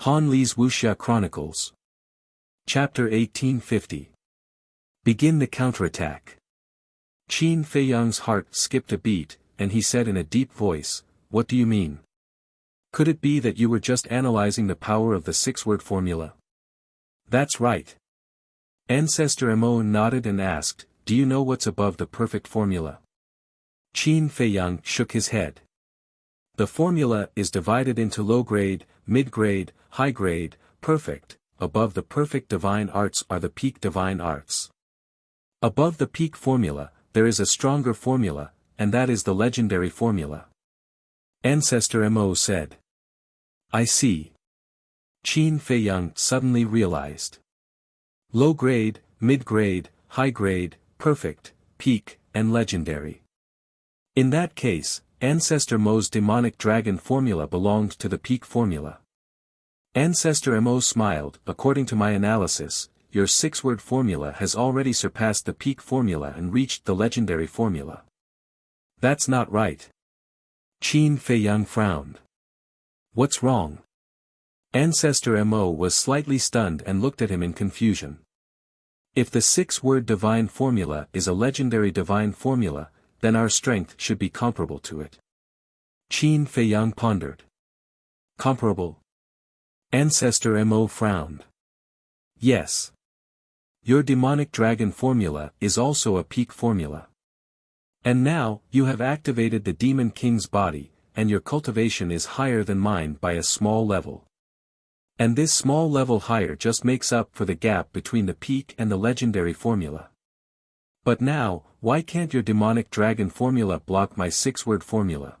Han Li's Wuxia Chronicles. Chapter 1850. Begin the counterattack. Qin Feiyang's heart skipped a beat, and he said in a deep voice, "What do you mean? Could it be that you were just analyzing the power of the six-word formula?" "That's right." Ancestor Mo nodded and asked, "Do you know what's above the perfect formula?" Qin Feiyang shook his head. "The formula is divided into low-grade, mid-grade, high-grade, perfect. Above the perfect divine arts are the peak divine arts. Above the peak formula, there is a stronger formula, and that is the legendary formula." Ancestor Mo said. "I see." Qin Feiyang suddenly realized. Low-grade, mid-grade, high-grade, perfect, peak, and legendary. In that case, Ancestor Mo's demonic dragon formula belonged to the peak formula. Ancestor Mo smiled. "According to my analysis, your six-word formula has already surpassed the peak formula and reached the legendary formula." "That's not right." Qin Feiyang frowned. "What's wrong?" Ancestor Mo was slightly stunned and looked at him in confusion. "If the six-word divine formula is a legendary divine formula, then our strength should be comparable to it." Qin Feiyang pondered. "Comparable?" Ancestor Mo frowned. "Yes. Your demonic dragon formula is also a peak formula. And now, you have activated the demon king's body, and your cultivation is higher than mine by a small level. And this small level higher just makes up for the gap between the peak and the legendary formula. But now, why can't your demonic dragon formula block my six-word formula?"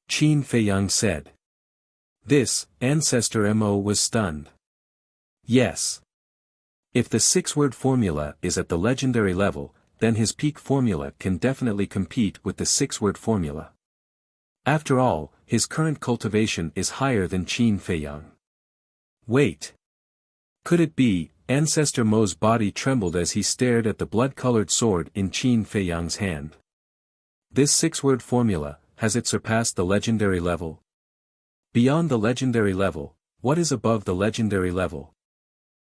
Qin Feiyang said. This, Ancestor Mo was stunned. "Yes. If the six-word formula is at the legendary level, then his peak formula can definitely compete with the six-word formula. After all, his current cultivation is higher than Qin Feiyang." "Wait. Could it be?" Ancestor Mo's body trembled as he stared at the blood-colored sword in Qin Feiyang's hand. "This six-word formula, has it surpassed the legendary level? Beyond the legendary level, what is above the legendary level?"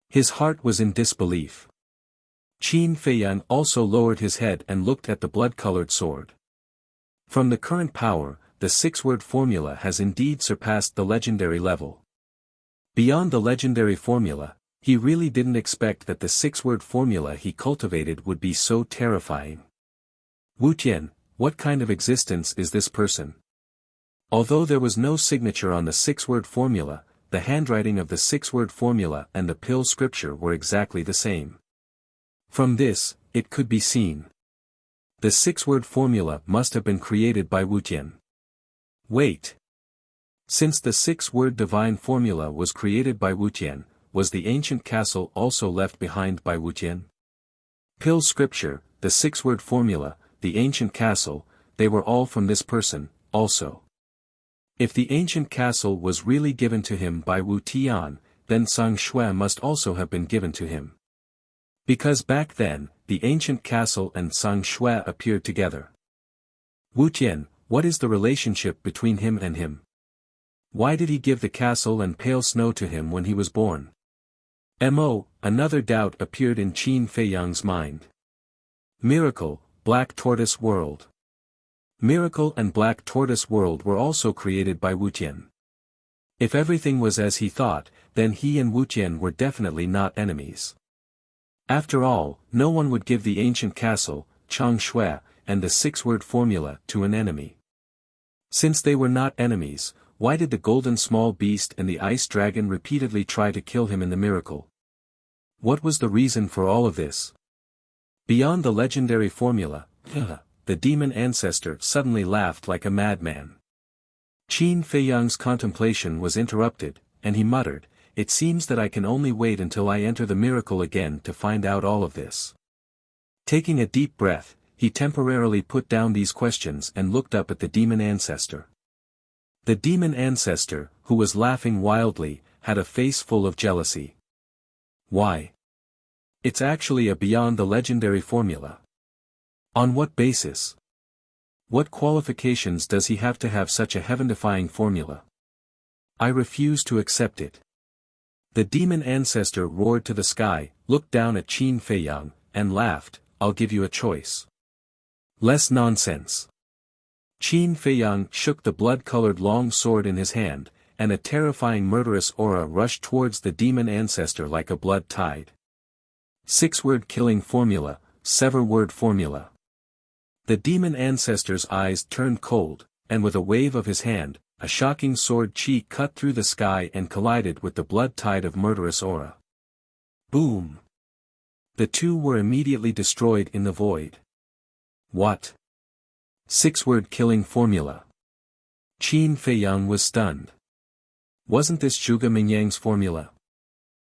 His heart was in disbelief. Qin Feiyang also lowered his head and looked at the blood-colored sword. From the current power, the six-word formula has indeed surpassed the legendary level. Beyond the legendary formula, he really didn't expect that the six-word formula he cultivated would be so terrifying. "Wu Tian, what kind of existence is this person?" Although there was no signature on the six-word formula, the handwriting of the six-word formula and the pill scripture were exactly the same. From this, it could be seen. The six-word formula must have been created by Wu Tian. Wait. Since the six-word divine formula was created by Wu Tian, was the ancient castle also left behind by Wu Tian? Pill scripture, the six-word formula, the ancient castle, they were all from this person, also. If the ancient castle was really given to him by Wu Tian, then Sang Shui must also have been given to him. Because back then, the ancient castle and Sang Shui appeared together. Wu Tian, what is the relationship between him and him? Why did he give the castle and pale snow to him when he was born? Mo, another doubt appeared in Qin Feiyang's mind. Miracle, Black Tortoise World. Miracle and Black Tortoise World were also created by Wu Tian. If everything was as he thought, then he and Wu Tian were definitely not enemies. After all, no one would give the ancient castle, Chang Shui, and the six-word formula to an enemy. Since they were not enemies, why did the golden small beast and the ice dragon repeatedly try to kill him in the miracle? What was the reason for all of this? Beyond the legendary formula, the demon ancestor suddenly laughed like a madman. Qin Feiyang's contemplation was interrupted, and he muttered, "It seems that I can only wait until I enter the miracle again to find out all of this." Taking a deep breath, he temporarily put down these questions and looked up at the demon ancestor. The demon ancestor, who was laughing wildly, had a face full of jealousy. "Why? It's actually a beyond the legendary formula. On what basis? What qualifications does he have to have such a heaven-defying formula? I refuse to accept it." The demon ancestor roared to the sky, looked down at Qin Feiyang, and laughed, "I'll give you a choice." "Less nonsense." Qin Feiyang shook the blood-colored long sword in his hand, and a terrifying murderous aura rushed towards the demon ancestor like a blood tide. 6-word killing formula, sever word formula. The demon ancestor's eyes turned cold, and with a wave of his hand, a shocking sword chi cut through the sky and collided with the blood tide of murderous aura. Boom! The two were immediately destroyed in the void. What? 6-word killing formula. Qin Feiyang was stunned. Wasn't this Zhuge Mingyang's formula?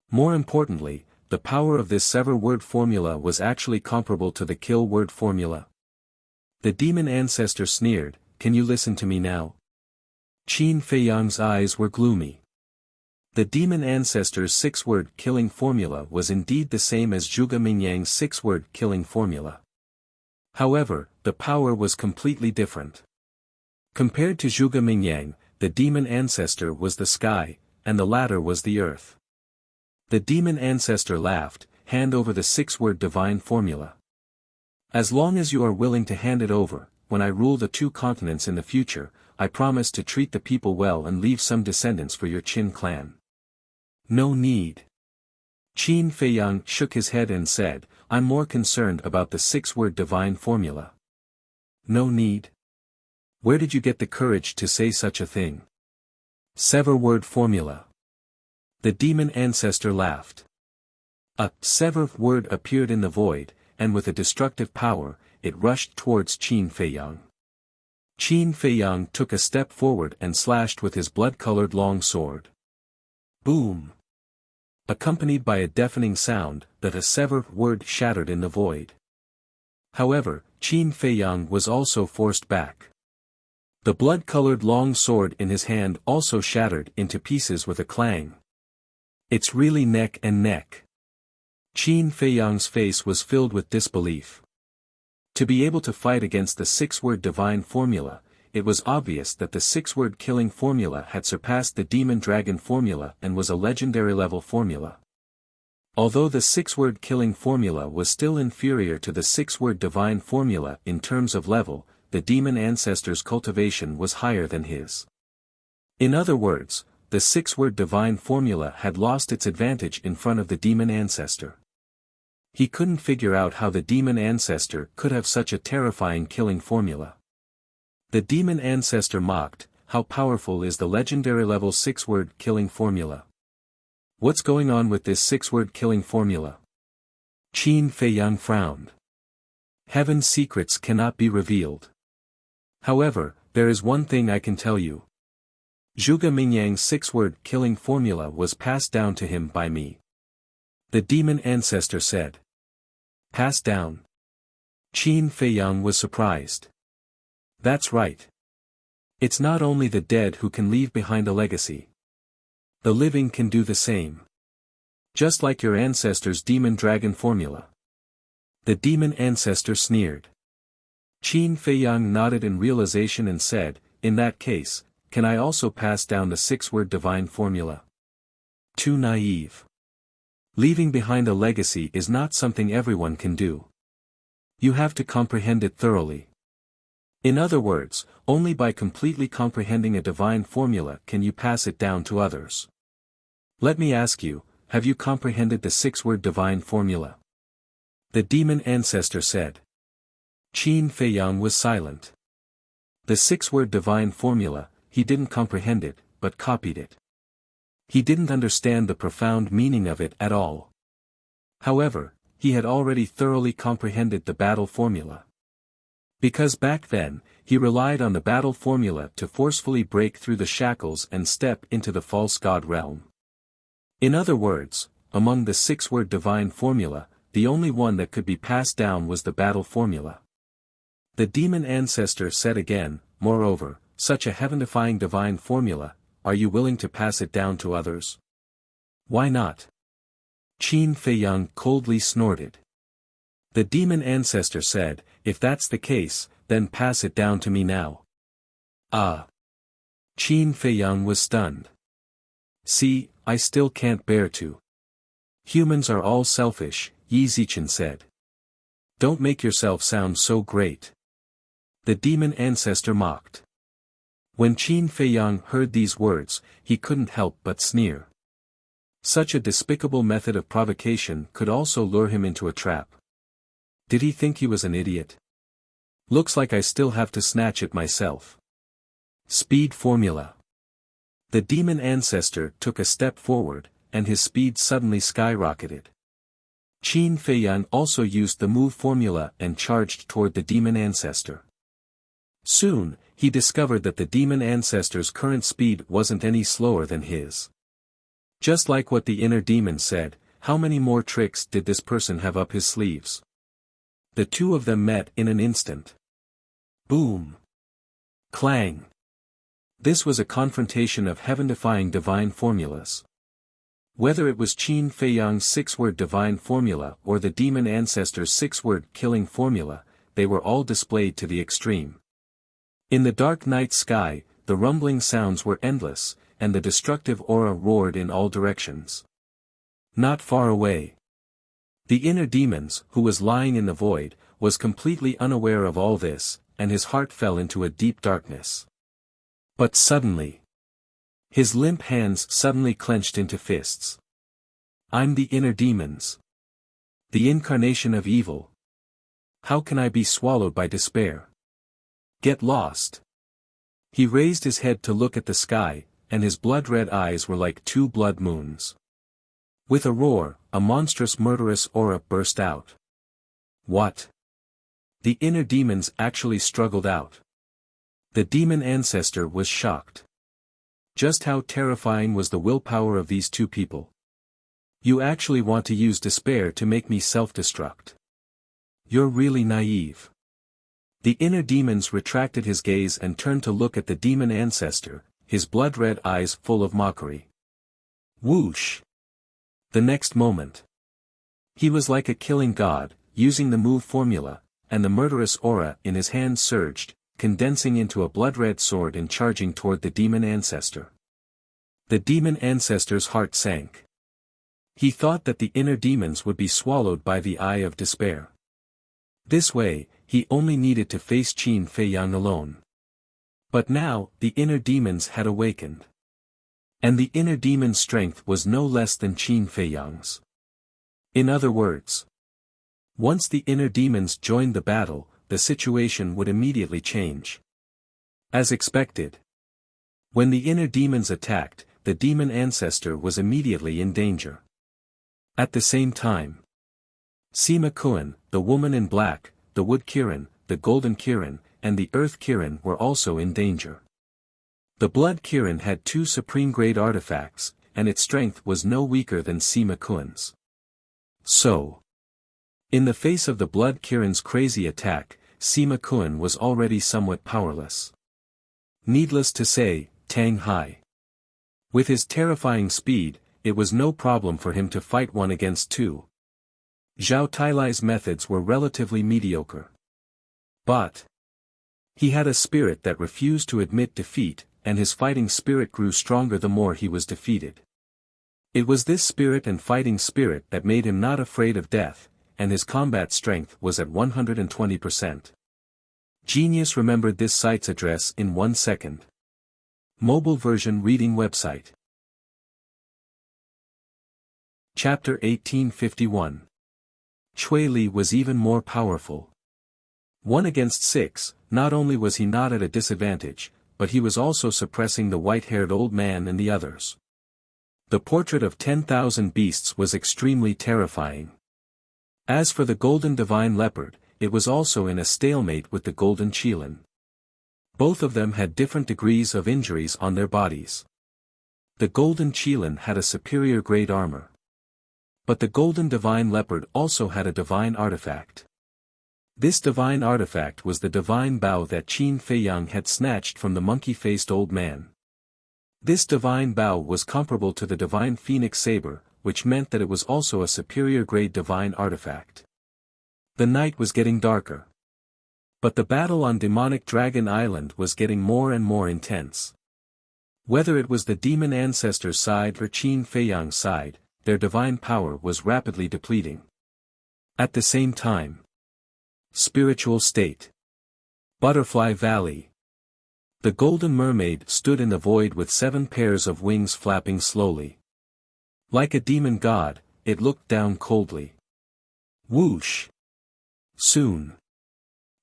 More importantly, the power of this sever word formula was actually comparable to the kill word formula. The demon ancestor sneered, "Can you listen to me now?" Qin Feiyang's eyes were gloomy. The demon ancestor's 6-word killing formula was indeed the same as Zhuge Mingyang's 6-word killing formula. However, the power was completely different. Compared to Zhuge Mingyang, the demon ancestor was the sky, and the latter was the earth. The demon ancestor laughed, "Hand over the 6-word divine formula. As long as you are willing to hand it over, when I rule the 2 continents in the future, I promise to treat the people well and leave some descendants for your Qin clan." "No need." Qin Feiyang shook his head and said, "I'm more concerned about the 6-word divine formula." "No need? Where did you get the courage to say such a thing?" "Sever word formula." The demon ancestor laughed. A sever word appeared in the void, and with a destructive power, it rushed towards Qin Feiyang. Qin Feiyang took a step forward and slashed with his blood-colored long sword. Boom! Accompanied by a deafening sound, that a sever word shattered in the void. However, Qin Feiyang was also forced back. The blood-colored long sword in his hand also shattered into pieces with a clang. "It's really neck and neck." Qin Feiyang's face was filled with disbelief. To be able to fight against the 6-word divine formula, it was obvious that the 6-word killing formula had surpassed the demon dragon formula and was a legendary level formula. Although the 6-word killing formula was still inferior to the 6-word divine formula in terms of level, the demon ancestor's cultivation was higher than his. In other words, the 6-word divine formula had lost its advantage in front of the demon ancestor. He couldn't figure out how the demon ancestor could have such a terrifying killing formula. The demon ancestor mocked, "How powerful is the legendary level 6-word killing formula? What's going on with this 6-word killing formula?" Qin Feiyang frowned. "Heaven's secrets cannot be revealed. However, there is one thing I can tell you. Zhuge Mingyang's 6-word killing formula was passed down to him by me." The demon ancestor said. "Passed down?" Qin Feiyang was surprised. "That's right. It's not only the dead who can leave behind a legacy. The living can do the same. Just like your ancestor's demon dragon formula." The demon ancestor sneered. Qin Feiyang nodded in realization and said, "In that case, can I also pass down the 6-word divine formula?" Too naive. Leaving behind a legacy is not something everyone can do. You have to comprehend it thoroughly. In other words, only by completely comprehending a divine formula can you pass it down to others. Let me ask you, have you comprehended the 6-word divine formula? The demon ancestor said. Qin Feiyang was silent. The 6-word divine formula, he didn't comprehend it, but copied it. He didn't understand the profound meaning of it at all. However, he had already thoroughly comprehended the battle formula. Because back then, he relied on the battle formula to forcefully break through the shackles and step into the false god realm. In other words, among the 6-word divine formula, the only one that could be passed down was the battle formula. The demon ancestor said again, "Moreover, such a heaven-defying divine formula, are you willing to pass it down to others?" "Why not?" Qin Feiyang coldly snorted. The demon ancestor said, "If that's the case, then pass it down to me now." Ah! Qin Feiyang was stunned. "See, I still can't bear to. Humans are all selfish, Yi Zichen said. Don't make yourself sound so great. The demon ancestor mocked. When Qin Feiyang heard these words, he couldn't help but sneer. Such a despicable method of provocation could also lure him into a trap. Did he think he was an idiot? Looks like I still have to snatch it myself. Speed formula. The demon ancestor took a step forward, and his speed suddenly skyrocketed. Qin Feiyang also used the move formula and charged toward the demon ancestor. Soon, he discovered that the demon ancestor's current speed wasn't any slower than his. Just like what the inner demon said, how many more tricks did this person have up his sleeves? The two of them met in an instant. Boom! Clang! This was a confrontation of heaven-defying divine formulas. Whether it was Qin Feiyang's 6-word divine formula or the demon ancestor's 6-word killing formula, they were all displayed to the extreme. In the dark night sky, the rumbling sounds were endless, and the destructive aura roared in all directions. Not far away. The inner demons, who was lying in the void, was completely unaware of all this, and his heart fell into a deep darkness. But suddenly, his limp hands suddenly clenched into fists. I'm the inner demons. The incarnation of evil. How can I be swallowed by despair? Get lost. He raised his head to look at the sky, and his blood-red eyes were like two blood moons. With a roar, a monstrous murderous aura burst out. What? The inner demons actually struggled out. The demon ancestor was shocked. Just how terrifying was the willpower of these two people? You actually want to use despair to make me self-destruct. You're really naive. The inner demons retracted his gaze and turned to look at the demon ancestor, his blood-red eyes full of mockery. Whoosh! The next moment. He was like a killing god, using the move formula, and the murderous aura in his hand surged, condensing into a blood-red sword and charging toward the demon ancestor. The demon ancestor's heart sank. He thought that the inner demons would be swallowed by the eye of despair. This way, he only needed to face Qin Feiyang alone. But now, the inner demons had awakened. And the inner demon's strength was no less than Qin Feiyang's. In other words, once the inner demons joined the battle, the situation would immediately change. As expected. When the inner demons attacked, the demon ancestor was immediately in danger. At the same time, Sima Kuan, the woman in black, the wood Kirin, the golden Kirin, and the earth Kirin were also in danger. The blood Kirin had 2 supreme-grade artifacts, and its strength was no weaker than Sima Kuan's. So, in the face of the blood Kirin's crazy attack, Sima Kuan was already somewhat powerless. Needless to say, Tang Hai. With his terrifying speed, it was no problem for him to fight 1 against 2. Zhao Tailai's methods were relatively mediocre. But he had a spirit that refused to admit defeat, and his fighting spirit grew stronger the more he was defeated. It was this spirit and fighting spirit that made him not afraid of death, and his combat strength was at 120%. Genius remembered this site's address in 1 second. Mobile version reading website. Chapter 1851. Cui Li was even more powerful. 1 against 6, not only was he not at a disadvantage, but he was also suppressing the white-haired old man and the others. The portrait of 10,000 beasts was extremely terrifying. As for the golden divine leopard, it was also in a stalemate with the golden Qilin. Both of them had different degrees of injuries on their bodies. The golden Qilin had a superior grade armor. But the golden divine leopard also had a divine artifact. This divine artifact was the divine bow that Qin Feiyang had snatched from the monkey-faced old man. This divine bow was comparable to the divine phoenix saber, which meant that it was also a superior grade divine artifact. The night was getting darker. But the battle on Demonic Dragon Island was getting more and more intense. Whether it was the demon ancestor's side or Qin Feiyang's side, their divine power was rapidly depleting. At the same time. Spiritual state. Butterfly Valley. The Golden Mermaid stood in the void with 7 pairs of wings flapping slowly. Like a demon god, it looked down coldly. Whoosh! Soon.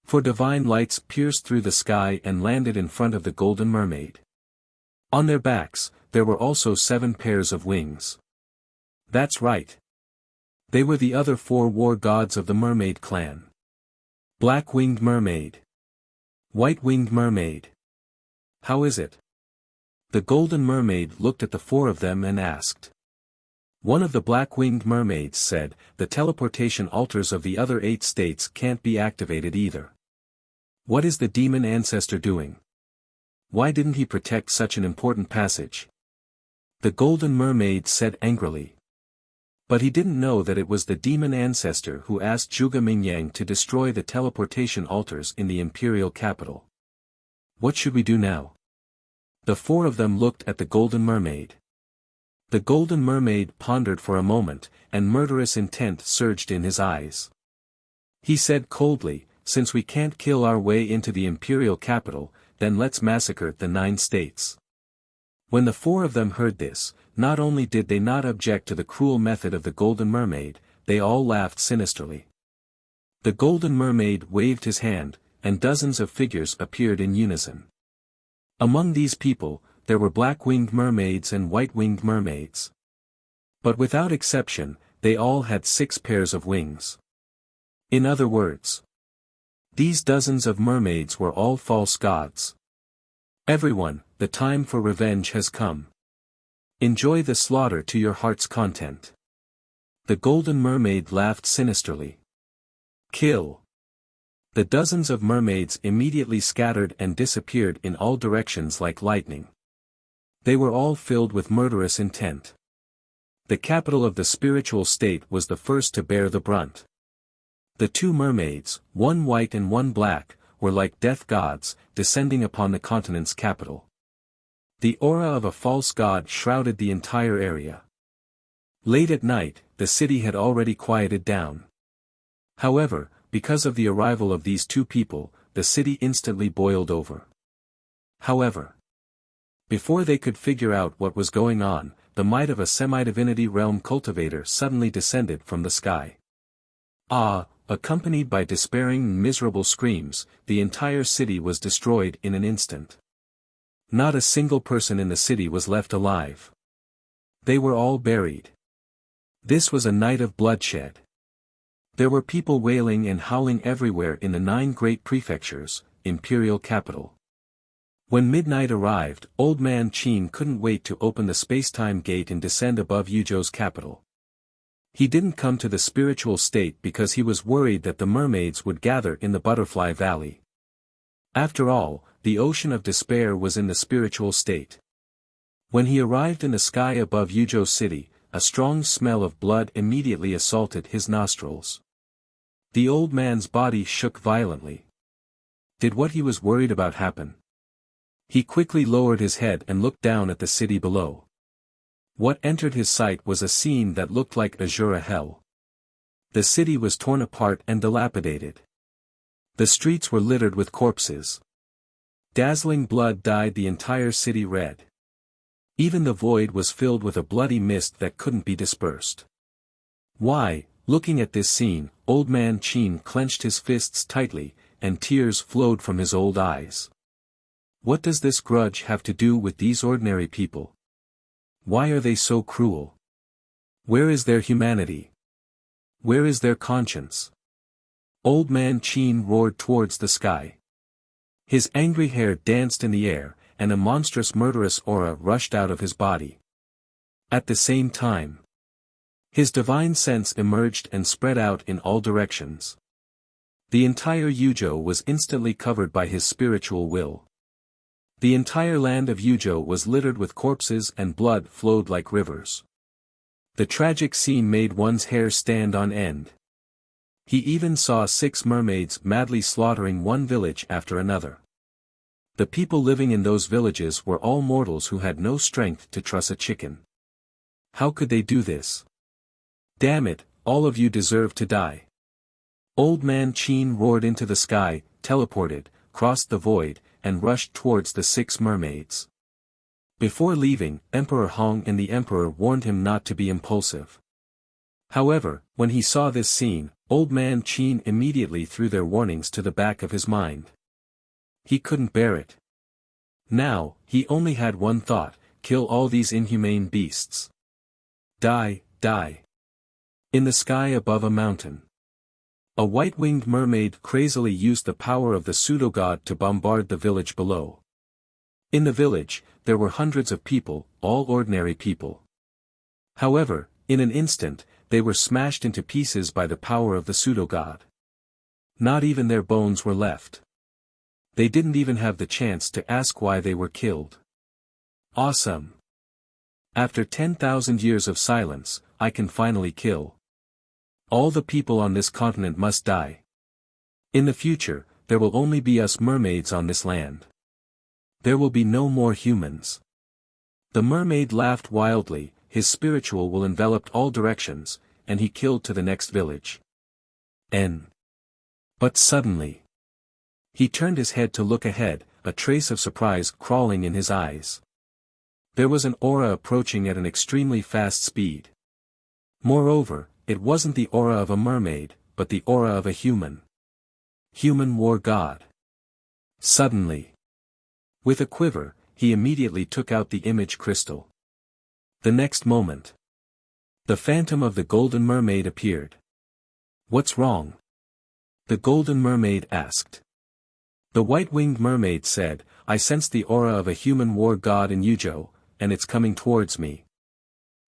For divine lights pierced through the sky and landed in front of the Golden Mermaid. On their backs, there were also 7 pairs of wings. That's right. They were the other 4 war gods of the mermaid clan. Black-winged mermaid. White-winged mermaid. How is it? The Golden Mermaid looked at the 4 of them and asked. One of the black-winged mermaids said, the teleportation altars of the other 8 states can't be activated either. What is the demon ancestor doing? Why didn't he protect such an important passage? The Golden Mermaid said angrily. But he didn't know that it was the demon ancestor who asked Zhuge Mingyang to destroy the teleportation altars in the imperial capital. What should we do now? The 4 of them looked at the Golden Mermaid. The Golden Mermaid pondered for a moment, and murderous intent surged in his eyes. He said coldly, since we can't kill our way into the imperial capital, then let's massacre the 9 states. When the 4 of them heard this, not only did they not object to the cruel method of the Golden Mermaid, they all laughed sinisterly. The Golden Mermaid waved his hand, and dozens of figures appeared in unison. Among these people, there were black-winged mermaids and white-winged mermaids. But without exception, they all had 6 pairs of wings. In other words, these dozens of mermaids were all false gods. Everyone, the time for revenge has come. Enjoy the slaughter to your heart's content. The Golden Mermaid laughed sinisterly. Kill. The dozens of mermaids immediately scattered and disappeared in all directions like lightning. They were all filled with murderous intent. The capital of the spiritual state was the first to bear the brunt. The 2 mermaids, one white and one black, were like death gods, descending upon the continent's capital. The aura of a false god shrouded the entire area. Late at night, the city had already quieted down. However, because of the arrival of these 2 people, the city instantly boiled over. However, before they could figure out what was going on, the might of a semi-divinity realm cultivator suddenly descended from the sky. Accompanied by despairing and miserable screams, the entire city was destroyed in an instant. Not a single person in the city was left alive. They were all buried. This was a night of bloodshed. There were people wailing and howling everywhere in the 9 great prefectures, imperial capital. When midnight arrived, Old Man Qin couldn't wait to open the space-time gate and descend above Yuzhou's capital. He didn't come to the spiritual state because he was worried that the mermaids would gather in the Butterfly Valley. After all, the ocean of despair was in the spiritual state. When he arrived in the sky above Yuzhou City, a strong smell of blood immediately assaulted his nostrils. The old man's body shook violently. Did what he was worried about happen? He quickly lowered his head and looked down at the city below. What entered his sight was a scene that looked like Azura hell. The city was torn apart and dilapidated. The streets were littered with corpses. Dazzling blood dyed the entire city red. Even the void was filled with a bloody mist that couldn't be dispersed. Why, looking at this scene, Old Man Qin clenched his fists tightly, and tears flowed from his old eyes. What does this grudge have to do with these ordinary people? Why are they so cruel? Where is their humanity? Where is their conscience? Old Man Qin roared towards the sky. His angry hair danced in the air, and a monstrous murderous aura rushed out of his body. At the same time, his divine sense emerged and spread out in all directions. The entire Yuzhou was instantly covered by his spiritual will. The entire land of Yuzhou was littered with corpses and blood flowed like rivers. The tragic scene made one's hair stand on end. He even saw 6 mermaids madly slaughtering one village after another. The people living in those villages were all mortals who had no strength to truss a chicken. How could they do this? Damn it, all of you deserve to die. Old Man Qin roared into the sky, teleported, crossed the void, and rushed towards the 6 mermaids. Before leaving, Emperor Hong and the Emperor warned him not to be impulsive. However, when he saw this scene, Old Man Qin immediately threw their warnings to the back of his mind. He couldn't bear it. Now, he only had one thought: kill all these inhumane beasts. Die, die. In the sky above a mountain, a white-winged mermaid crazily used the power of the pseudo-god to bombard the village below. In the village, there were hundreds of people, all ordinary people. However, in an instant, they were smashed into pieces by the power of the pseudo-god. Not even their bones were left. They didn't even have the chance to ask why they were killed. Awesome. After 10,000 years of silence, I can finally kill. All the people on this continent must die. In the future, there will only be us mermaids on this land. There will be no more humans. The mermaid laughed wildly, his spiritual will enveloped all directions, and he killed to the next village. But suddenly, he turned his head to look ahead, a trace of surprise crawling in his eyes. There was an aura approaching at an extremely fast speed. Moreover, it wasn't the aura of a mermaid, but the aura of a human. Human war god. Suddenly, with a quiver, he immediately took out the image crystal. The next moment, the phantom of the golden mermaid appeared. What's wrong? The golden mermaid asked. The white-winged mermaid said, I sense the aura of a human war god in Yuzhou, and it's coming towards me.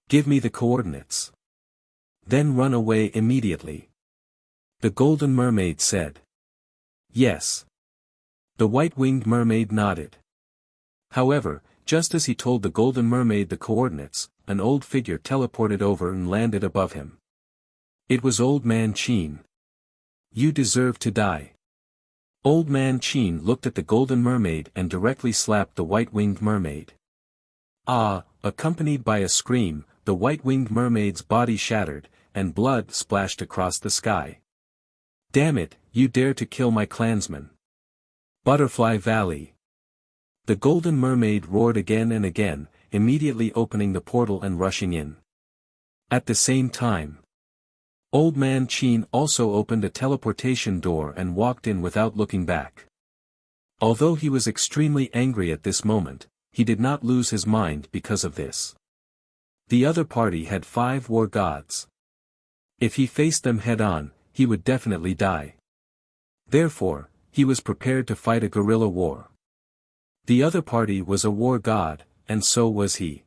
Give me the coordinates. Then run away immediately. The golden mermaid said. Yes. The white-winged mermaid nodded. However, just as he told the golden mermaid the coordinates, an old figure teleported over and landed above him. It was Old Man Qin. You deserve to die. Old Man Qin looked at the golden mermaid and directly slapped the white-winged mermaid. Ah! Accompanied by a scream, the white-winged mermaid's body shattered, and blood splashed across the sky. Damn it, you dare to kill my clansman. Butterfly Valley. The golden mermaid roared again and again, immediately opening the portal and rushing in. At the same time, Old Man Qin also opened a teleportation door and walked in without looking back. Although he was extremely angry at this moment, he did not lose his mind because of this. The other party had 5 war gods. If he faced them head-on, he would definitely die. Therefore, he was prepared to fight a guerrilla war. The other party was a war god, and so was he.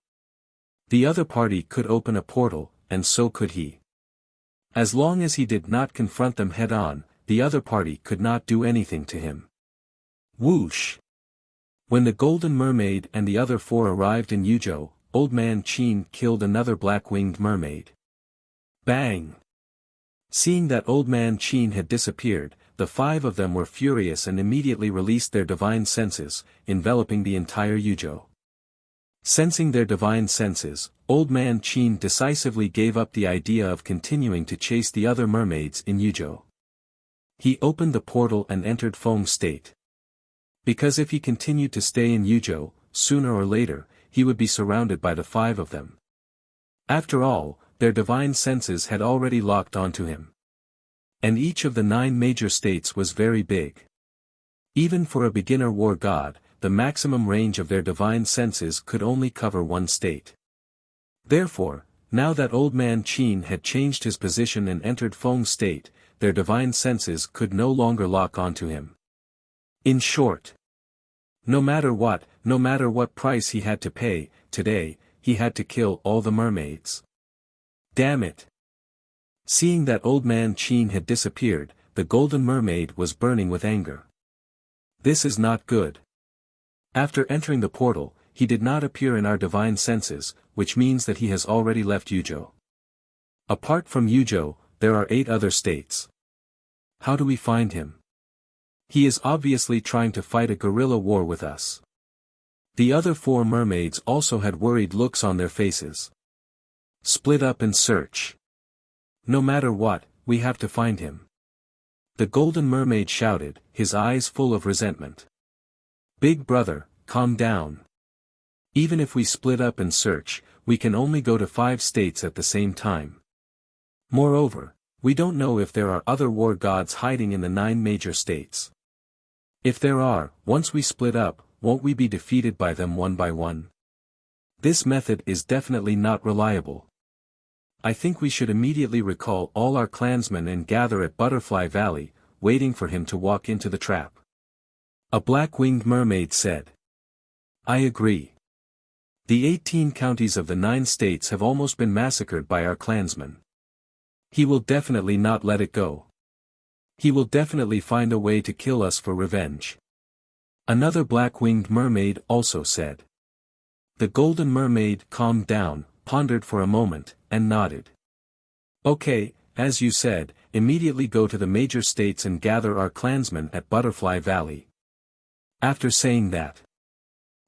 The other party could open a portal, and so could he. As long as he did not confront them head-on, the other party could not do anything to him. Whoosh! When the golden mermaid and the other 4 arrived in Yuzhou, Old Man Qin killed another black-winged mermaid. Bang! Seeing that Old Man Qin had disappeared, the 5 of them were furious and immediately released their divine senses, enveloping the entire Yuzhou. Sensing their divine senses, Old Man Qin decisively gave up the idea of continuing to chase the other mermaids in Yuzhou. He opened the portal and entered Feng State. Because if he continued to stay in Yuzhou, sooner or later, he would be surrounded by the 5 of them. After all, their divine senses had already locked onto him. And each of the 9 major states was very big. Even for a beginner war god, the maximum range of their divine senses could only cover 1 state. Therefore, now that Old Man Qin had changed his position and entered Feng State, their divine senses could no longer lock onto him. In short, no matter what price he had to pay, today, he had to kill all the mermaids. Damn it! Seeing that Old Man Qin had disappeared, the golden mermaid was burning with anger. This is not good. After entering the portal, he did not appear in our divine senses, which means that he has already left Yuzhou. Apart from Yuzhou, there are 8 other states. How do we find him? He is obviously trying to fight a guerrilla war with us. The other 4 mermaids also had worried looks on their faces. Split up and search. No matter what, we have to find him. The Golden Mermaid shouted, his eyes full of resentment. Big brother, calm down. Even if we split up and search, we can only go to 5 states at the same time. Moreover, we don't know if there are other war gods hiding in the 9 major states. If there are, once we split up, won't we be defeated by them one by one? This method is definitely not reliable. I think we should immediately recall all our clansmen and gather at Butterfly Valley, waiting for him to walk into the trap. A black-winged mermaid said. I agree. The 18 counties of the 9 states have almost been massacred by our clansmen. He will definitely not let it go. He will definitely find a way to kill us for revenge. Another black-winged mermaid also said. The Golden Mermaid calmed down, pondered for a moment, and nodded. Okay, as you said, immediately go to the major states and gather our clansmen at Butterfly Valley. After saying that,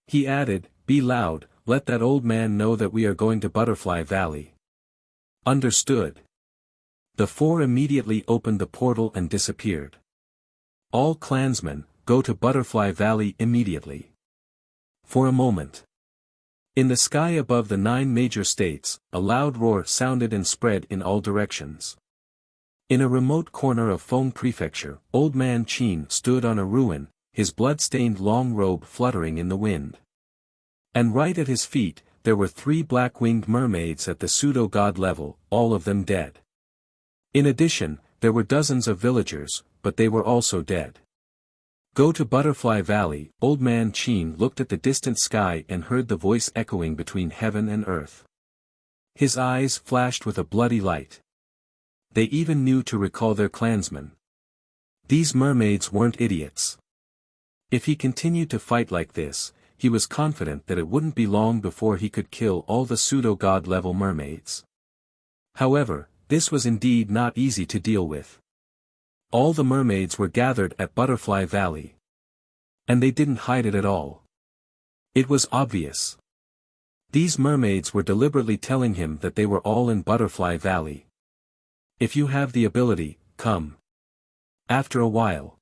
he added, be loud, let that old man know that we are going to Butterfly Valley. Understood. The 4 immediately opened the portal and disappeared. All clansmen, go to Butterfly Valley immediately. For a moment. In the sky above the 9 major states, a loud roar sounded and spread in all directions. In a remote corner of Feng Prefecture, Old Man Qin stood on a ruin, his blood-stained long robe fluttering in the wind. And right at his feet, there were 3 black-winged mermaids at the pseudo-god level, all of them dead. In addition, there were dozens of villagers, but they were also dead. Go to Butterfly Valley. Old Man Qin looked at the distant sky and heard the voice echoing between heaven and earth. His eyes flashed with a bloody light. They even knew to recall their clansmen. These mermaids weren't idiots. If he continued to fight like this, he was confident that it wouldn't be long before he could kill all the pseudo-god level mermaids. However, this was indeed not easy to deal with. All the mermaids were gathered at Butterfly Valley. And they didn't hide it at all. It was obvious. These mermaids were deliberately telling him that they were all in Butterfly Valley. If you have the ability, come. After a while,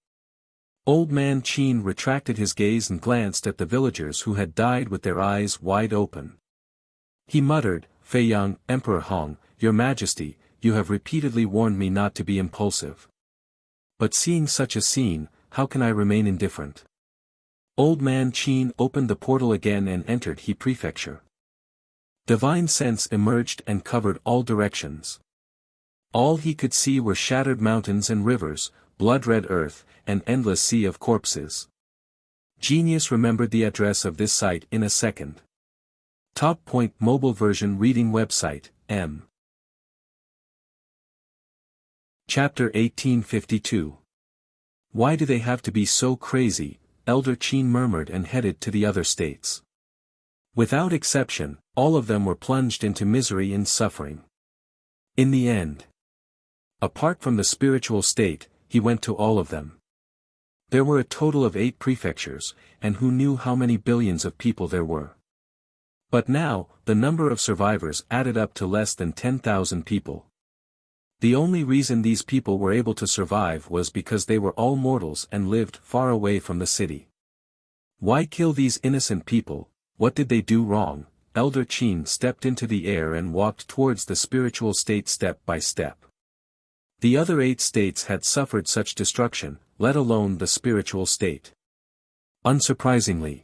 Old Man Qin retracted his gaze and glanced at the villagers who had died with their eyes wide open. He muttered, Feiyang, Emperor Hong, Your Majesty, you have repeatedly warned me not to be impulsive. But seeing such a scene, how can I remain indifferent? Old Man Qin opened the portal again and entered He Prefecture. Divine sense emerged and covered all directions. All he could see were shattered mountains and rivers, blood-red earth, and endless sea of corpses. Genius remembered the address of this site in a second. Top Point mobile version reading website, M. Chapter 1852. Why do they have to be so crazy? Elder Qin murmured and headed to the other states. Without exception, all of them were plunged into misery and suffering. In the end, apart from the spiritual state, he went to all of them. There were a total of 8 prefectures, and who knew how many billions of people there were. But now, the number of survivors added up to less than 10,000 people. The only reason these people were able to survive was because they were all mortals and lived far away from the city. Why kill these innocent people? What did they do wrong? Elder Qin stepped into the air and walked towards the spiritual state step by step. The other 8 states had suffered such destruction, let alone the spiritual state. Unsurprisingly,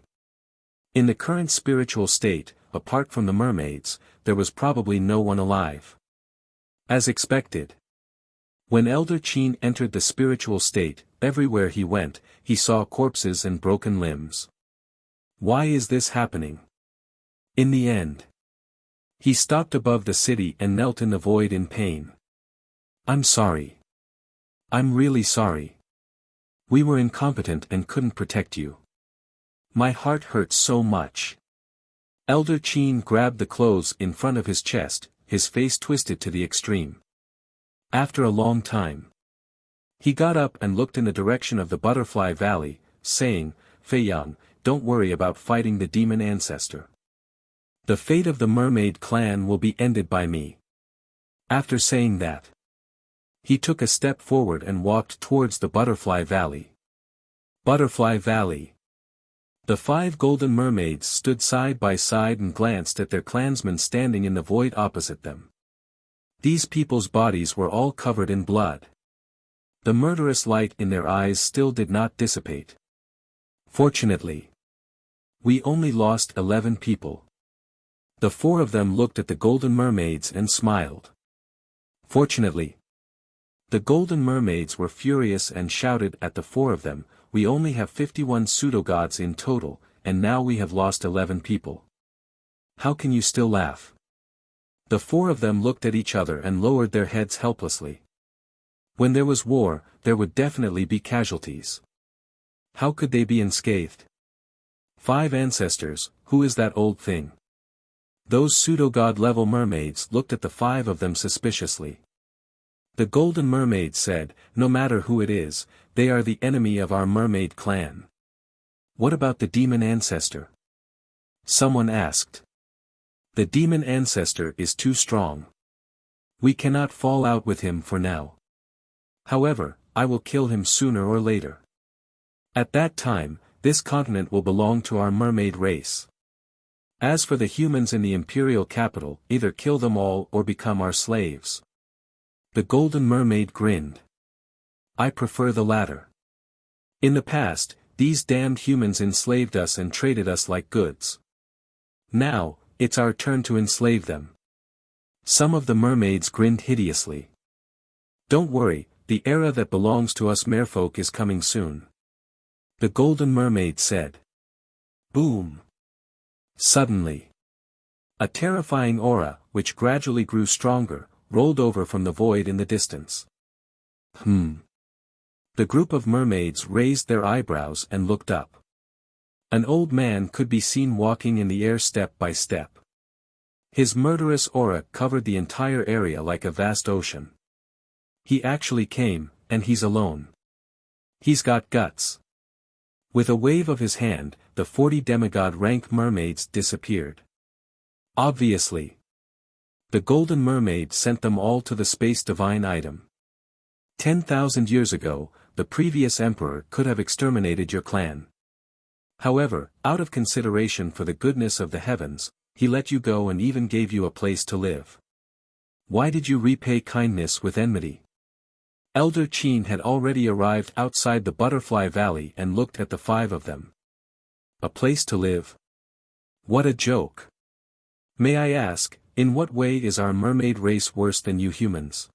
in the current spiritual state, apart from the mermaids, there was probably no one alive. As expected. When Elder Qin entered the spiritual state, everywhere he went, he saw corpses and broken limbs. Why is this happening? In the end, he stopped above the city and knelt in the void in pain. I'm sorry. I'm really sorry. We were incompetent and couldn't protect you. My heart hurts so much. Elder Qin grabbed the clothes in front of his chest, his face twisted to the extreme. After a long time, He got up and looked in the direction of the Butterfly Valley, saying, "Fei Yang, don't worry about fighting the demon ancestor. The fate of the mermaid clan will be ended by me." After saying that, he took a step forward and walked towards the Butterfly Valley. Butterfly Valley. The 5 golden mermaids stood side by side and glanced at their clansmen standing in the void opposite them. These people's bodies were all covered in blood. The murderous light in their eyes still did not dissipate. "Fortunately, we only lost 11 people." The 4 of them looked at the golden mermaids and smiled. "Fortunately." The golden mermaids were furious and shouted at the 4 of them, "We only have 51 pseudo-gods in total, and now we have lost 11 people. How can you still laugh?" The 4 of them looked at each other and lowered their heads helplessly. When there was war, there would definitely be casualties. How could they be unscathed? 5 ancestors, who is that old thing? Those pseudo-god level mermaids looked at the 5 of them suspiciously. The golden mermaid said, "No matter who it is, they are the enemy of our mermaid clan." "What about the demon ancestor?" someone asked. "The demon ancestor is too strong. We cannot fall out with him for now. However, I will kill him sooner or later. At that time, this continent will belong to our mermaid race. As for the humans in the imperial capital, either kill them all or become our slaves." The golden mermaid grinned. "I prefer the latter. In the past, these damned humans enslaved us and traded us like goods. Now, it's our turn to enslave them." Some of the mermaids grinned hideously. "Don't worry, the era that belongs to us merfolk is coming soon," the golden mermaid said. Boom! Suddenly, a terrifying aura, which gradually grew stronger, rolled over from the void in the distance. The group of mermaids raised their eyebrows and looked up. An old man could be seen walking in the air step by step. His murderous aura covered the entire area like a vast ocean. He actually came, and he's alone. He's got guts. With a wave of his hand, the 40 demigod rank mermaids disappeared. Obviously, the golden mermaid sent them all to the space divine item. 10,000 years ago, the previous emperor could have exterminated your clan. However, out of consideration for the goodness of the heavens, he let you go and even gave you a place to live. Why did you repay kindness with enmity? Elder Qin had already arrived outside the Butterfly Valley and looked at the 5 of them. A place to live? What a joke. May I ask, in what way is our mermaid race worse than you humans?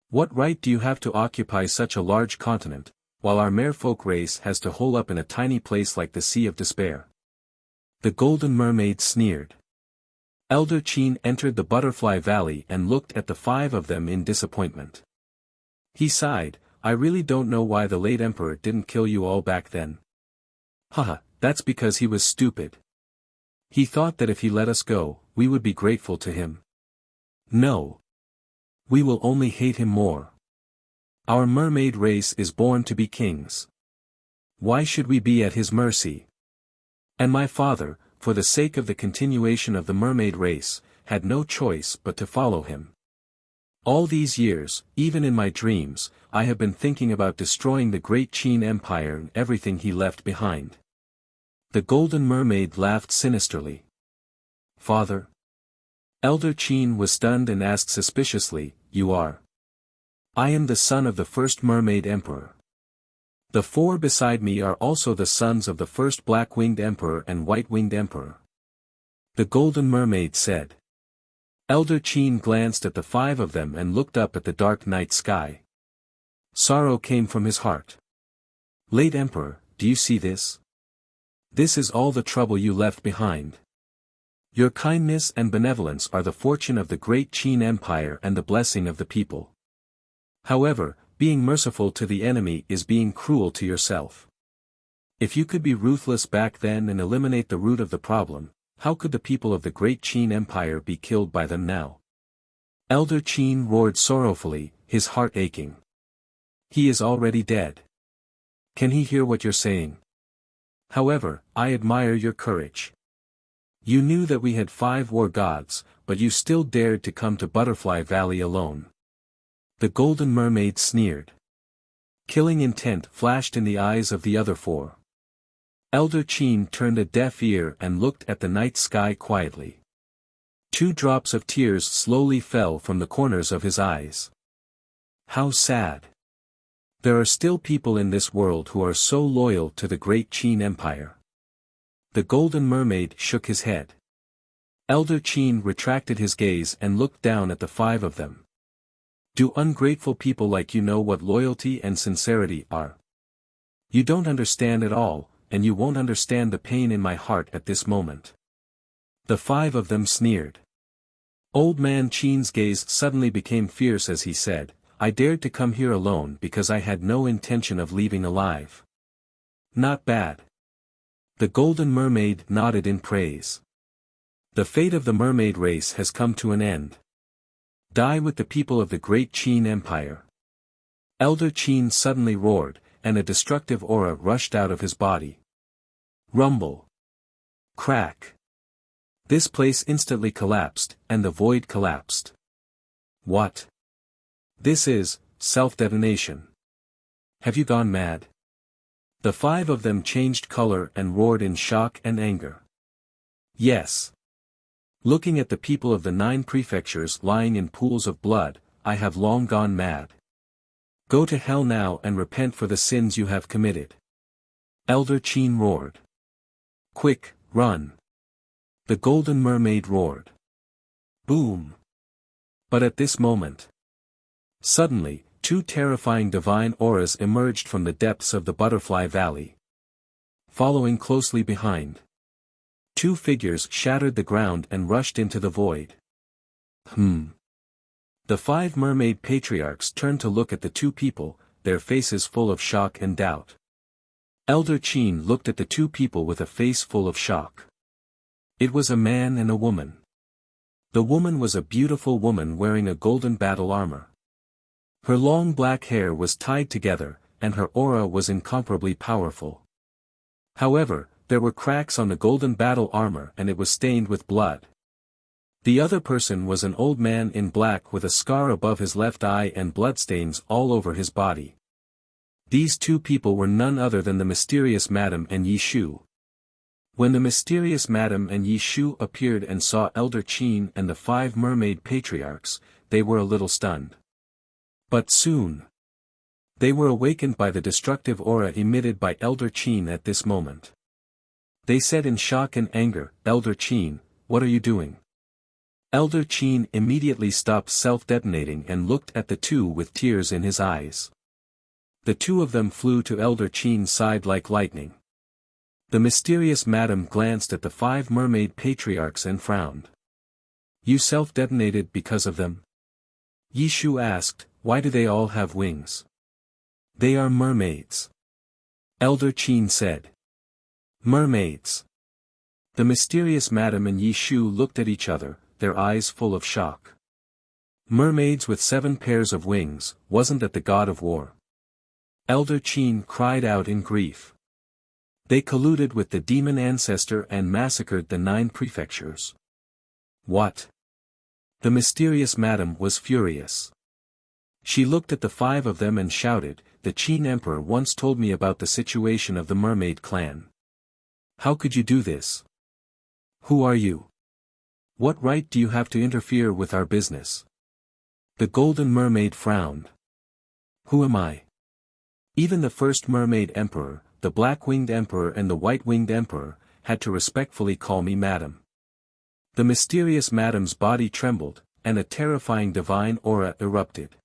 What right do you have to occupy such a large continent, while our merfolk race has to hole up in a tiny place like the Sea of Despair? The golden mermaid sneered. Elder Qin entered the Butterfly Valley and looked at the 5 of them in disappointment. He sighed, "I really don't know why the late emperor didn't kill you all back then." Haha, that's because he was stupid. He thought that if he let us go, we would be grateful to him. No. We will only hate him more. Our mermaid race is born to be kings. Why should we be at his mercy? And my father, for the sake of the continuation of the mermaid race, had no choice but to follow him. All these years, even in my dreams, I have been thinking about destroying the great Qin Empire and everything he left behind. The golden mermaid laughed sinisterly. Father? Elder Qin was stunned and asked suspiciously, "You are?" "I am the son of the first mermaid emperor. The 4 beside me are also the sons of the first black-winged emperor and white-winged emperor," the golden mermaid said. Elder Qin glanced at the 5 of them and looked up at the dark night sky. Sorrow came from his heart. "Late emperor, do you see this? This is all the trouble you left behind. Your kindness and benevolence are the fortune of the great Qin Empire and the blessing of the people. However, being merciful to the enemy is being cruel to yourself. If you could be ruthless back then and eliminate the root of the problem, how could the people of the great Qin Empire be killed by them now?" Elder Qin roared sorrowfully, his heart aching. He is already dead. Can he hear what you're saying? However, I admire your courage. You knew that we had 5 war gods, but you still dared to come to Butterfly Valley alone. The Golden Mermaid sneered. Killing intent flashed in the eyes of the other 4. Elder Qin turned a deaf ear and looked at the night sky quietly. 2 drops of tears slowly fell from the corners of his eyes. How sad. There are still people in this world who are so loyal to the great Qin Empire. The Golden Mermaid shook his head. Elder Qin retracted his gaze and looked down at the 5 of them. Do ungrateful people like you know what loyalty and sincerity are? You don't understand at all, and you won't understand the pain in my heart at this moment. The 5 of them sneered. Old Man Qin's gaze suddenly became fierce as he said, I dared to come here alone because I had no intention of leaving alive. Not bad. The Golden Mermaid nodded in praise. The fate of the mermaid race has come to an end. Die with the people of the great Qin Empire. Elder Qin suddenly roared, and a destructive aura rushed out of his body. Rumble. Crack. This place instantly collapsed, and the void collapsed. What? This is self-detonation. Have you gone mad? The 5 of them changed color and roared in shock and anger. Yes. Looking at the people of the 9 prefectures lying in pools of blood, I have long gone mad. Go to hell now and repent for the sins you have committed. Elder Qin roared. Quick, run. The Golden Mermaid roared. Boom. But at this moment, suddenly, 2 terrifying divine auras emerged from the depths of the Butterfly Valley. Following closely behind, 2 figures shattered the ground and rushed into the void. The 5 mermaid patriarchs turned to look at the 2 people, their faces full of shock and doubt. Elder Qin looked at the 2 people with a face full of shock. It was a man and a woman. The woman was a beautiful woman wearing a golden battle armor. Her long black hair was tied together, and her aura was incomparably powerful. However, there were cracks on the golden battle armor and it was stained with blood. The other person was an old man in black with a scar above his left eye and bloodstains all over his body. These 2 people were none other than the mysterious Madame and Yi Shu. When the mysterious Madame and Yi Shu appeared and saw Elder Qin and the 5 mermaid patriarchs, they were a little stunned. But soon, they were awakened by the destructive aura emitted by Elder Qin at this moment. They said in shock and anger, Elder Qin, what are you doing? Elder Qin immediately stopped self-detonating and looked at the 2 with tears in his eyes. The 2 of them flew to Elder Qin's side like lightning. The mysterious Madame glanced at the 5 mermaid patriarchs and frowned. You self-detonated because of them? Yi Shu asked, why do they all have wings? They are mermaids. Elder Qin said. Mermaids. The mysterious Madame and Yi Shu looked at each other, their eyes full of shock. Mermaids with 7 pairs of wings, wasn't that the god of war? Elder Qin cried out in grief. They colluded with the demon ancestor and massacred the 9 prefectures. What? The mysterious Madame was furious. She looked at the 5 of them and shouted, the Qin Emperor once told me about the situation of the mermaid clan. How could you do this? Who are you? What right do you have to interfere with our business? The Golden Mermaid frowned. Who am I? Even the first Mermaid Emperor, the Black-Winged Emperor and the White-Winged Emperor, had to respectfully call me Madam. The mysterious Madame's body trembled, and a terrifying divine aura erupted.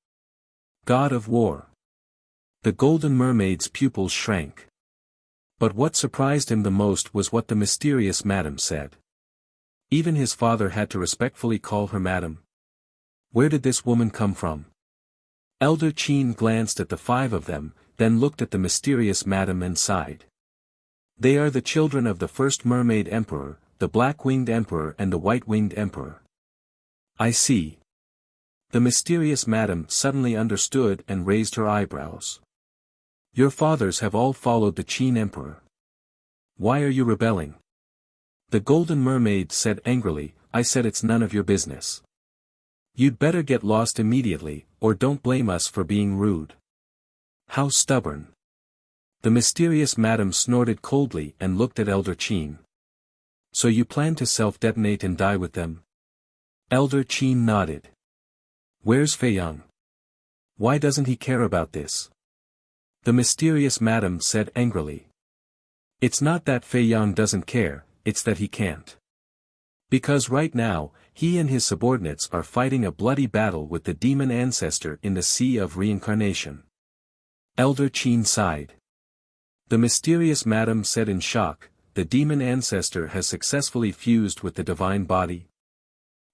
God of War. The Golden Mermaid's pupils shrank. But what surprised him the most was what the mysterious Madame said. Even his father had to respectfully call her Madam. Where did this woman come from? Elder Qin glanced at the 5 of them, then looked at the mysterious Madame and sighed. They are the children of the first Mermaid Emperor, the Black-Winged Emperor and the White-Winged Emperor. I see. The mysterious madam suddenly understood and raised her eyebrows. Your fathers have all followed the Qin emperor. Why are you rebelling? The golden mermaid said angrily, I said it's none of your business. You'd better get lost immediately, or don't blame us for being rude. How stubborn. The mysterious madam snorted coldly and looked at Elder Qin. So you plan to self-detonate and die with them? Elder Qin nodded. Where's Fei Yang? Why doesn't he care about this? The mysterious madam said angrily. It's not that Fei Yang doesn't care, it's that he can't. Because right now, he and his subordinates are fighting a bloody battle with the demon ancestor in the Sea of Reincarnation. Elder Qin sighed. The mysterious madam said in shock, the demon ancestor has successfully fused with the divine body?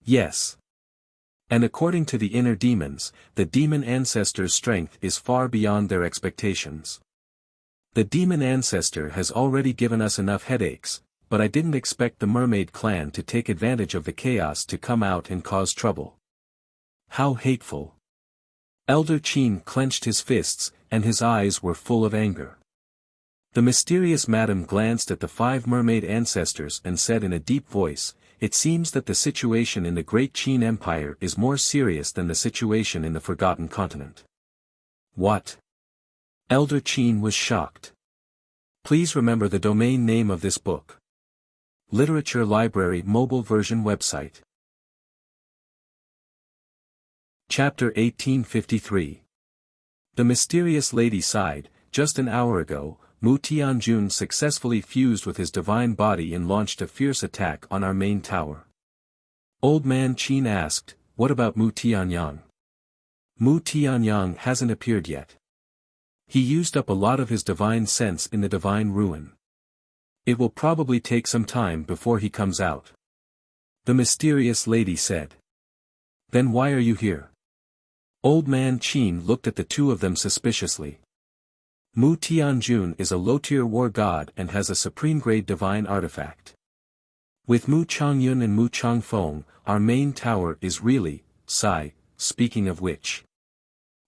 Yes. And according to the inner demons, the demon ancestor's strength is far beyond their expectations. The demon ancestor has already given us enough headaches, but I didn't expect the mermaid clan to take advantage of the chaos to come out and cause trouble. How hateful. Elder Qin clenched his fists, and his eyes were full of anger. The mysterious madam glanced at the 5 mermaid ancestors and said in a deep voice, it seems that the situation in the great Qin Empire is more serious than the situation in the Forgotten Continent. What? Elder Qin was shocked. Please remember the domain name of this book. Literature Library Mobile Version Website. Chapter 1853. The mysterious lady sighed, just an hour ago, Mu Tianjun successfully fused with his divine body and launched a fierce attack on our main tower. Old man Qin asked, what about Mu Tianyang? Mu Tianyang hasn't appeared yet. He used up a lot of his divine sense in the divine ruin. It will probably take some time before he comes out. The mysterious lady said. Then why are you here? Old man Qin looked at the two of them suspiciously. Mu Tianjun is a low-tier war god and has a supreme-grade divine artifact. With Mu Changyun and Mu Changfeng, our main tower is really, sigh, speaking of which.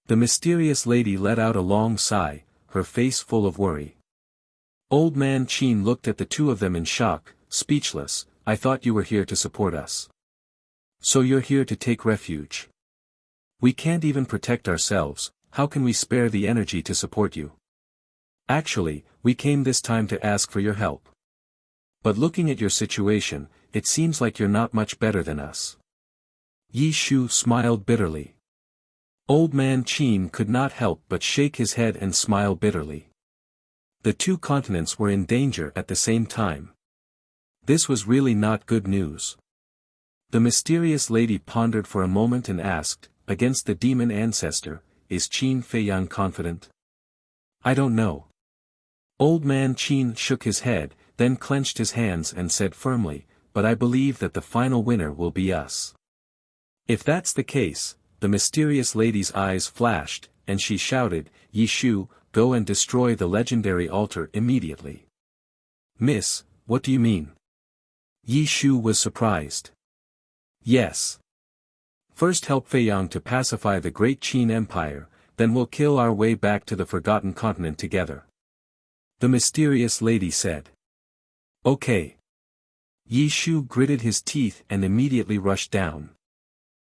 The mysterious lady let out a long sigh, her face full of worry. Old man Qin looked at the two of them in shock, speechless. I thought you were here to support us. So you're here to take refuge. We can't even protect ourselves, how can we spare the energy to support you? Actually, we came this time to ask for your help. But looking at your situation, it seems like you're not much better than us. Yi Shu smiled bitterly. Old man Qin could not help but shake his head and smile bitterly. The 2 continents were in danger at the same time. This was really not good news. The mysterious lady pondered for a moment and asked, against the demon ancestor, is Qin Fei Yang confident? I don't know. Old man Qin shook his head, then clenched his hands and said firmly, but I believe that the final winner will be us. If that's the case, the mysterious lady's eyes flashed, and she shouted, Yi Shu, go and destroy the legendary altar immediately. Miss, what do you mean? Yi Shu was surprised. Yes. First help Fei Yang to pacify the great Qin Empire, then we'll kill our way back to the Forgotten Continent together. The mysterious lady said. Okay. Yi Shu gritted his teeth and immediately rushed down.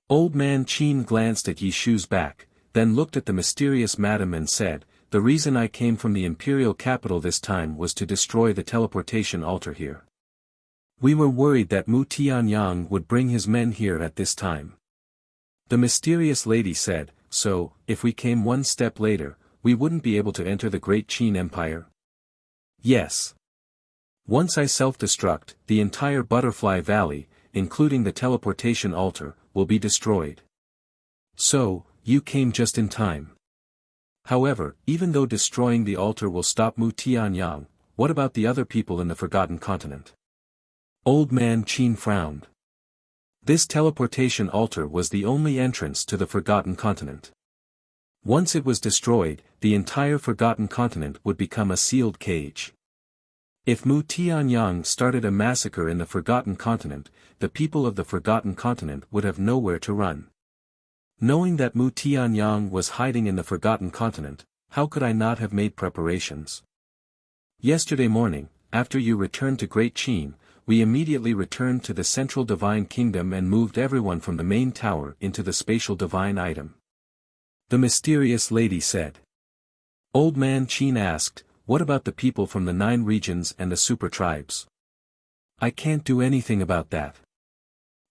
Old man Qin glanced at Yi Shu's back, then looked at the mysterious madam and said, the reason I came from the imperial capital this time was to destroy the teleportation altar here. We were worried that Mu Tianyang would bring his men here at this time. The mysterious lady said, so, if we came one step later, we wouldn't be able to enter the great Qin Empire? Yes. Once I self-destruct, the entire Butterfly Valley, including the teleportation altar, will be destroyed. So, you came just in time. However, even though destroying the altar will stop Mu Tianyang, what about the other people in the Forgotten Continent? Old man Qin frowned. This teleportation altar was the only entrance to the Forgotten Continent. Once it was destroyed, the entire Forgotten Continent would become a sealed cage. If Mu Tianyang started a massacre in the Forgotten Continent, the people of the Forgotten Continent would have nowhere to run. Knowing that Mu Tianyang was hiding in the Forgotten Continent, how could I not have made preparations? Yesterday morning, after you returned to Great Qin, we immediately returned to the Central Divine Kingdom and moved everyone from the main tower into the Spatial Divine Item. The mysterious lady said. Old Man Qin asked, what about the people from the 9 regions and the super tribes? I can't do anything about that.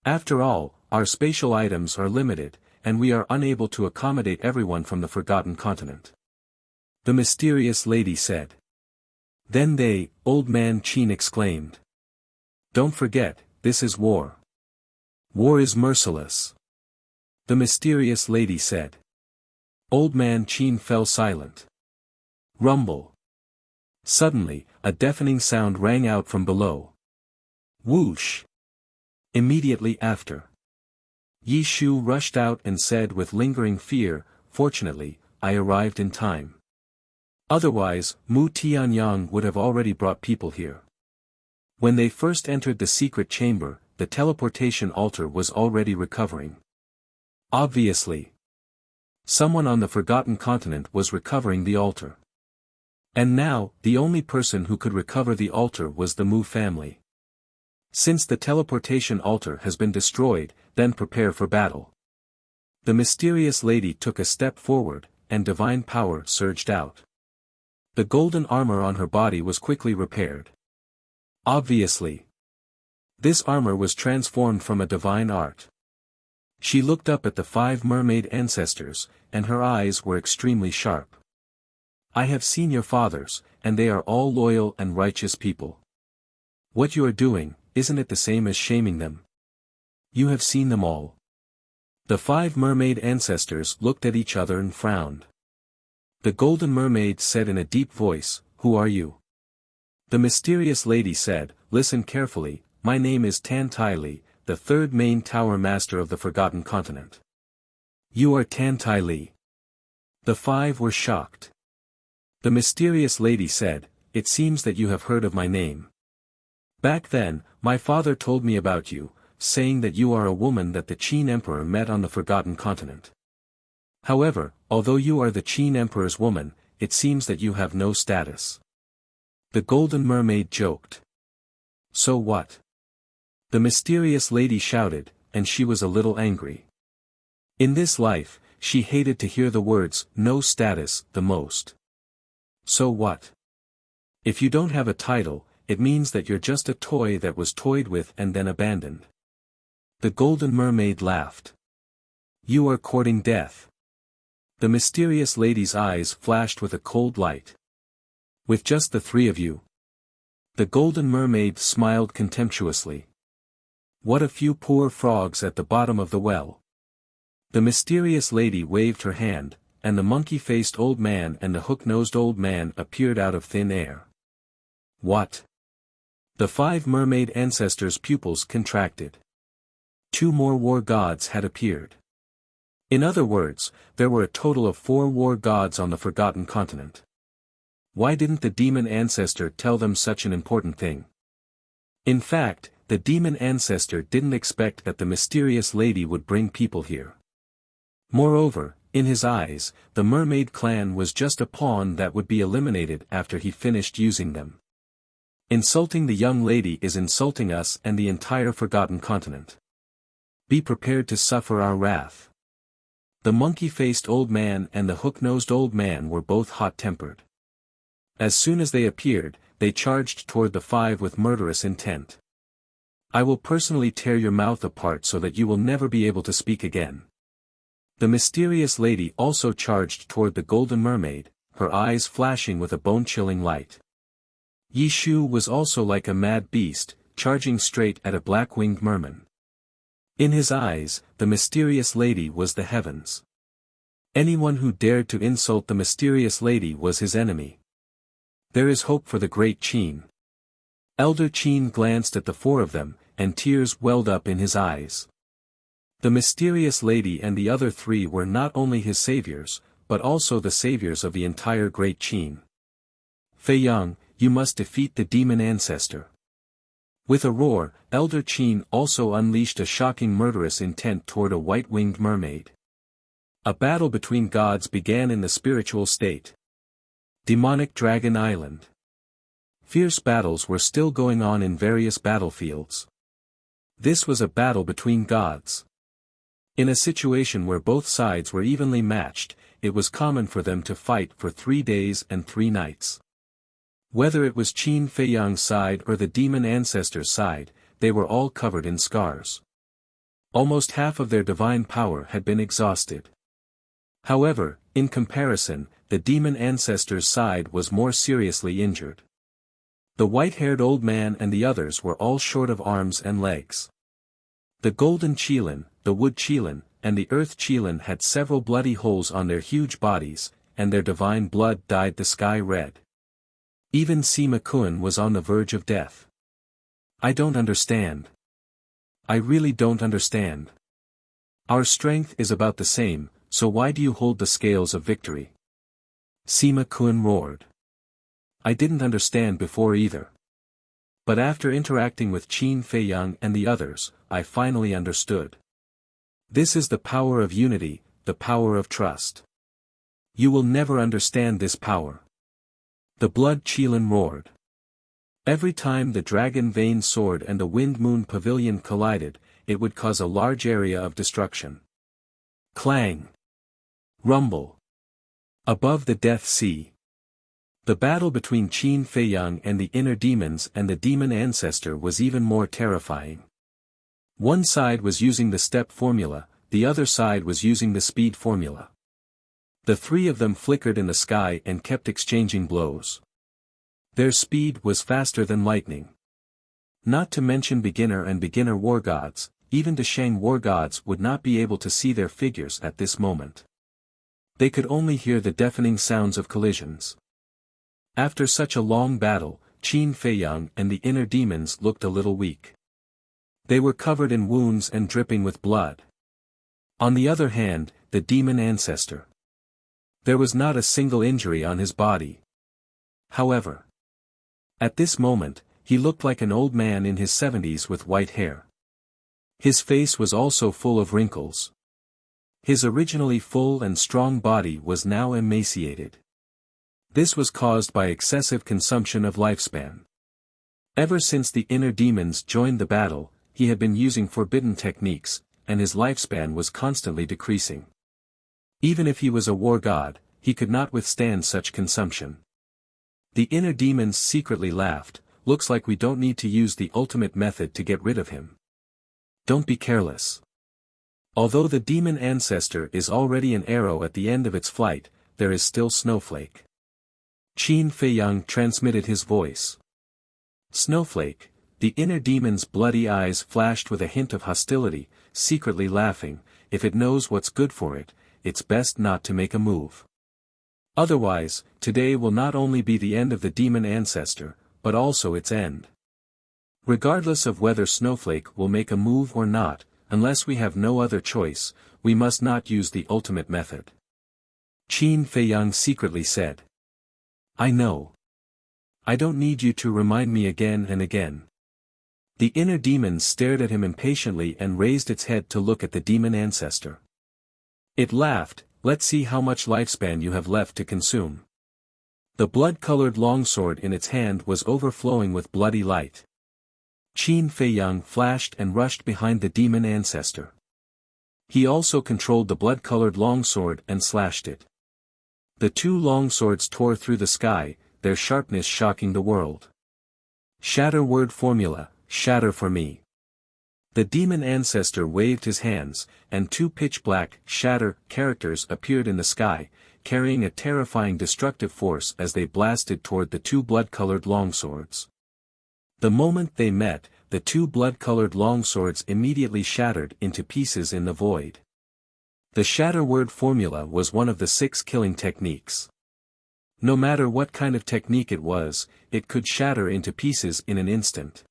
After all, our spatial items are limited, and we are unable to accommodate everyone from the Forgotten Continent. The mysterious lady said. Then they, Old Man Qin exclaimed. Don't forget, this is war. War is merciless. The mysterious lady said. Old Man Qin fell silent. Rumble. Suddenly, a deafening sound rang out from below. Whoosh. Immediately after. Yi Shu rushed out and said with lingering fear, fortunately, I arrived in time. Otherwise, Mu Tianyang would have already brought people here. When they first entered the secret chamber, the teleportation altar was already recovering. Obviously. Someone on the Forgotten Continent was recovering the altar. And now, the only person who could recover the altar was the Mu family. Since the teleportation altar has been destroyed, then prepare for battle. The mysterious lady took a step forward, and divine power surged out. The golden armor on her body was quickly repaired. Obviously. This armor was transformed from a divine art. She looked up at the 5 mermaid ancestors, and her eyes were extremely sharp. I have seen your fathers, and they are all loyal and righteous people. What you are doing, isn't it the same as shaming them? You have seen them all. The 5 mermaid ancestors looked at each other and frowned. The golden mermaid said in a deep voice, Who are you? The mysterious lady said, Listen carefully, my name is Tan Tai Li, the 3rd main tower master of the Forgotten Continent. You are Tan Tai Li. The 5 were shocked. The mysterious lady said, It seems that you have heard of my name. Back then, my father told me about you, saying that you are a woman that the Qin Emperor met on the Forgotten Continent. However, although you are the Qin Emperor's woman, it seems that you have no status. The golden mermaid joked. So what? The mysterious lady shouted, and she was a little angry. In this life, she hated to hear the words, no status, the most. So what? If you don't have a title, it means that you're just a toy that was toyed with and then abandoned. The golden mermaid laughed. You are courting death. The mysterious lady's eyes flashed with a cold light. With just the 3 of you? The golden mermaid smiled contemptuously. What a few poor frogs at the bottom of the well. The mysterious lady waved her hand, and the monkey-faced old man and the hook-nosed old man appeared out of thin air. What? The 5 mermaid ancestors' pupils contracted. 2 more war gods had appeared. In other words, there were a total of 4 war gods on the Forgotten Continent. Why didn't the demon ancestor tell them such an important thing? In fact, the demon ancestor didn't expect that the mysterious lady would bring people here. Moreover, in his eyes, the mermaid clan was just a pawn that would be eliminated after he finished using them. Insulting the young lady is insulting us and the entire Forgotten Continent. Be prepared to suffer our wrath. The monkey-faced old man and the hook-nosed old man were both hot-tempered. As soon as they appeared, they charged toward the 5 with murderous intent. I will personally tear your mouth apart so that you will never be able to speak again. The mysterious lady also charged toward the golden mermaid, her eyes flashing with a bone-chilling light. Yi Shu was also like a mad beast, charging straight at a black-winged merman. In his eyes, the mysterious lady was the heavens. Anyone who dared to insult the mysterious lady was his enemy. There is hope for the great Qin. Elder Qin glanced at the 4 of them, and tears welled up in his eyes. The mysterious lady and the other 3 were not only his saviors, but also the saviors of the entire great Qin. Fei Yang, you must defeat the demon ancestor. With a roar, Elder Qin also unleashed a shocking murderous intent toward a white-winged mermaid. A battle between gods began in the spiritual state. Demonic Dragon Island. Fierce battles were still going on in various battlefields. This was a battle between gods. In a situation where both sides were evenly matched, it was common for them to fight for 3 days and 3 nights. Whether it was Qin Feiyang's side or the demon ancestor's side, they were all covered in scars. Almost half of their divine power had been exhausted. However, in comparison, the demon ancestor's side was more seriously injured. The white-haired old man and the others were all short of arms and legs. The golden Qilin, the wood Qilin, and the earth Qilin had several bloody holes on their huge bodies, and their divine blood dyed the sky red. Even Sima Kun was on the verge of death. I don't understand. I really don't understand. Our strength is about the same, so why do you hold the scales of victory? Sima Kun roared. I didn't understand before either. But after interacting with Qin Feiyang and the others, I finally understood. This is the power of unity, the power of trust. You will never understand this power. The blood Qilin roared. Every time the dragon vein sword and the wind moon pavilion collided, it would cause a large area of destruction. Clang. Rumble. Above the Death Sea. The battle between Qin Feiyang and the inner demons and the demon ancestor was even more terrifying. One side was using the step formula, the other side was using the speed formula. The 3 of them flickered in the sky and kept exchanging blows. Their speed was faster than lightning. Not to mention beginner and beginner war gods, even the Shang war gods would not be able to see their figures at this moment. They could only hear the deafening sounds of collisions. After such a long battle, Qin Feiyang and the inner demons looked a little weak. They were covered in wounds and dripping with blood. On the other hand, the demon ancestor. There was not a single injury on his body. However, at this moment, he looked like an old man in his 70s with white hair. His face was also full of wrinkles. His originally full and strong body was now emaciated. This was caused by excessive consumption of lifespan. Ever since the inner demons joined the battle, he had been using forbidden techniques, and his lifespan was constantly decreasing. Even if he was a war god, he could not withstand such consumption. The inner demons secretly laughed. Looks like we don't need to use the ultimate method to get rid of him. Don't be careless. Although the demon ancestor is already an arrow at the end of its flight, there is still Snowflake. Qin Feiyang transmitted his voice. Snowflake, the inner demon's bloody eyes flashed with a hint of hostility, secretly laughing. If it knows what's good for it, it's best not to make a move. Otherwise, today will not only be the end of the demon ancestor, but also its end. Regardless of whether Snowflake will make a move or not, unless we have no other choice, we must not use the ultimate method. Qin Feiyang secretly said. I know. I don't need you to remind me again and again. The inner demon stared at him impatiently and raised its head to look at the demon ancestor. It laughed. Let's see how much lifespan you have left to consume. The blood-colored longsword in its hand was overflowing with bloody light. Qin Feiyang flashed and rushed behind the demon ancestor. He also controlled the blood-colored longsword and slashed it. The 2 longswords tore through the sky, their sharpness shocking the world. Shatter word formula, shatter for me. The demon ancestor waved his hands, and 2 pitch-black, shatter, characters appeared in the sky, carrying a terrifying destructive force as they blasted toward the 2 blood-colored longswords. The moment they met, the 2 blood-colored longswords immediately shattered into pieces in the void. The shatter word formula was one of the 6 killing techniques. No matter what kind of technique it was, it could shatter into pieces in an instant.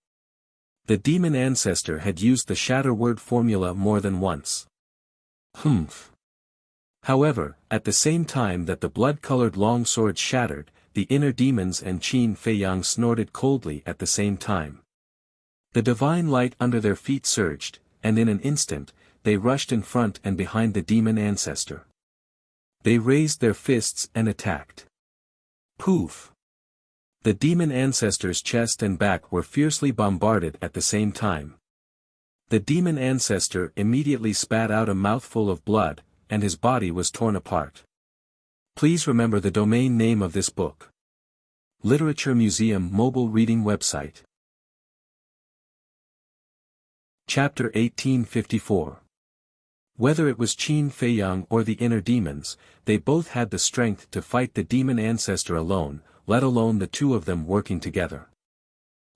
The demon ancestor had used the shatter word formula more than once. Humph. However, at the same time that the blood-colored longsword shattered, the inner demons and Qin Feiyang snorted coldly at the same time. The divine light under their feet surged, and in an instant, they rushed in front and behind the demon ancestor. They raised their fists and attacked. Poof! The demon ancestor's chest and back were fiercely bombarded at the same time. The demon ancestor immediately spat out a mouthful of blood, and his body was torn apart. Please remember the domain name of this book. Literature Museum mobile reading website. Chapter 1854. Whether it was Qin Feiyang or the inner demons, they both had the strength to fight the demon ancestor alone, let alone the two of them working together.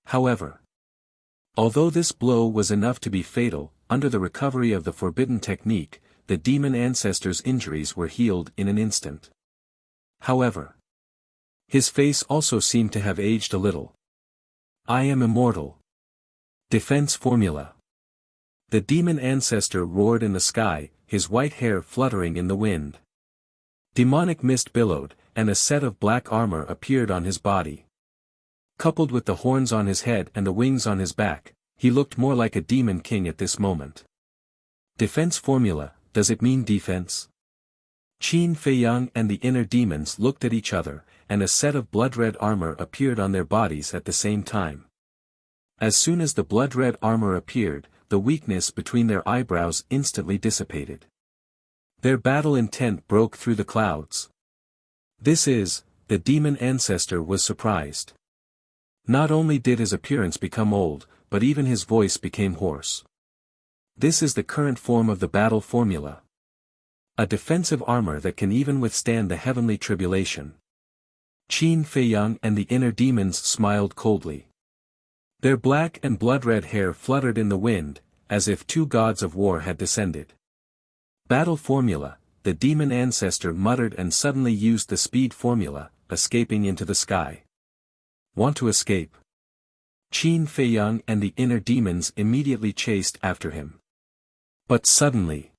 However, although this blow was enough to be fatal, under the recovery of the forbidden technique, the demon ancestor's injuries were healed in an instant. However, his face also seemed to have aged a little. I am immortal. Defense formula. The demon ancestor roared in the sky, his white hair fluttering in the wind. Demonic mist billowed, and a set of black armor appeared on his body. Coupled with the horns on his head and the wings on his back, he looked more like a demon king at this moment. Defense formula, does it mean defense? Qin Feiyang and the inner demons looked at each other, and a set of blood-red armor appeared on their bodies at the same time. As soon as the blood-red armor appeared, the weakness between their eyebrows instantly dissipated. Their battle intent broke through the clouds. The demon ancestor was surprised. Not only did his appearance become old, but even his voice became hoarse. This is the current form of the battle formula. A defensive armor that can even withstand the heavenly tribulation. Qin Feiyang and the inner demons smiled coldly. Their black and blood-red hair fluttered in the wind, as if two gods of war had descended. Battle formula, the demon ancestor muttered and suddenly used the speed formula, escaping into the sky. Want to escape? Qin Feiyang and the inner demons immediately chased after him. But suddenly,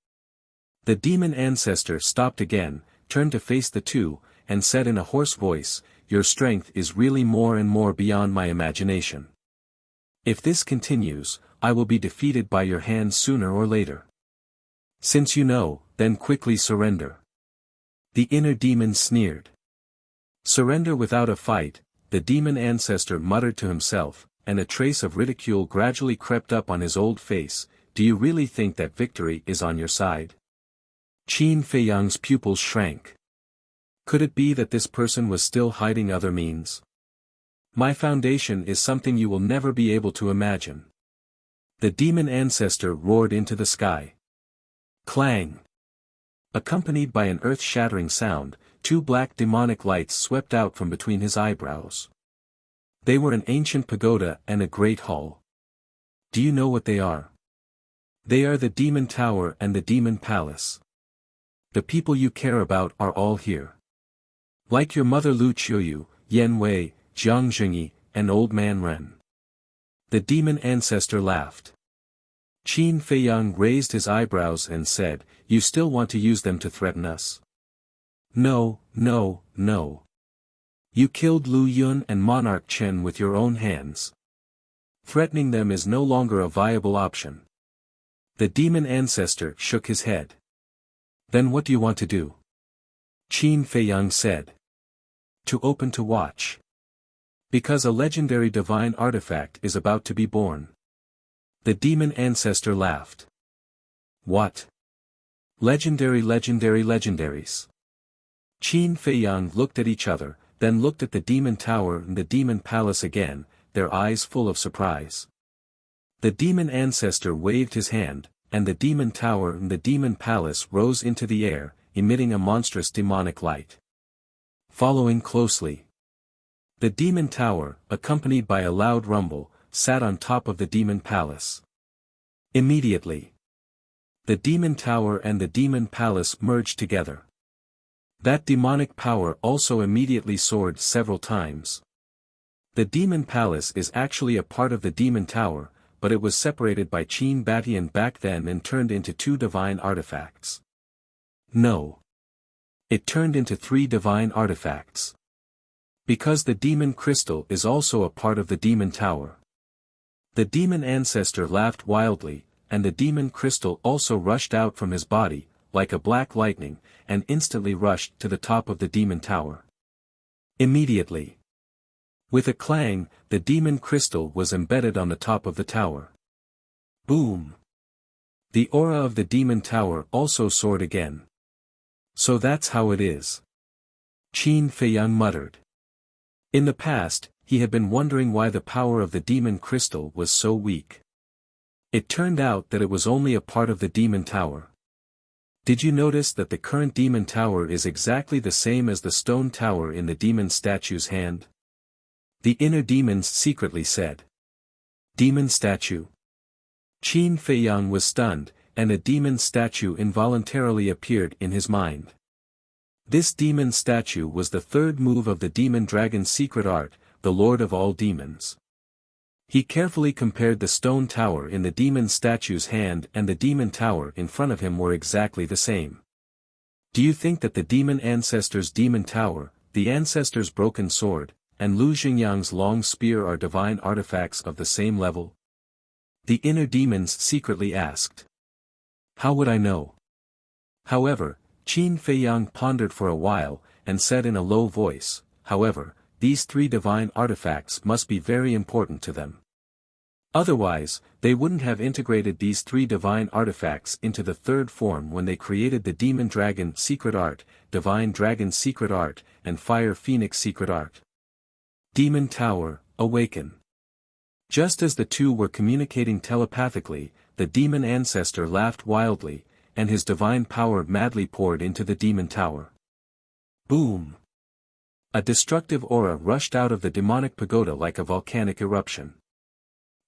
the demon ancestor stopped again, turned to face the two, and said in a hoarse voice, "Your strength is really more and more beyond my imagination. If this continues, I will be defeated by your hands sooner or later. Since you know, then quickly surrender." The inner demon sneered. Surrender without a fight, the demon ancestor muttered to himself, and a trace of ridicule gradually crept up on his old face. Do you really think that victory is on your side? Qin Feiyang's pupils shrank. Could it be that this person was still hiding other means? My foundation is something you will never be able to imagine. The demon ancestor roared into the sky. Clang! Accompanied by an earth-shattering sound, two black demonic lights swept out from between his eyebrows. They were an ancient pagoda and a great hall. Do you know what they are? They are the demon tower and the demon palace. The people you care about are all here. Like your mother Lu Qiuyu, Yan Wei, Jiang Jingyi, and Old Man Ren. The demon ancestor laughed. Qin Feiyang raised his eyebrows and said, "You still want to use them to threaten us?" No, no, no. You killed Lu Yun and Monarch Chen with your own hands. Threatening them is no longer a viable option. The demon ancestor shook his head. Then what do you want to do? Qin Feiyang said. To open to watch. Because a legendary divine artifact is about to be born. The demon ancestor laughed. What? Legendaries. Qin Feiyang looked at each other, then looked at the demon tower and the demon palace again, their eyes full of surprise. The demon ancestor waved his hand, and the demon tower and the demon palace rose into the air, emitting a monstrous demonic light. Following closely. The demon tower, accompanied by a loud rumble, sat on top of the demon palace. Immediately, the demon tower and the demon palace merged together. That demonic power also immediately soared several times. The demon palace is actually a part of the demon tower, but it was separated by Qin Batian back then and turned into two divine artifacts. No. It turned into three divine artifacts. Because the demon crystal is also a part of the demon tower. The demon ancestor laughed wildly, and the demon crystal also rushed out from his body, like a black lightning, and instantly rushed to the top of the demon tower. Immediately, with a clang, the demon crystal was embedded on the top of the tower. Boom! The aura of the demon tower also soared again. So that's how it is, Qin Feiyang muttered. In the past, he had been wondering why the power of the demon crystal was so weak. It turned out that it was only a part of the demon tower. Did you notice that the current demon tower is exactly the same as the stone tower in the demon statue's hand? The inner demons secretly said. Demon statue? Qin Feiyang was stunned, and a demon statue involuntarily appeared in his mind. This demon statue was the third move of the demon dragon's secret art, the Lord of all demons. He carefully compared the stone tower in the demon statue's hand and the demon tower in front of him were exactly the same. Do you think that the demon ancestor's demon tower, the ancestor's broken sword, and Lu Xingyang's long spear are divine artifacts of the same level? The inner demons secretly asked. How would I know? However, Qin Feiyang pondered for a while, and said in a low voice, however, these three divine artifacts must be very important to them. Otherwise, they wouldn't have integrated these three divine artifacts into the third form when they created the Demon Dragon Secret Art, Divine Dragon Secret Art, and Fire Phoenix Secret Art. Demon Tower, awaken. Just as the two were communicating telepathically, the demon ancestor laughed wildly, and his divine power madly poured into the demon tower. Boom! A destructive aura rushed out of the demonic pagoda like a volcanic eruption.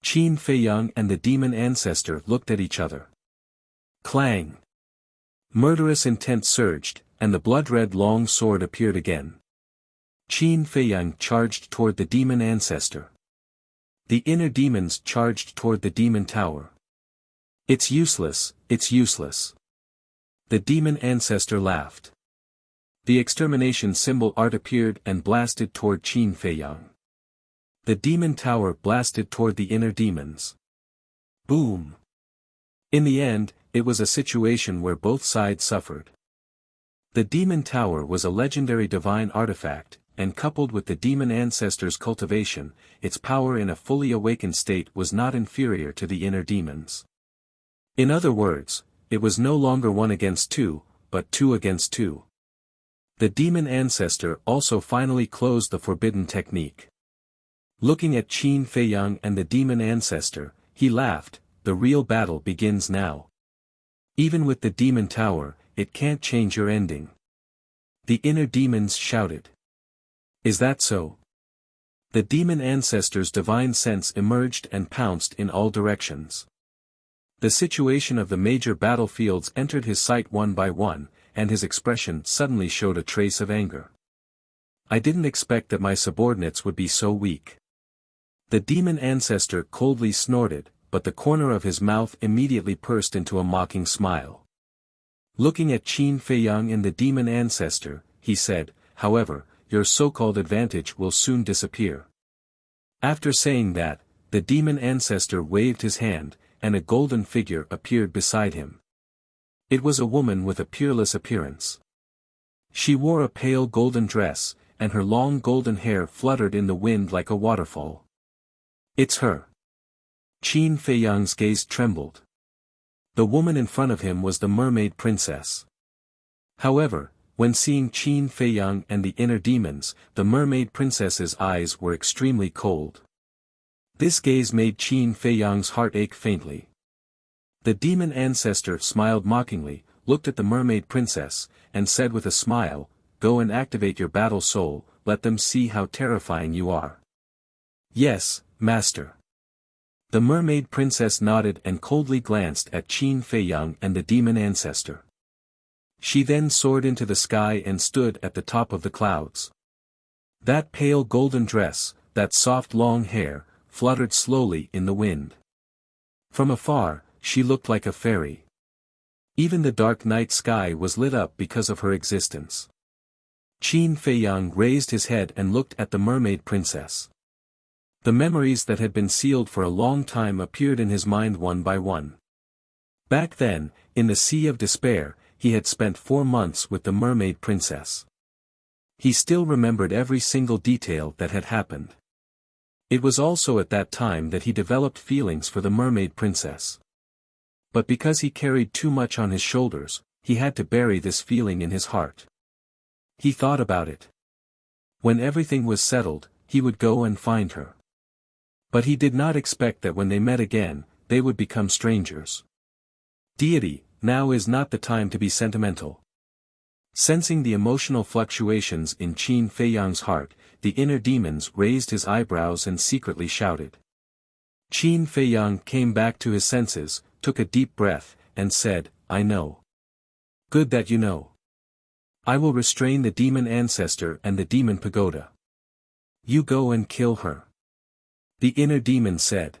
Qin Feiyang and the demon ancestor looked at each other. Clang! Murderous intent surged, and the blood-red long sword appeared again. Qin Feiyang charged toward the demon ancestor. The inner demons charged toward the demon tower. It's useless, it's useless. The demon ancestor laughed. The extermination symbol art appeared and blasted toward Qin Feiyang. The demon tower blasted toward the inner demons. Boom! In the end, it was a situation where both sides suffered. The demon tower was a legendary divine artifact, and coupled with the demon ancestor's cultivation, its power in a fully awakened state was not inferior to the inner demons. In other words, it was no longer 1 against 2, but 2 against 2. The demon ancestor also finally closed the forbidden technique. Looking at Qin Feiyang and the demon ancestor, he laughed, the real battle begins now. Even with the demon tower, it can't change your ending. The inner demons shouted. Is that so? The demon ancestor's divine sense emerged and pounced in all directions. The situation of the major battlefields entered his sight one by one, and his expression suddenly showed a trace of anger. I didn't expect that my subordinates would be so weak. The demon ancestor coldly snorted, but the corner of his mouth immediately pursed into a mocking smile. Looking at Qin Feiyang and the demon ancestor, he said, however, your so-called advantage will soon disappear. After saying that, the demon ancestor waved his hand, and a golden figure appeared beside him. It was a woman with a peerless appearance. She wore a pale golden dress, and her long golden hair fluttered in the wind like a waterfall. It's her. Qin Feiyang's gaze trembled. The woman in front of him was the mermaid princess. However, when seeing Qin Feiyang and the inner demons, the mermaid princess's eyes were extremely cold. This gaze made Qin Feiyang's heart ache faintly. The demon ancestor smiled mockingly, looked at the mermaid princess, and said with a smile, go and activate your battle soul, let them see how terrifying you are. Yes, master. The mermaid princess nodded and coldly glanced at Qin Feiyang and the demon ancestor. She then soared into the sky and stood at the top of the clouds. That pale golden dress, that soft long hair, fluttered slowly in the wind. From afar, she looked like a fairy. Even the dark night sky was lit up because of her existence. Qin Feiyang raised his head and looked at the mermaid princess. The memories that had been sealed for a long time appeared in his mind one by one. Back then, in the Sea of Despair, he had spent 4 months with the mermaid princess. He still remembered every single detail that had happened. It was also at that time that he developed feelings for the mermaid princess. But because he carried too much on his shoulders, he had to bury this feeling in his heart. He thought about it. When everything was settled, he would go and find her. But he did not expect that when they met again, they would become strangers. Deity, now is not the time to be sentimental. Sensing the emotional fluctuations in Qin Feiyang's heart, the inner demons raised his eyebrows and secretly shouted. Qin Feiyang came back to his senses, took a deep breath, and said, "I know. Good that you know. I will restrain the demon ancestor and the demon pagoda. You go and kill her." The inner demon said.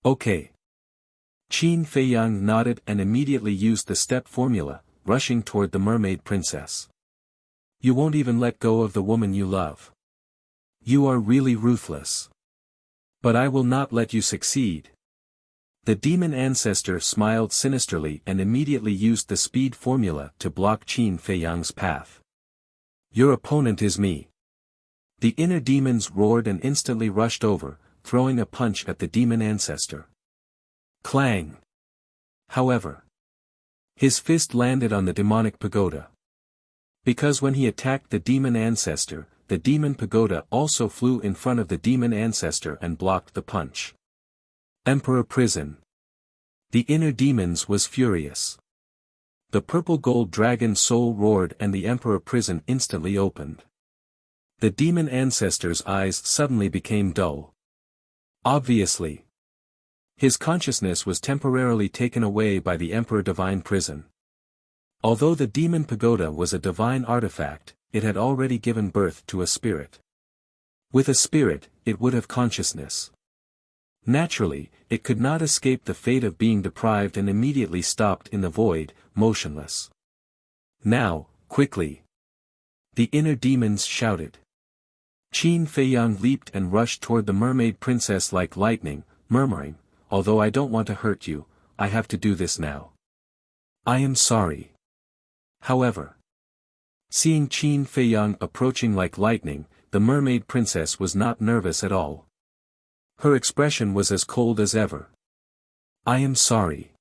"Okay." Qin Feiyang nodded and immediately used the step formula, rushing toward the mermaid princess. "You won't even let go of the woman you love. You are really ruthless. But I will not let you succeed." The demon ancestor smiled sinisterly and immediately used the speed formula to block Qin Feiyang's path. "Your opponent is me." The inner demons roared and instantly rushed over, throwing a punch at the demon ancestor. Clang! However, his fist landed on the demonic pagoda. Because when he attacked the demon ancestor, the demon pagoda also flew in front of the demon ancestor and blocked the punch. Emperor Prison. The inner demons was furious. The purple gold dragon soul roared and the Emperor Prison instantly opened. The demon ancestor's eyes suddenly became dull. Obviously, his consciousness was temporarily taken away by the Emperor Divine Prison. Although the demon pagoda was a divine artifact, it had already given birth to a spirit. With a spirit, it would have consciousness. Naturally, it could not escape the fate of being deprived and immediately stopped in the void, motionless. "Now, quickly!" the inner demons shouted. Qin Feiyang leaped and rushed toward the mermaid princess like lightning, murmuring, "Although I don't want to hurt you, I have to do this now. I am sorry." However, seeing Qin Feiyang approaching like lightning, the mermaid princess was not nervous at all. Her expression was as cold as ever. "I am sorry."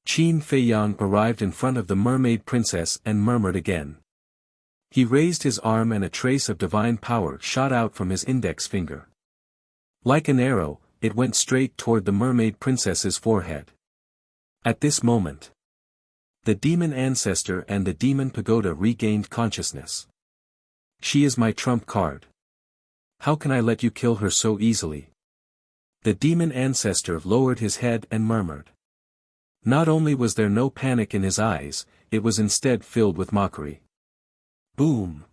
Qin Feiyang arrived in front of the mermaid princess and murmured again. He raised his arm and a trace of divine power shot out from his index finger. Like an arrow, it went straight toward the mermaid princess's forehead. At this moment, the demon ancestor and the demon pagoda regained consciousness. "She is my trump card. How can I let you kill her so easily?" The demon ancestor lowered his head and murmured. Not only was there no panic in his eyes, it was instead filled with mockery. Boom!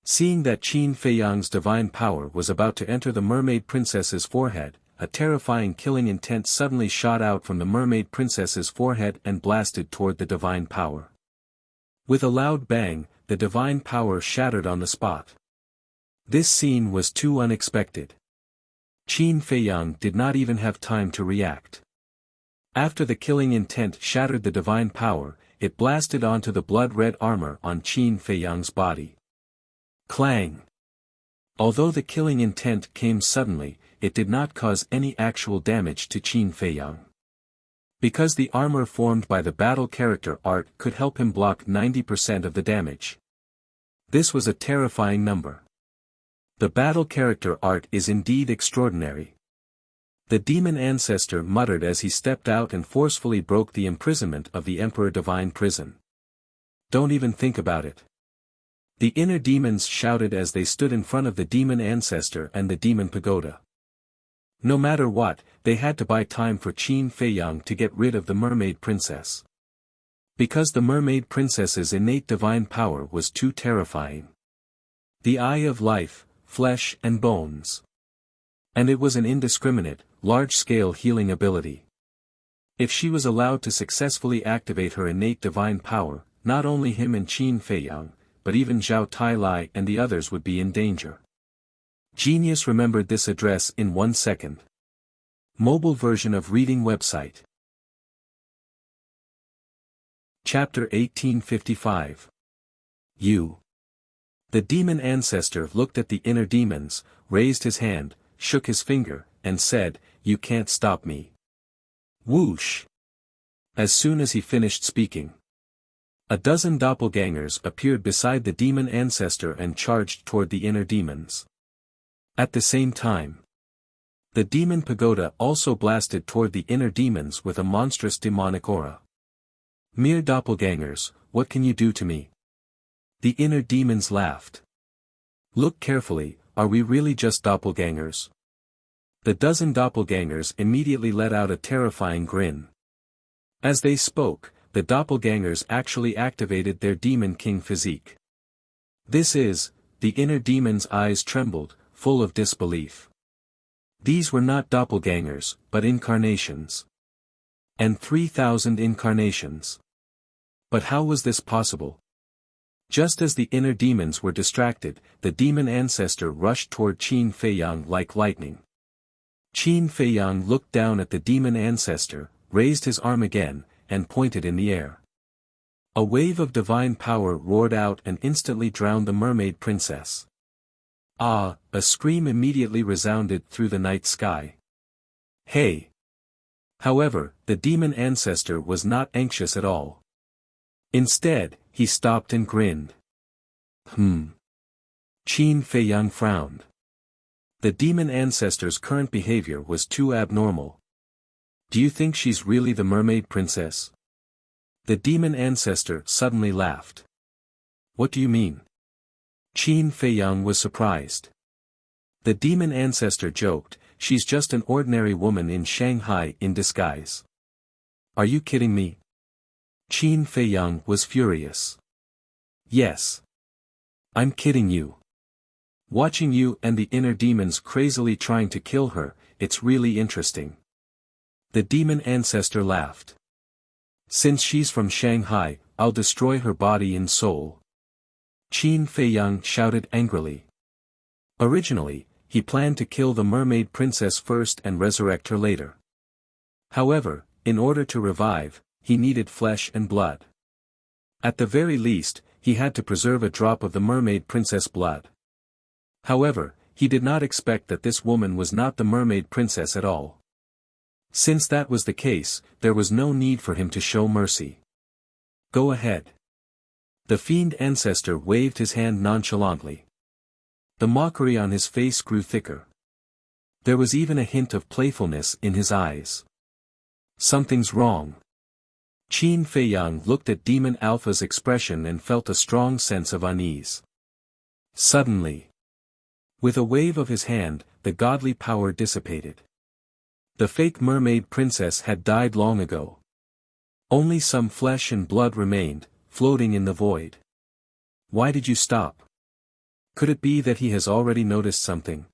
Seeing that Qin Feiyang's divine power was about to enter the mermaid princess's forehead, a terrifying killing intent suddenly shot out from the mermaid princess's forehead and blasted toward the divine power. With a loud bang, the divine power shattered on the spot. This scene was too unexpected. Qin Feiyang did not even have time to react. After the killing intent shattered the divine power, it blasted onto the blood-red armor on Qin Feiyang's body. Clang! Although the killing intent came suddenly, it did not cause any actual damage to Qin Feiyang. Because the armor formed by the battle character art could help him block 90% of the damage. This was a terrifying number. The battle character art is indeed extraordinary. The demon ancestor muttered as he stepped out and forcefully broke the imprisonment of the Emperor Divine Prison. "Don't even think about it." The inner demons shouted as they stood in front of the demon ancestor and the demon pagoda. No matter what, they had to buy time for Qin Feiyang to get rid of the mermaid princess. Because the mermaid princess's innate divine power was too terrifying. The eye of life, flesh and bones. And it was an indiscriminate, large-scale healing ability. If she was allowed to successfully activate her innate divine power, not only him and Qin Feiyang, but even Zhao Tailai and the others would be in danger. Genius remembered this address in 1 second. Mobile version of reading website. Chapter 1855. You. The demon ancestor looked at the inner demons, raised his hand, shook his finger, and said, "You can't stop me." Whoosh! As soon as he finished speaking, a dozen doppelgangers appeared beside the demon ancestor and charged toward the inner demons. At the same time, the demon pagoda also blasted toward the inner demons with a monstrous demonic aura. "Mere doppelgangers, what can you do to me?" The inner demons laughed. "Look carefully, are we really just doppelgangers?" The dozen doppelgangers immediately let out a terrifying grin. As they spoke, the doppelgangers actually activated their demon king physique. The inner demon's eyes trembled, full of disbelief. These were not doppelgangers, but incarnations. And 3,000 incarnations. But how was this possible? Just as the inner demons were distracted, the demon ancestor rushed toward Qin Feiyang like lightning. Qin Feiyang looked down at the demon ancestor, raised his arm again, and pointed in the air. A wave of divine power roared out and instantly drowned the mermaid princess. Ah! A scream immediately resounded through the night sky. Hey! However, the demon ancestor was not anxious at all. Instead, he stopped and grinned. Qin Feiyang frowned. The demon ancestor's current behavior was too abnormal. "Do you think she's really the mermaid princess?" The demon ancestor suddenly laughed. "What do you mean?" Qin Feiyang was surprised. The demon ancestor joked, "She's just an ordinary woman in Shanghai in disguise." "Are you kidding me?" Qin Feiyang was furious. "Yes. I'm kidding you. Watching you and the inner demons crazily trying to kill her, it's really interesting." The demon ancestor laughed. "Since she's from Shanghai, I'll destroy her body and soul." Qin Feiyang shouted angrily. Originally, he planned to kill the mermaid princess first and resurrect her later. However, in order to revive, he needed flesh and blood. At the very least, he had to preserve a drop of the mermaid princess blood. However, he did not expect that this woman was not the mermaid princess at all. Since that was the case, there was no need for him to show mercy. "Go ahead." The fiend ancestor waved his hand nonchalantly. The mockery on his face grew thicker. There was even a hint of playfulness in his eyes. "Something's wrong." Qin Feiyang looked at Demon Alpha's expression and felt a strong sense of unease. Suddenly, with a wave of his hand, the godly power dissipated. The fake mermaid princess had died long ago. Only some flesh and blood remained, floating in the void. "Why did you stop?" Could it be that he has already noticed something?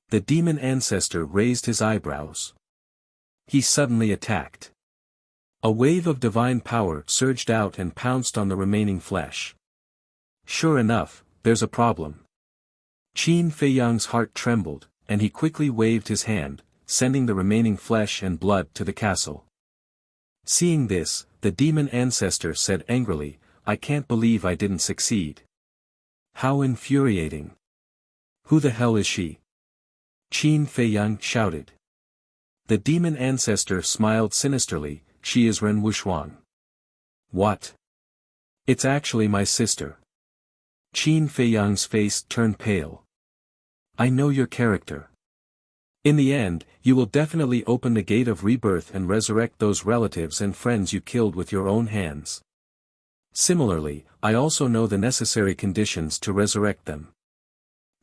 The demon ancestor raised his eyebrows. He suddenly attacked. A wave of divine power surged out and pounced on the remaining flesh. Sure enough, there's a problem. Qin Feiyang's heart trembled, and he quickly waved his hand, sending the remaining flesh and blood to the castle. Seeing this, the demon ancestor said angrily, "I can't believe I didn't succeed. How infuriating. Who the hell is she?" Qin Feiyang shouted. The demon ancestor smiled sinisterly, "She is Ren Wuxuang." "What? It's actually my sister." Qin Feiyang's face turned pale. "I know your character. In the end, you will definitely open the gate of rebirth and resurrect those relatives and friends you killed with your own hands. Similarly, I also know the necessary conditions to resurrect them.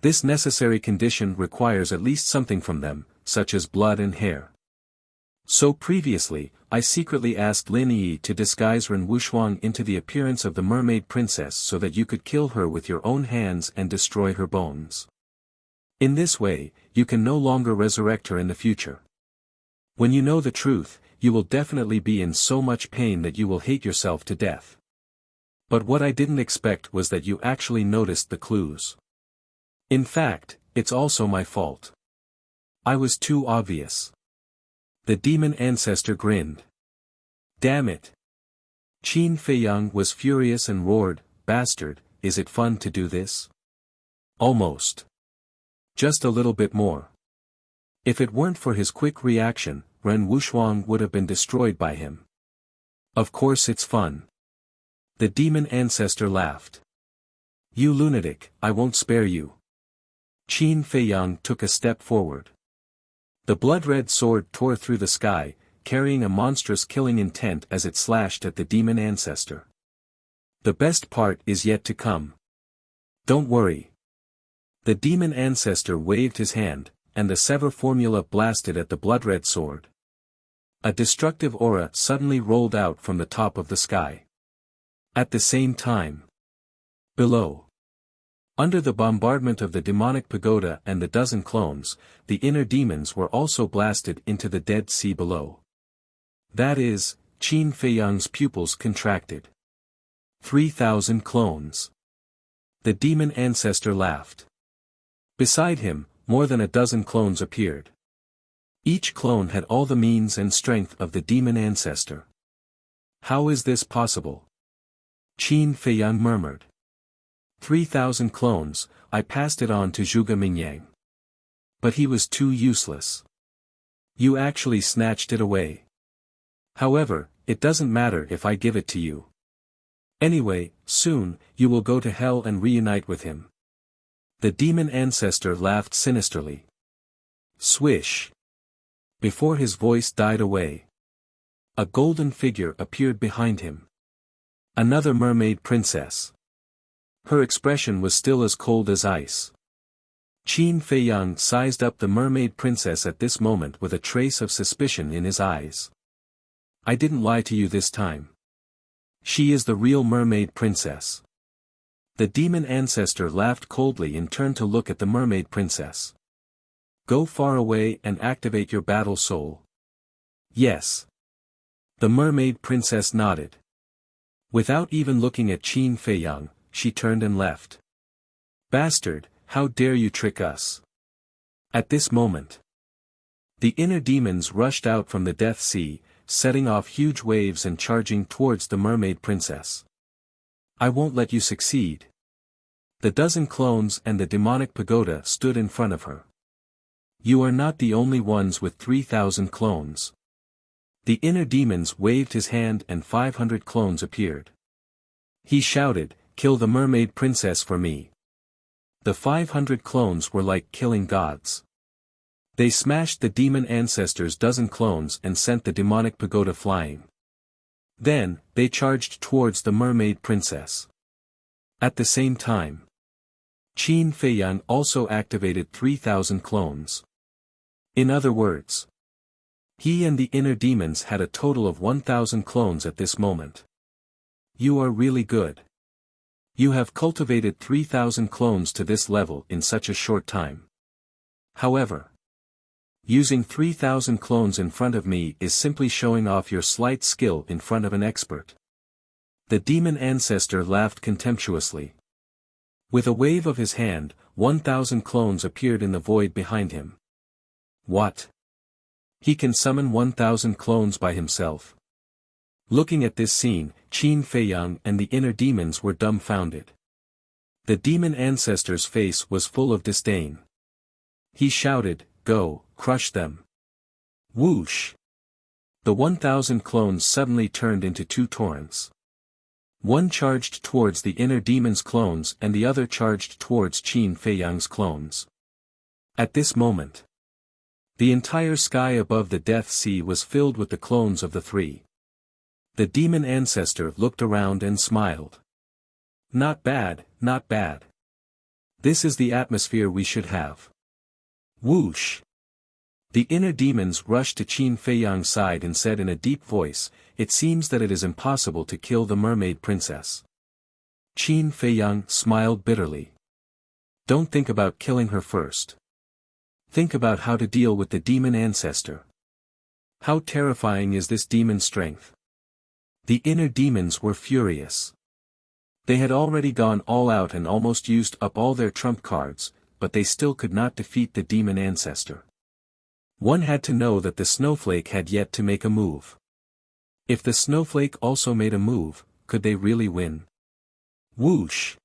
This necessary condition requires at least something from them, such as blood and hair. So previously, I secretly asked Lin Yi to disguise Ren Wuxuang into the appearance of the mermaid princess so that you could kill her with your own hands and destroy her bones. In this way, you can no longer resurrect her in the future. When you know the truth, you will definitely be in so much pain that you will hate yourself to death. But what I didn't expect was that you actually noticed the clues. In fact, it's also my fault. I was too obvious." The demon ancestor grinned. "Damn it. Qin Feiyang was furious and roared, "Bastard, is it fun to do this?" "Almost. Just a little bit more." If it weren't for his quick reaction, Ren Wuxuang would have been destroyed by him. "Of course it's fun." The demon ancestor laughed. "You lunatic, I won't spare you." Qin Feiyang took a step forward. The blood-red sword tore through the sky, carrying a monstrous killing intent as it slashed at the demon ancestor. "The best part is yet to come. Don't worry." The demon ancestor waved his hand, and the Sever formula blasted at the blood-red sword. A destructive aura suddenly rolled out from the top of the sky. At the same time, below, under the bombardment of the demonic pagoda and the dozen clones, the inner demons were also blasted into the Dead Sea below. That is, Qin Feiyang's pupils contracted. 3,000 clones. The demon ancestor laughed. Beside him, more than a dozen clones appeared. Each clone had all the means and strength of the demon ancestor. "How is this possible?" Qin Feiyang murmured. 3,000 clones, I passed it on to Zhuge Mingyang. But he was too useless. You actually snatched it away. However, it doesn't matter if I give it to you. Anyway, soon, you will go to hell and reunite with him. The demon ancestor laughed sinisterly. Swish. Before his voice died away, a golden figure appeared behind him. Another mermaid princess. Her expression was still as cold as ice. Qin Feiyang sized up the mermaid princess at this moment with a trace of suspicion in his eyes. "I didn't lie to you this time. She is the real mermaid princess." The demon ancestor laughed coldly and turned to look at the mermaid princess. "Go far away and activate your battle soul." "Yes." The mermaid princess nodded. Without even looking at Qin Feiyang, she turned and left. "Bastard, how dare you trick us?" At this moment, the inner demons rushed out from the Death Sea, setting off huge waves and charging towards the mermaid princess. "I won't let you succeed." The dozen clones and the demonic pagoda stood in front of her. "You are not the only ones with 3,000 clones." The inner demons waved his hand and 500 clones appeared. He shouted, "Kill the mermaid princess for me." The 500 clones were like killing gods. They smashed the demon ancestor's dozen clones and sent the demonic pagoda flying. Then, they charged towards the mermaid princess. At the same time, Qin Feiyang also activated 3,000 clones. In other words, he and the inner demons had a total of 1,000 clones at this moment. "You are really good. You have cultivated 3,000 clones to this level in such a short time. However, using 3,000 clones in front of me is simply showing off your slight skill in front of an expert." The demon ancestor laughed contemptuously. With a wave of his hand, 1,000 clones appeared in the void behind him. "What? He can summon 1,000 clones by himself?" Looking at this scene, Qin Feiyang and the inner demons were dumbfounded. The demon ancestor's face was full of disdain. He shouted, "Go, crush them." Whoosh! The 1,000 clones suddenly turned into two torrents. One charged towards the inner demon's clones and the other charged towards Qin Feiyang's clones. At this moment, the entire sky above the Death Sea was filled with the clones of the three. The demon ancestor looked around and smiled. "Not bad, not bad. This is the atmosphere we should have." Whoosh! The inner demons rushed to Qin Feiyang's side and said in a deep voice, "It seems that it is impossible to kill the mermaid princess." Qin Feiyang smiled bitterly. "Don't think about killing her first. Think about how to deal with the demon ancestor. How terrifying is this demon strength?" The inner demons were furious. They had already gone all out and almost used up all their trump cards, but they still could not defeat the demon ancestor. One had to know that the snowflake had yet to make a move. If the snowflake also made a move, could they really win? Whoosh!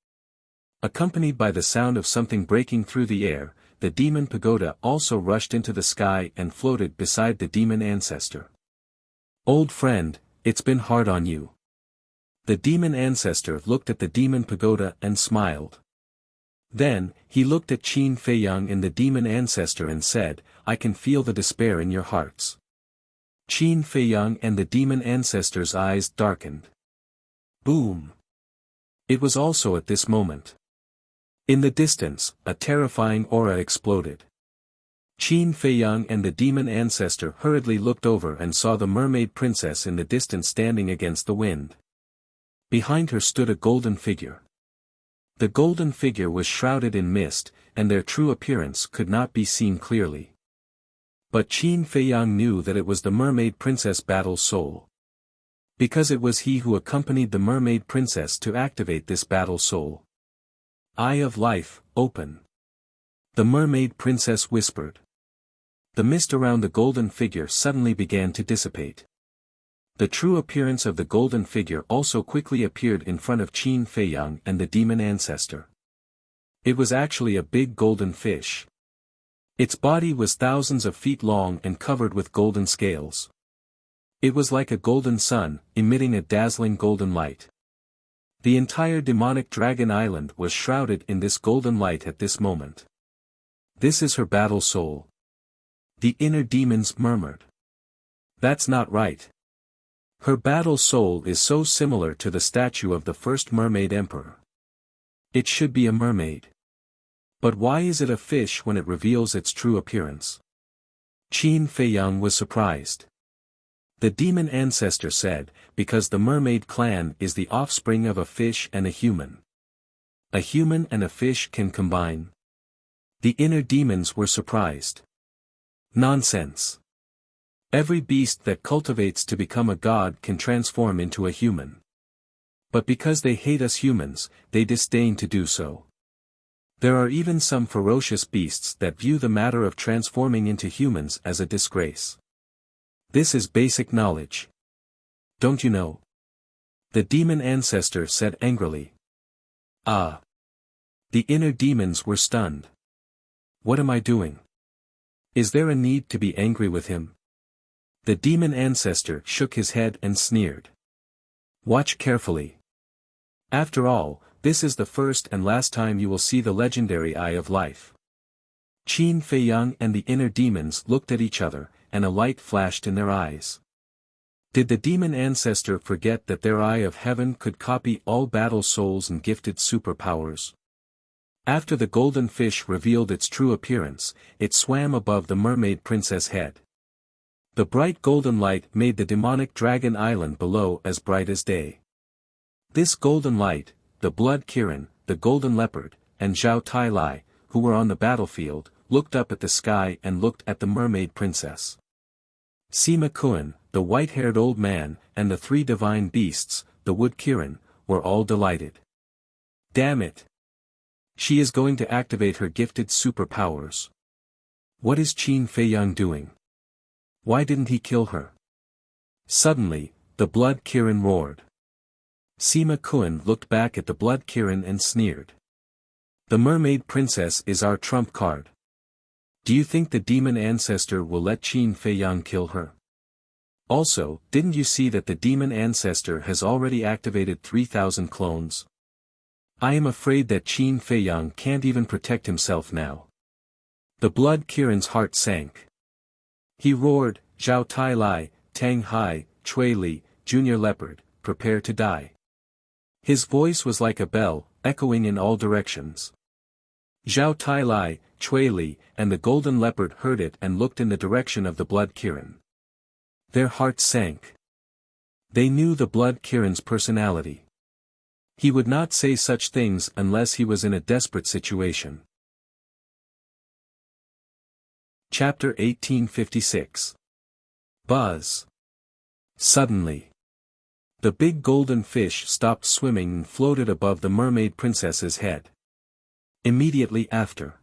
Accompanied by the sound of something breaking through the air, the demon pagoda also rushed into the sky and floated beside the demon ancestor. Old friend, it's been hard on you. The demon ancestor looked at the demon pagoda and smiled. Then, he looked at Qin Feiyang and the demon ancestor and said, I can feel the despair in your hearts. Qin Feiyang and the demon ancestor's eyes darkened. Boom! It was also at this moment. In the distance, a terrifying aura exploded. Qin Feiyang and the demon ancestor hurriedly looked over and saw the mermaid princess in the distance standing against the wind. Behind her stood a golden figure. The golden figure was shrouded in mist, and their true appearance could not be seen clearly. But Qin Feiyang knew that it was the mermaid princess Battle Soul. Because it was he who accompanied the mermaid princess to activate this Battle Soul. Eye of Life, open. The mermaid princess whispered. The mist around the golden figure suddenly began to dissipate. The true appearance of the golden figure also quickly appeared in front of Qin Feiyang and the demon ancestor. It was actually a big golden fish. Its body was thousands of feet long and covered with golden scales. It was like a golden sun, emitting a dazzling golden light. The entire demonic dragon island was shrouded in this golden light at this moment. This is her battle soul. The inner demons murmured. That's not right. Her battle soul is so similar to the statue of the first mermaid emperor. It should be a mermaid. But why is it a fish when it reveals its true appearance? Qin Feiyang was surprised. The demon ancestor said, because the mermaid clan is the offspring of a fish and a human. A human and a fish can combine. The inner demons were surprised. Nonsense. Every beast that cultivates to become a god can transform into a human. But because they hate us humans, they disdain to do so. There are even some ferocious beasts that view the matter of transforming into humans as a disgrace. This is basic knowledge. Don't you know? The demon ancestor said angrily. Ah! The inner demons were stunned. What am I doing? Is there a need to be angry with him? The demon ancestor shook his head and sneered. Watch carefully. After all, this is the first and last time you will see the legendary Eye of Life. Qin Feiyang and the inner demons looked at each other, and a light flashed in their eyes. Did the demon ancestor forget that their Eye of Heaven could copy all battle souls and gifted superpowers? After the golden fish revealed its true appearance, it swam above the mermaid princess' head. The bright golden light made the demonic dragon island below as bright as day. This golden light, the blood Kirin, the golden leopard, and Zhao Tai Lai, who were on the battlefield, looked up at the sky and looked at the mermaid princess. Sima Kuan, the white-haired old man, and the three divine beasts, the wood Kirin, were all delighted. Damn it! She is going to activate her gifted superpowers. What is Qin Feiyang doing? Why didn't he kill her? Suddenly, the blood Kirin roared. Sima Kuan looked back at the blood Kirin and sneered. The mermaid princess is our trump card. Do you think the demon ancestor will let Qin Feiyang kill her? Also, didn't you see that the demon ancestor has already activated 3,000 clones? I am afraid that Qin Feiyang can't even protect himself now. The blood Kirin's heart sank. He roared, Zhao Tai Lai, Tang Hai, Chui Li, Junior Leopard, prepare to die. His voice was like a bell, echoing in all directions. Zhao Tai Lai, Chui Li, and the golden leopard heard it and looked in the direction of the blood Kirin. Their hearts sank. They knew the blood Kirin's personality. He would not say such things unless he was in a desperate situation. Chapter 1856. Buzz. Suddenly, the big golden fish stopped swimming and floated above the mermaid princess's head. Immediately after,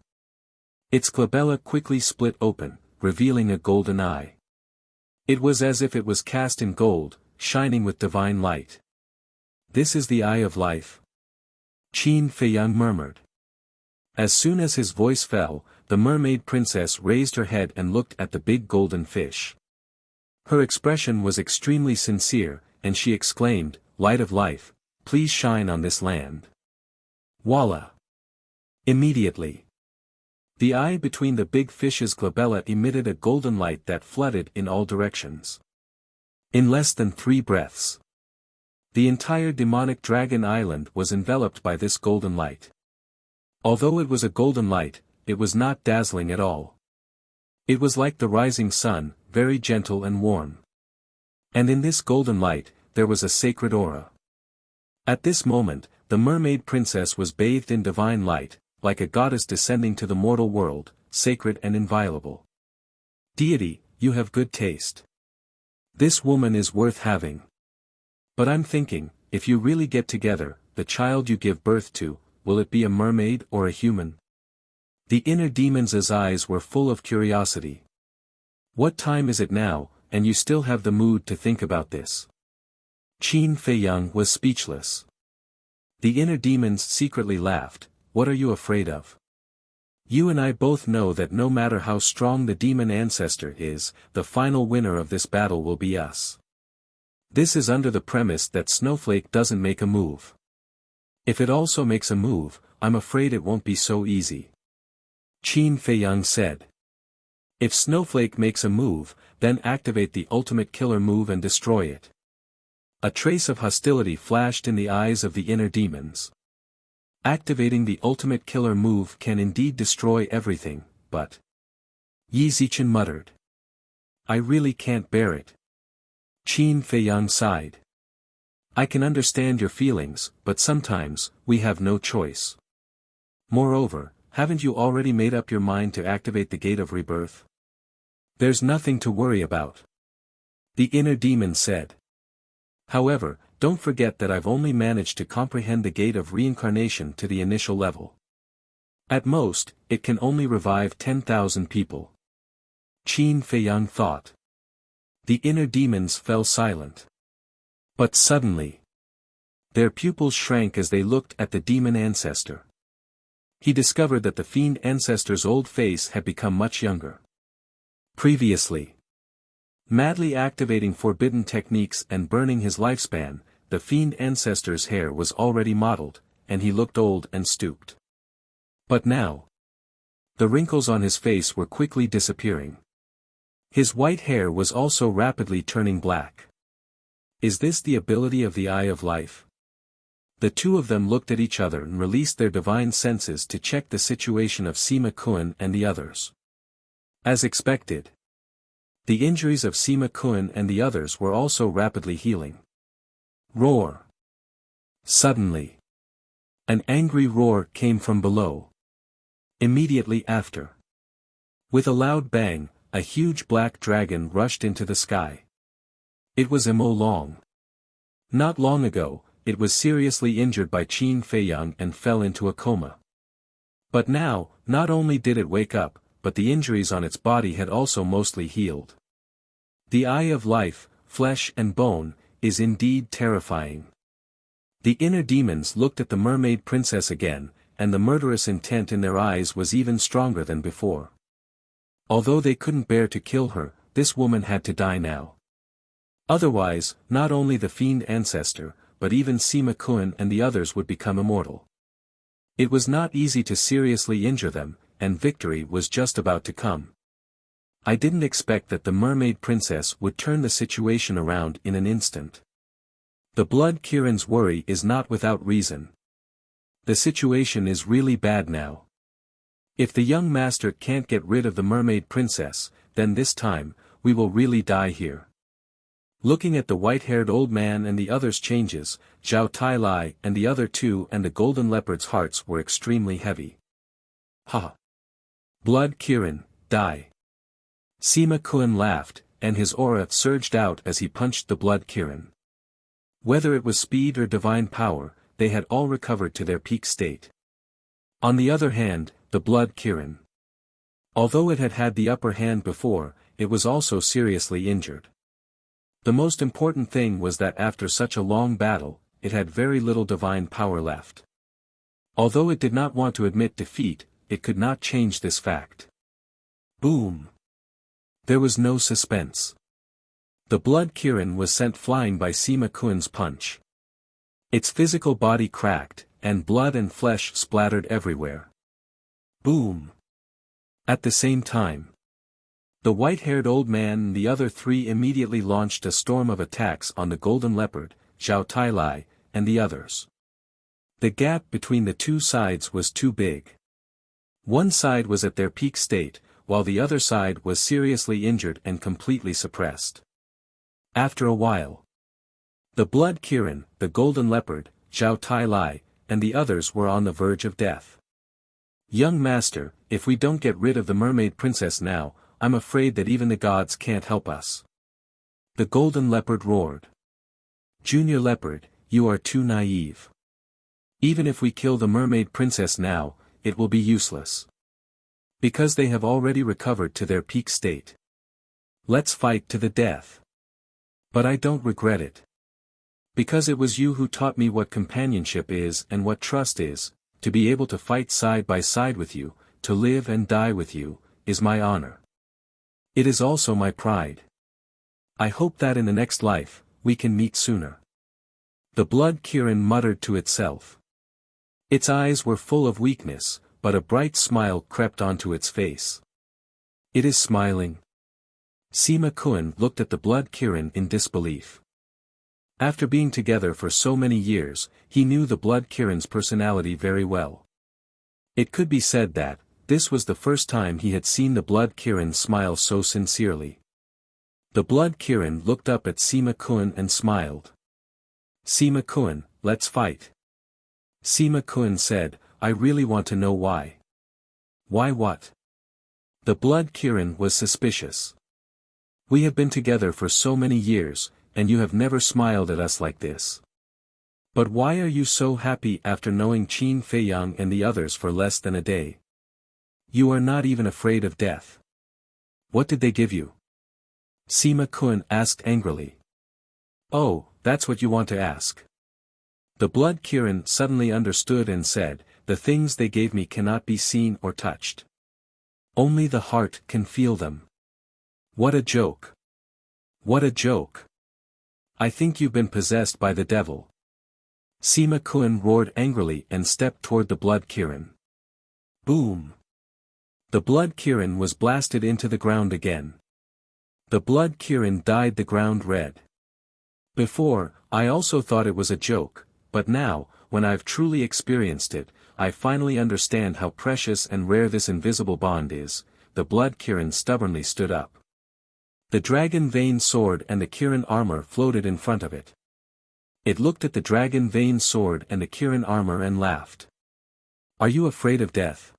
its glabella quickly split open, revealing a golden eye. It was as if it was cast in gold, shining with divine light. This is the Eye of Life. Qin Feiyang murmured. As soon as his voice fell, the mermaid princess raised her head and looked at the big golden fish. Her expression was extremely sincere, and she exclaimed, "Light of life, please shine on this land." Voila! Immediately, the eye between the big fish's glabella emitted a golden light that flooded in all directions. In less than 3 breaths, the entire demonic dragon island was enveloped by this golden light. Although it was a golden light, it was not dazzling at all. It was like the rising sun, very gentle and warm. And in this golden light, there was a sacred aura. At this moment, the mermaid princess was bathed in divine light, like a goddess descending to the mortal world, sacred and inviolable. Deity, you have good taste. This woman is worth having. But I'm thinking, if you really get together, the child you give birth to, will it be a mermaid or a human? The inner demon's eyes were full of curiosity. What time is it now, and you still have the mood to think about this? Qin Feiyang was speechless. The inner demons secretly laughed. What are you afraid of? You and I both know that no matter how strong the demon ancestor is, the final winner of this battle will be us. This is under the premise that Snowflake doesn't make a move. If it also makes a move, I'm afraid it won't be so easy. Qin Feiyang said. If Snowflake makes a move, then activate the ultimate killer move and destroy it. A trace of hostility flashed in the eyes of the inner demons. Activating the ultimate killer move can indeed destroy everything, but... Yi Zichen muttered. I really can't bear it. Qin Feiyang sighed. I can understand your feelings, but sometimes, we have no choice. Moreover, haven't you already made up your mind to activate the Gate of Rebirth? There's nothing to worry about. The inner demon said. However, don't forget that I've only managed to comprehend the Gate of Reincarnation to the initial level. At most, it can only revive 10,000 people. Qin Feiyang thought. The inner demons fell silent. But suddenly, their pupils shrank as they looked at the demon ancestor. He discovered that the fiend ancestor's old face had become much younger. Previously, madly activating forbidden techniques and burning his lifespan, the fiend ancestor's hair was already mottled, and he looked old and stooped. But now, the wrinkles on his face were quickly disappearing. His white hair was also rapidly turning black. Is this the ability of the Eye of Life? The two of them looked at each other and released their divine senses to check the situation of Sima Kun and the others. As expected, the injuries of Sima Kun and the others were also rapidly healing. Roar! Suddenly, an angry roar came from below. Immediately after, with a loud bang, a huge black dragon rushed into the sky. It was Mo Long. Not long ago, it was seriously injured by Qin Feiyang and fell into a coma. But now, not only did it wake up, but the injuries on its body had also mostly healed. The Eye of Life, flesh and bone, is indeed terrifying. The inner demons looked at the mermaid princess again, and the murderous intent in their eyes was even stronger than before. Although they couldn't bear to kill her, this woman had to die now. Otherwise, not only the fiend ancestor, but even Sima Kun and the others would become immortal. It was not easy to seriously injure them, and victory was just about to come. I didn't expect that the mermaid princess would turn the situation around in an instant. The Blood Kirin's worry is not without reason. The situation is really bad now. If the young master can't get rid of the mermaid princess, then this time, we will really die here. Looking at the white-haired old man and the others' changes, Zhao Tai and the other two and the golden leopard's hearts were extremely heavy. Ha! Blood Kirin, die! Sima Kun laughed, and his aura surged out as he punched the Blood Kirin. Whether it was speed or divine power, they had all recovered to their peak state. On the other hand, the Blood Kirin. Although it had had the upper hand before, it was also seriously injured. The most important thing was that after such a long battle, it had very little divine power left. Although it did not want to admit defeat, it could not change this fact. Boom! There was no suspense. The blood Kirin was sent flying by Sima Kuen's punch. Its physical body cracked, and blood and flesh splattered everywhere. Boom! At the same time, the white-haired old man and the other three immediately launched a storm of attacks on the golden leopard, Zhao Tailai, and the others. The gap between the two sides was too big. One side was at their peak state, while the other side was seriously injured and completely suppressed. After a while, the blood Kirin, the golden leopard, Zhao Tailai, and the others were on the verge of death. Young master, if we don't get rid of the mermaid princess now, I'm afraid that even the gods can't help us. The golden leopard roared. Junior leopard, you are too naive. Even if we kill the mermaid princess now, it will be useless. Because they have already recovered to their peak state. Let's fight to the death. But I don't regret it. Because it was you who taught me what companionship is and what trust is, to be able to fight side by side with you, to live and die with you, is my honor. It is also my pride. I hope that in the next life, we can meet sooner. The blood Kirin muttered to itself. Its eyes were full of weakness, but a bright smile crept onto its face. It is smiling. Sima Kuen looked at the blood Kirin in disbelief. After being together for so many years, he knew the blood Kirin's personality very well. It could be said that, this was the first time he had seen the blood Kirin smile so sincerely. The blood Kirin looked up at Sima Kuen and smiled. Sima Kuen, let's fight. Sima Kuen said, I really want to know why. Why what? The blood Kirin was suspicious. We have been together for so many years, and you have never smiled at us like this. But why are you so happy after knowing Qin Feiyang and the others for less than a day? You are not even afraid of death. What did they give you? Sima Kuen asked angrily. Oh, that's what you want to ask. The blood Kirin suddenly understood and said, the things they gave me cannot be seen or touched. Only the heart can feel them. What a joke. What a joke. I think you've been possessed by the devil. Sima Kuen roared angrily and stepped toward the blood Kirin. Boom. The blood Kirin was blasted into the ground again. The blood Kirin dyed the ground red. Before, I also thought it was a joke, but now, when I've truly experienced it, I finally understand how precious and rare this invisible bond is. The blood Kirin stubbornly stood up. The dragon vein sword and the Kirin armor floated in front of it. It looked at the dragon vein sword and the Kirin armor and laughed. Are you afraid of death?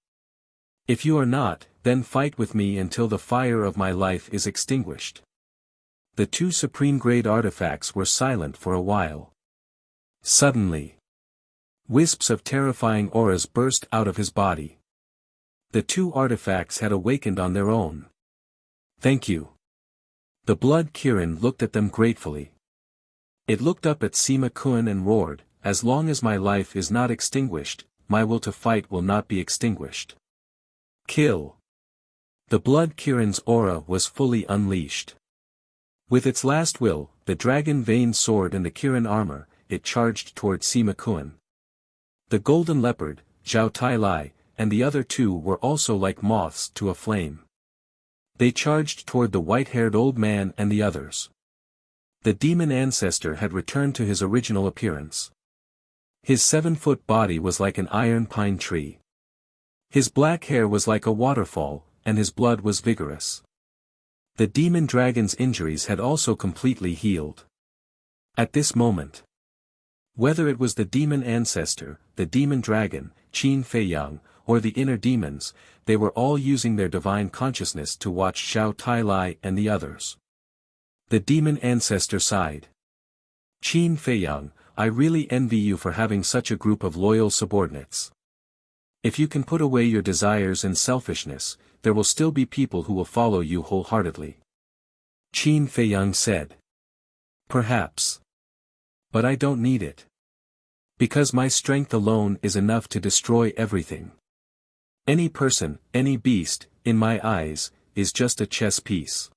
If you are not, then fight with me until the fire of my life is extinguished. The two supreme-grade artifacts were silent for a while. Suddenly, wisps of terrifying auras burst out of his body. The two artifacts had awakened on their own. Thank you. The blood Kirin looked at them gratefully. It looked up at Sima Kuen and roared, as long as my life is not extinguished, my will to fight will not be extinguished. Kill. The blood Kirin's aura was fully unleashed. With its last will, the dragon vein sword and the Kirin armor, it charged toward Sima Kuen. The golden leopard, Zhao Tailai, and the other two were also like moths to a flame. They charged toward the white-haired old man and the others. The demon ancestor had returned to his original appearance. His 7-foot body was like an iron pine tree. His black hair was like a waterfall, and his blood was vigorous. The demon dragon's injuries had also completely healed. At this moment, whether it was the demon ancestor, the demon dragon, Qin Feiyang, or the inner demons, they were all using their divine consciousness to watch Zhao Tailai and the others. The demon ancestor sighed. Qin Feiyang, I really envy you for having such a group of loyal subordinates. If you can put away your desires and selfishness, there will still be people who will follow you wholeheartedly. Qin Feiyang said. Perhaps. But I don't need it. Because my strength alone is enough to destroy everything. Any person, any beast, in my eyes, is just a chess piece.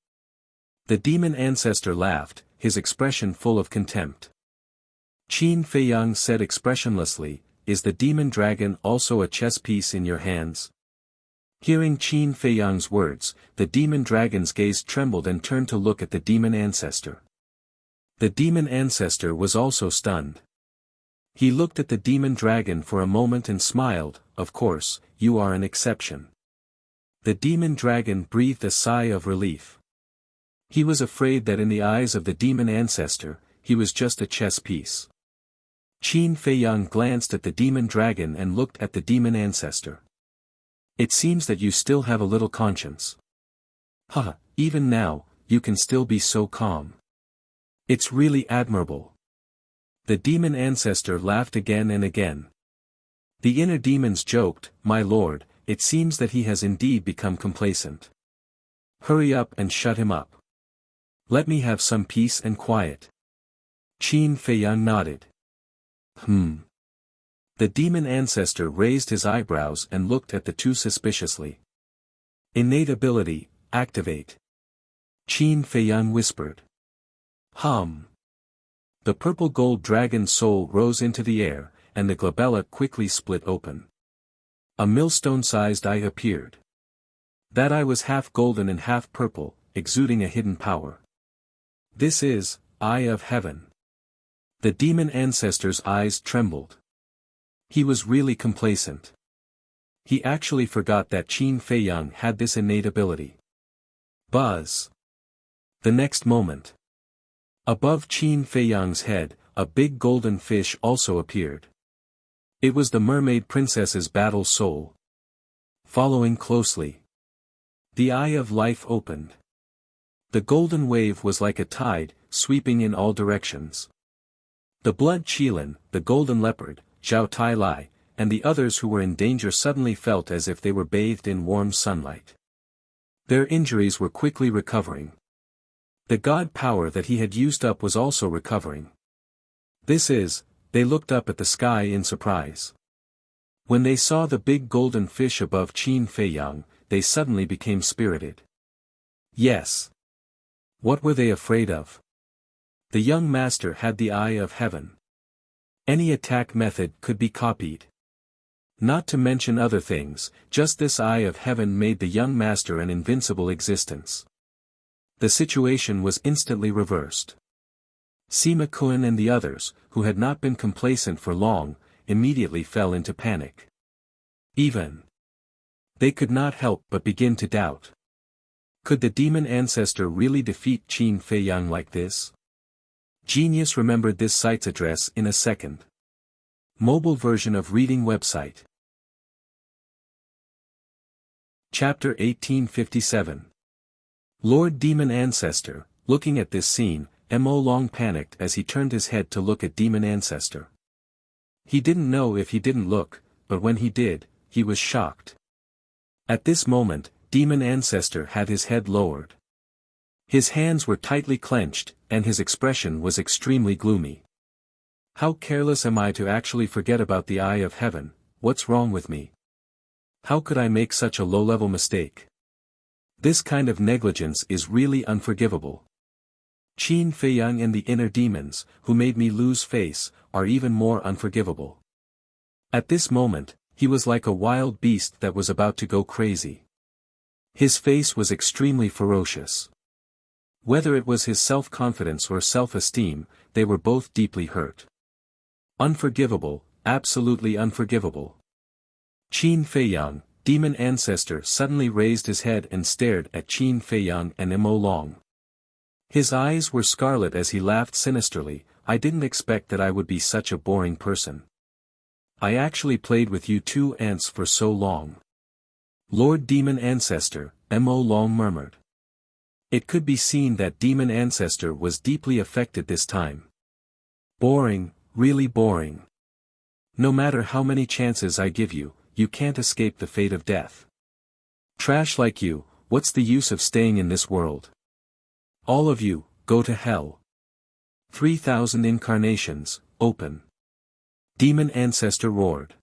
The demon ancestor laughed, his expression full of contempt. Qin Feiyang said expressionlessly, "Is the demon dragon also a chess piece in your hands?" Hearing Qin Feiyang's words, the demon dragon's gaze trembled and turned to look at the demon ancestor. The demon ancestor was also stunned. He looked at the demon dragon for a moment and smiled, "Of course, you are an exception." The demon dragon breathed a sigh of relief. He was afraid that in the eyes of the demon ancestor, he was just a chess piece. Qin Feiyang glanced at the demon dragon and looked at the demon ancestor. "It seems that you still have a little conscience. Haha, even now, you can still be so calm. It's really admirable." The demon ancestor laughed again and again. The inner demons joked, "My lord, it seems that he has indeed become complacent. Hurry up and shut him up. Let me have some peace and quiet." Qin Feiyang nodded. The demon ancestor raised his eyebrows and looked at the two suspiciously. "Innate ability, activate." Qin Feiyang whispered. Hum. The purple gold dragon soul rose into the air, and the glabella quickly split open. A millstone-sized eye appeared. That eye was half golden and half purple, exuding a hidden power. "This is, Eye of Heaven." The demon ancestor's eyes trembled. He was really complacent. He actually forgot that Qin Feiyang had this innate ability. Buzz. The next moment. Above Qin Feiyang's head, a big golden fish also appeared. It was the mermaid princess's battle soul. Following closely. The Eye of Life opened. The golden wave was like a tide, sweeping in all directions. The blood Qilin, the golden leopard, Zhao Tai Lai, and the others who were in danger suddenly felt as if they were bathed in warm sunlight. Their injuries were quickly recovering. The god power that he had used up was also recovering. They looked up at the sky in surprise. When they saw the big golden fish above Qin Feiyang, they suddenly became spirited. Yes. What were they afraid of? The young master had the Eye of Heaven. Any attack method could be copied. Not to mention other things, just this Eye of Heaven made the young master an invincible existence. The situation was instantly reversed. Sima Kun and the others, who had not been complacent for long, immediately fell into panic. They could not help but begin to doubt. Could the demon ancestor really defeat Qin Feiyang like this? Genius remembered this site's address in a second. Mobile version of reading website. Chapter 1857. Lord Demon Ancestor, looking at this scene, Mo Long panicked as he turned his head to look at Demon Ancestor. He didn't know if he didn't look, but when he did, he was shocked. At this moment, Demon Ancestor had his head lowered. His hands were tightly clenched, and his expression was extremely gloomy. "How careless am I to actually forget about the Eye of Heaven? What's wrong with me? How could I make such a low-level mistake? This kind of negligence is really unforgivable. Qin Feiyang and the inner demons, who made me lose face, are even more unforgivable." At this moment, he was like a wild beast that was about to go crazy. His face was extremely ferocious. Whether it was his self-confidence or self-esteem, they were both deeply hurt. Unforgivable, absolutely unforgivable. Qin Feiyang, Demon Ancestor, suddenly raised his head and stared at Qin Feiyang and Mo Long. His eyes were scarlet as he laughed sinisterly. "I didn't expect that I would be such a boring person. I actually played with you two ants for so long." "Lord Demon Ancestor," Mo Long murmured. It could be seen that Demon Ancestor was deeply affected this time. "Boring, really boring. No matter how many chances I give you, you can't escape the fate of death. Trash like you, what's the use of staying in this world? All of you, go to hell." 3,000 incarnations, open. Demon ancestor roared.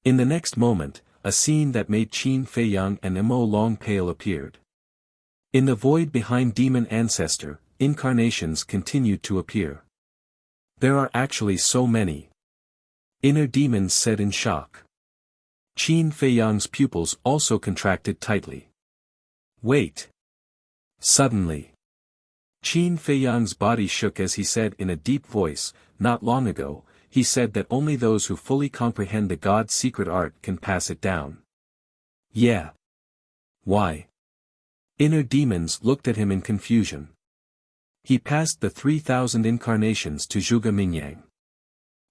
In the next moment, a scene that made Qin Feiyang and Mo Long pale appeared. In the void behind demon ancestor, incarnations continued to appear. There are actually so many. Inner demons said in shock. Qin Feiyang's pupils also contracted tightly. Wait. Suddenly. Qin Feiyang's body shook as he said in a deep voice, not long ago, he said that only those who fully comprehend the God's secret art can pass it down. Yeah. Why? Inner demons looked at him in confusion. He passed the 3,000 incarnations to Zhuge Mingyang.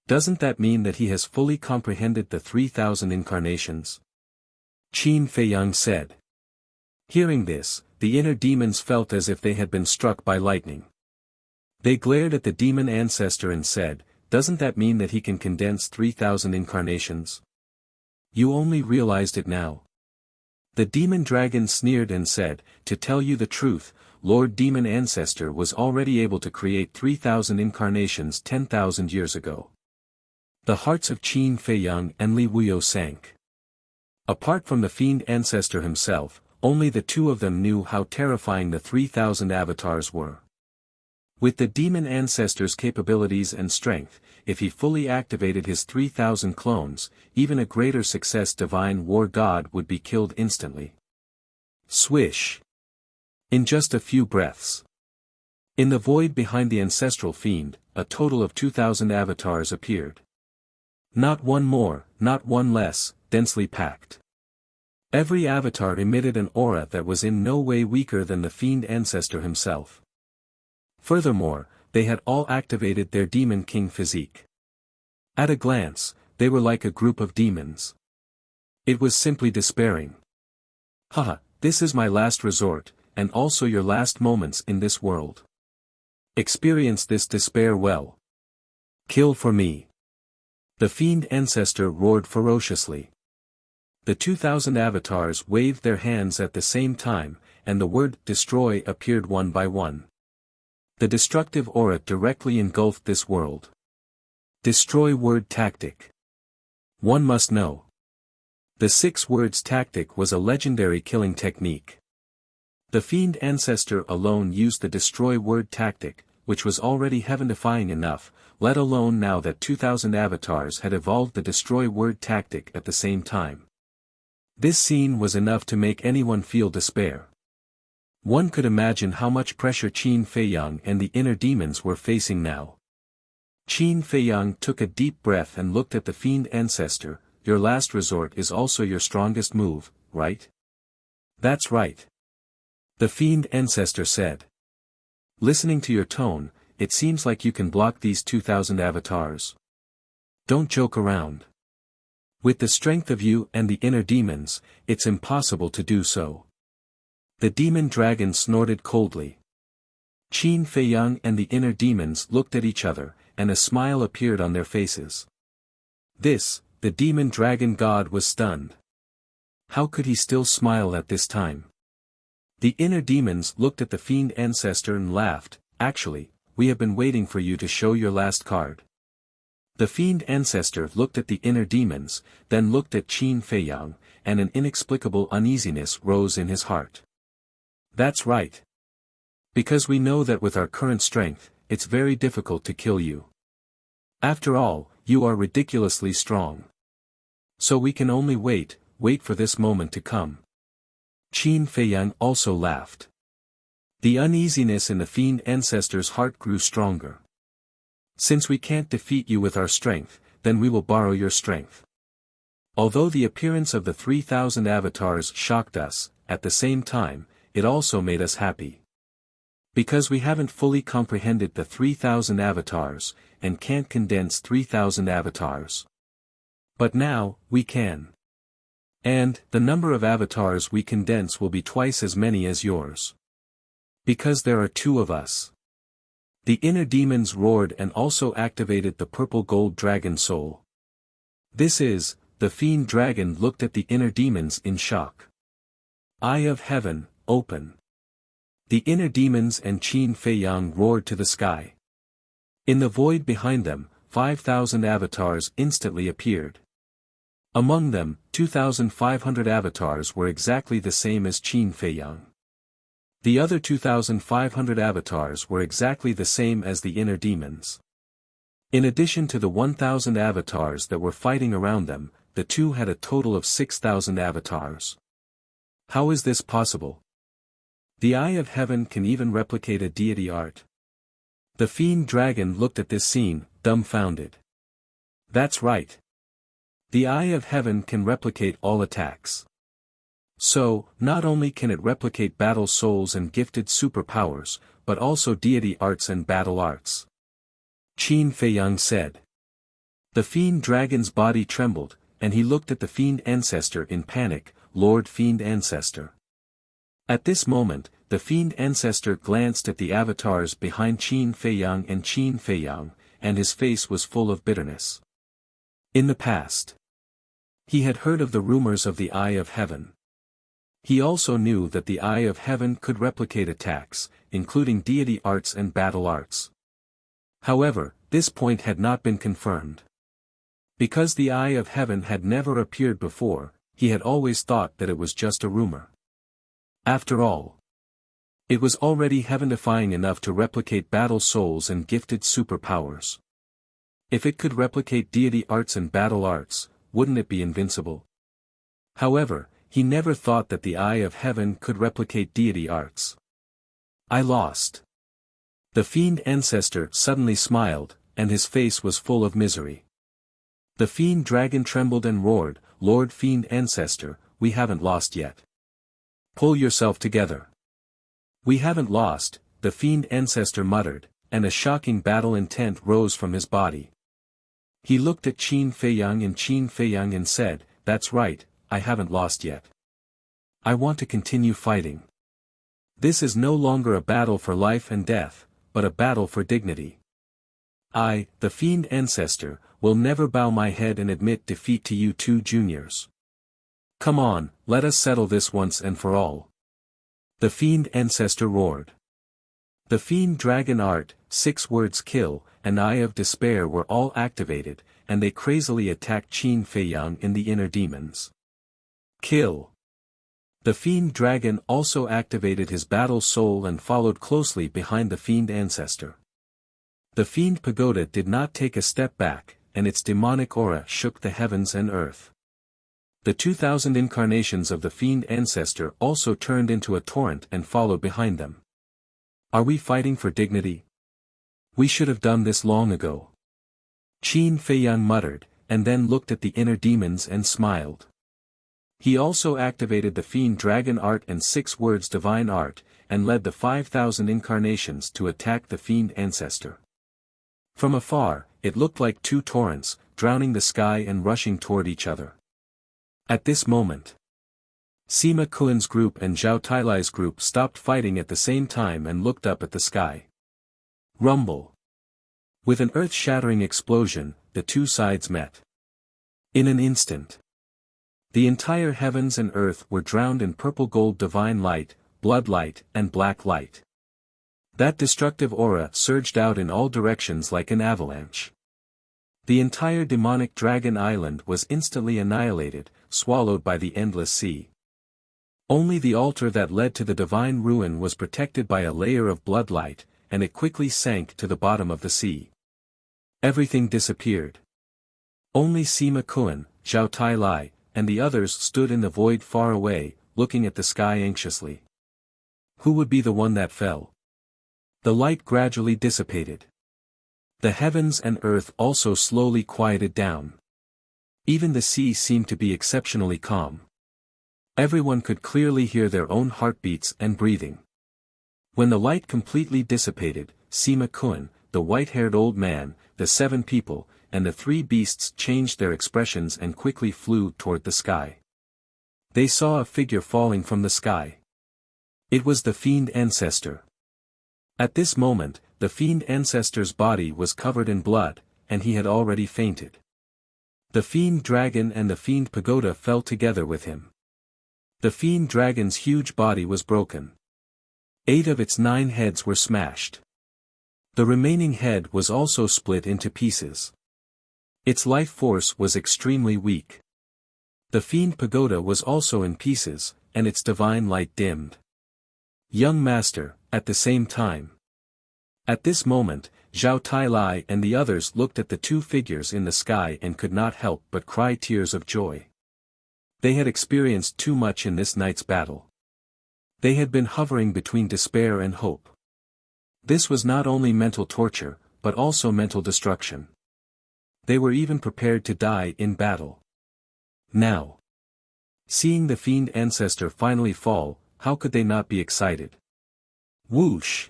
Doesn't that mean that he has fully comprehended the 3,000 incarnations? Qin Feiyang said. Hearing this, the inner demons felt as if they had been struck by lightning. They glared at the demon ancestor and said, doesn't that mean that he can condense 3,000 incarnations? You only realized it now. The demon dragon sneered and said, to tell you the truth, Lord Demon Ancestor was already able to create 3,000 incarnations 10,000 years ago. The hearts of Qin Feiyang and Li Wuyo sank. Apart from the fiend ancestor himself, only the two of them knew how terrifying the 3,000 avatars were. With the demon ancestor's capabilities and strength, if he fully activated his 3,000 clones, even a greater success divine war god would be killed instantly. Swish. In just a few breaths. In the void behind the ancestral fiend, a total of 2,000 avatars appeared. Not one more, not one less, densely packed. Every avatar emitted an aura that was in no way weaker than the fiend ancestor himself. Furthermore, they had all activated their demon king physique. At a glance, they were like a group of demons. It was simply despairing. Haha, this is my last resort, and also your last moments in this world. Experience this despair well. Kill for me. The fiend ancestor roared ferociously. The 2,000 avatars waved their hands at the same time, and the word destroy appeared one by one. The destructive aura directly engulfed this world. Destroy word tactic. One must know. The 6 words tactic was a legendary killing technique. The fiend ancestor alone used the destroy word tactic, which was already heaven-defying enough, let alone now that 2,000 avatars had evolved the destroy word tactic at the same time. This scene was enough to make anyone feel despair. One could imagine how much pressure Qin Feiyang and the inner demons were facing now. Qin Feiyang took a deep breath and looked at the fiend ancestor. Your last resort is also your strongest move, right? That's right. The fiend ancestor said. Listening to your tone, it seems like you can block these 2,000 avatars. Don't joke around. With the strength of you and the inner demons, it's impossible to do so. The demon dragon snorted coldly. Qin Feiyang and the inner demons looked at each other, and a smile appeared on their faces. The demon dragon god was stunned. How could he still smile at this time? The inner demons looked at the fiend ancestor and laughed. Actually, we have been waiting for you to show your last card. The fiend ancestor looked at the inner demons, then looked at Qin Feiyang, and an inexplicable uneasiness rose in his heart. That's right. Because we know that with our current strength, it's very difficult to kill you. After all, you are ridiculously strong. So we can only wait for this moment to come. Qin Feiyang also laughed. The uneasiness in the fiend ancestor's heart grew stronger. Since we can't defeat you with our strength, then we will borrow your strength. Although the appearance of the 3,000 avatars shocked us, at the same time, it also made us happy. Because we haven't fully comprehended the 3,000 avatars, and can't condense 3,000 avatars. But now, we can. And, the number of avatars we condense will be twice as many as yours. Because there are 2 of us. The inner demons roared and also activated the purple gold dragon soul. The fiend dragon looked at the inner demons in shock. Eye of heaven, open. The inner demons and Qin Feiyang roared to the sky. In the void behind them, 5,000 avatars instantly appeared. Among them, 2,500 avatars were exactly the same as Qin Feiyang. The other 2,500 avatars were exactly the same as the inner demons. In addition to the 1,000 avatars that were fighting around them, the two had a total of 6,000 avatars. How is this possible? The Eye of Heaven can even replicate a deity art. The fiend dragon looked at this scene, dumbfounded. That's right. The Eye of Heaven can replicate all attacks. So, not only can it replicate battle souls and gifted superpowers, but also deity arts and battle arts. Qin Feiyang said. The fiend dragon's body trembled, and he looked at the fiend ancestor in panic. Lord Fiend Ancestor. At this moment, the fiend ancestor glanced at the avatars behind Qin Feiyang, and his face was full of bitterness. In the past, he had heard of the rumors of the Eye of Heaven. He also knew that the Eye of Heaven could replicate attacks, including deity arts and battle arts. However, this point had not been confirmed. Because the Eye of Heaven had never appeared before, he had always thought that it was just a rumor. After all, it was already heaven-defying enough to replicate battle souls and gifted superpowers. If it could replicate deity arts and battle arts, wouldn't it be invincible? However, he never thought that the Eye of Heaven could replicate deity arts. I lost. The fiend ancestor suddenly smiled, and his face was full of misery. The fiend dragon trembled and roared, Lord Fiend Ancestor, we haven't lost yet. Pull yourself together. We haven't lost, the fiend ancestor muttered, and a shocking battle intent rose from his body. He looked at Qin Feiyang and said, that's right, I haven't lost yet. I want to continue fighting. This is no longer a battle for life and death, but a battle for dignity. I, the fiend ancestor, will never bow my head and admit defeat to you two juniors. Come on, let us settle this once and for all. The fiend ancestor roared. The fiend dragon art, 6 words kill, and Eye of Despair were all activated, and they crazily attacked Qin Feiyang in the inner demons. Kill. The fiend dragon also activated his battle soul and followed closely behind the fiend ancestor. The fiend pagoda did not take a step back, and its demonic aura shook the heavens and earth. The 2,000 incarnations of the fiend ancestor also turned into a torrent and followed behind them. Are we fighting for dignity? We should have done this long ago. Qin Feiyang muttered, and then looked at the inner demons and smiled. He also activated the fiend dragon art and 6 words divine art, and led the 5,000 incarnations to attack the fiend ancestor. From afar, it looked like 2 torrents, drowning the sky and rushing toward each other. At this moment, Sima Kuan's group and Zhao Tailai's group stopped fighting at the same time and looked up at the sky. Rumble. With an earth-shattering explosion, the two sides met. In an instant, the entire heavens and earth were drowned in purple-gold divine light, blood light, and black light. That destructive aura surged out in all directions like an avalanche. The entire demonic dragon island was instantly annihilated, swallowed by the endless sea. Only the altar that led to the divine ruin was protected by a layer of bloodlight, and it quickly sank to the bottom of the sea. Everything disappeared. Only Sima Kuan, Zhao Tailai, and the others stood in the void far away, looking at the sky anxiously. Who would be the one that fell? The light gradually dissipated. The heavens and earth also slowly quieted down. Even the sea seemed to be exceptionally calm. Everyone could clearly hear their own heartbeats and breathing. When the light completely dissipated, Sima Kuan, the white-haired old man, the 7 people, and the 3 beasts changed their expressions and quickly flew toward the sky. They saw a figure falling from the sky. It was the fiend ancestor. At this moment, the fiend ancestor's body was covered in blood, and he had already fainted. The fiend dragon and the fiend pagoda fell together with him. The fiend dragon's huge body was broken. 8 of its 9 heads were smashed. The remaining head was also split into pieces. Its life force was extremely weak. The fiend pagoda was also in pieces, and its divine light dimmed. Young master, at the same time. At this moment, Zhao Tai and the others looked at the two figures in the sky and could not help but cry tears of joy. They had experienced too much in this night's battle. They had been hovering between despair and hope. This was not only mental torture, but also mental destruction. They were even prepared to die in battle. Now, seeing the fiend ancestor finally fall, how could they not be excited? Whoosh!